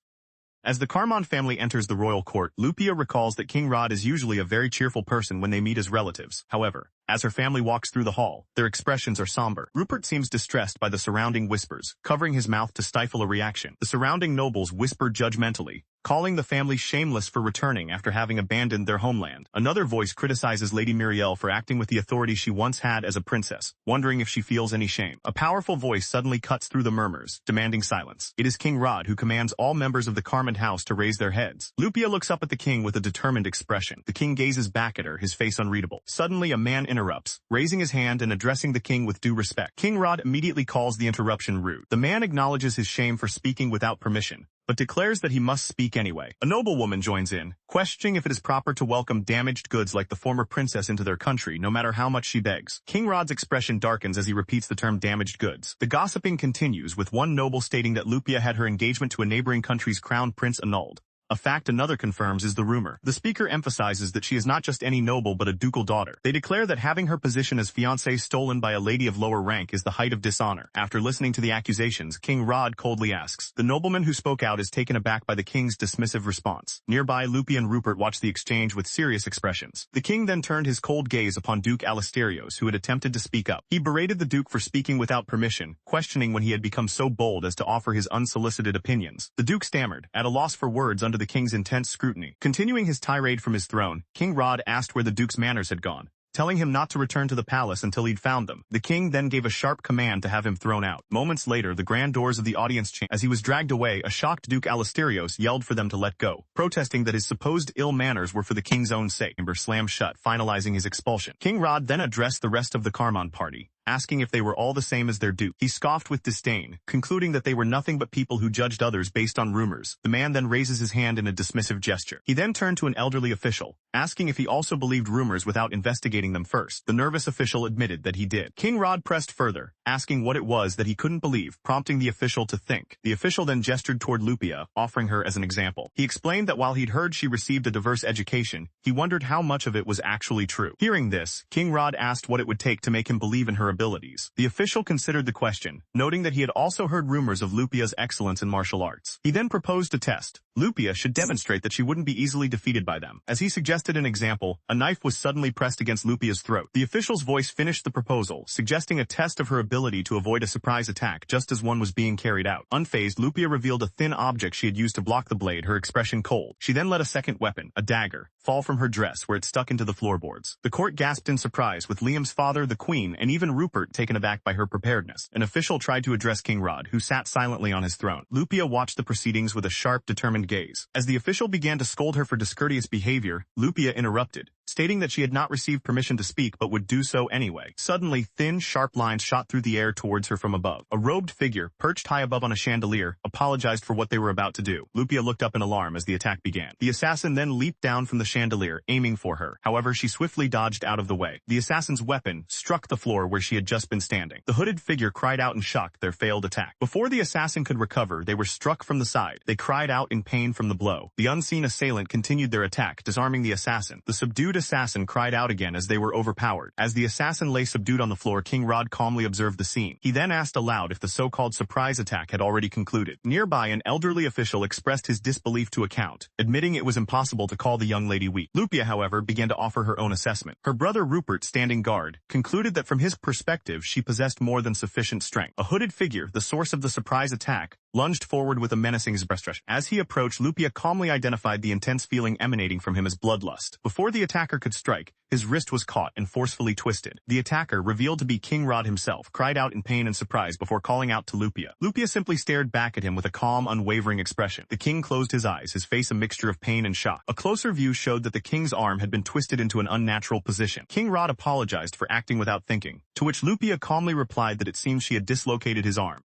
As the Carmon family enters the royal court, Lupia recalls that King Rod is usually a very cheerful person when they meet his relatives. However, as her family walks through the hall, their expressions are somber. Rupert seems distressed by the surrounding whispers, covering his mouth to stifle a reaction. The surrounding nobles whisper judgmentally, calling the family shameless for returning after having abandoned their homeland. Another voice criticizes Lady Muriel for acting with the authority she once had as a princess, wondering if she feels any shame. A powerful voice suddenly cuts through the murmurs, demanding silence. It is King Rod who commands all members of the Carmon house to raise their heads. Lupia looks up at the king with a determined expression. The king gazes back at her, his face unreadable. Suddenly, a man interrupts, raising his hand and addressing the king with due respect. King Rod immediately calls the interruption rude. The man acknowledges his shame for speaking without permission, but declares that he must speak anyway. A noblewoman joins in, questioning if it is proper to welcome damaged goods like the former princess into their country, no matter how much she begs. King Rod's expression darkens as he repeats the term damaged goods. The gossiping continues, with one noble stating that Lupia had her engagement to a neighboring country's crown prince annulled. A fact another confirms is the rumor. The speaker emphasizes that she is not just any noble but a ducal daughter. They declare that having her position as fiancée stolen by a lady of lower rank is the height of dishonor. After listening to the accusations, King Rod coldly asks. The nobleman who spoke out is taken aback by the king's dismissive response. Nearby, Lupia and Rupert watch the exchange with serious expressions. The king then turned his cold gaze upon Duke Alasterios, who had attempted to speak up. He berated the duke for speaking without permission, questioning when he had become so bold as to offer his unsolicited opinions. The duke stammered, at a loss for words under the king's intense scrutiny. Continuing his tirade from his throne, King Rod asked where the duke's manners had gone, telling him not to return to the palace until he'd found them. The king then gave a sharp command to have him thrown out. Moments later, the grand doors of the audience changed. As he was dragged away, a shocked Duke Alasterios yelled for them to let go, protesting that his supposed ill manners were for the king's own sake. Chamber slammed shut, finalizing his expulsion. King Rod then addressed the rest of the Carmon party, asking if they were all the same as their duke. He scoffed with disdain, concluding that they were nothing but people who judged others based on rumors. The man then raises his hand in a dismissive gesture. He then turned to an elderly official, asking if he also believed rumors without investigating them first. The nervous official admitted that he did. King Rod pressed further, asking what it was that he couldn't believe, prompting the official to think. The official then gestured toward Lupia, offering her as an example. He explained that while he'd heard she received a diverse education, he wondered how much of it was actually true. Hearing this, King Rod asked what it would take to make him believe in her abilities. The official considered the question, noting that he had also heard rumors of Lupia's excellence in martial arts. He then proposed a test. Lupia should demonstrate that she wouldn't be easily defeated by them. As he suggested an example, a knife was suddenly pressed against Lupia's throat. The official's voice finished the proposal, suggesting a test of her ability to avoid a surprise attack just as one was being carried out. Unfazed, Lupia revealed a thin object she had used to block the blade, her expression cold. She then let a second weapon, a dagger, fall from her dress where it stuck into the floorboards. The court gasped in surprise, with Liam's father, the queen, and even Rupert Rupert taken aback by her preparedness. An official tried to address King Rod, who sat silently on his throne. Lupia watched the proceedings with a sharp, determined gaze. As the official began to scold her for discourteous behavior, Lupia interrupted, stating that she had not received permission to speak but would do so anyway. Suddenly, thin, sharp lines shot through the air towards her from above. A robed figure, perched high above on a chandelier, apologized for what they were about to do. Lupia looked up in alarm as the attack began. The assassin then leaped down from the chandelier, aiming for her. However, she swiftly dodged out of the way. The assassin's weapon struck the floor where she had just been standing. The hooded figure cried out in shock at their failed attack. Before the assassin could recover, they were struck from the side. They cried out in pain from the blow. The unseen assailant continued their attack, disarming the assassin. The subdued assassin cried out again as they were overpowered. As the assassin lay subdued on the floor, King Rod calmly observed the scene. He then asked aloud if the so-called surprise attack had already concluded. Nearby, an elderly official expressed his disbelief to account, admitting it was impossible to call the young lady weak. Lupia, however, began to offer her own assessment. Her brother Rupert, standing guard, concluded that from his perspective she possessed more than sufficient strength. A hooded figure, the source of the surprise attack, lunged forward with a menacing expression. As he approached, Lupia calmly identified the intense feeling emanating from him as bloodlust. Before the attacker could strike, his wrist was caught and forcefully twisted. The attacker, revealed to be King Rod himself, cried out in pain and surprise before calling out to Lupia. Lupia simply stared back at him with a calm, unwavering expression. The king closed his eyes, his face a mixture of pain and shock. A closer view showed that the king's arm had been twisted into an unnatural position. King Rod apologized for acting without thinking, to which Lupia calmly replied that it seemed she had dislocated his arm.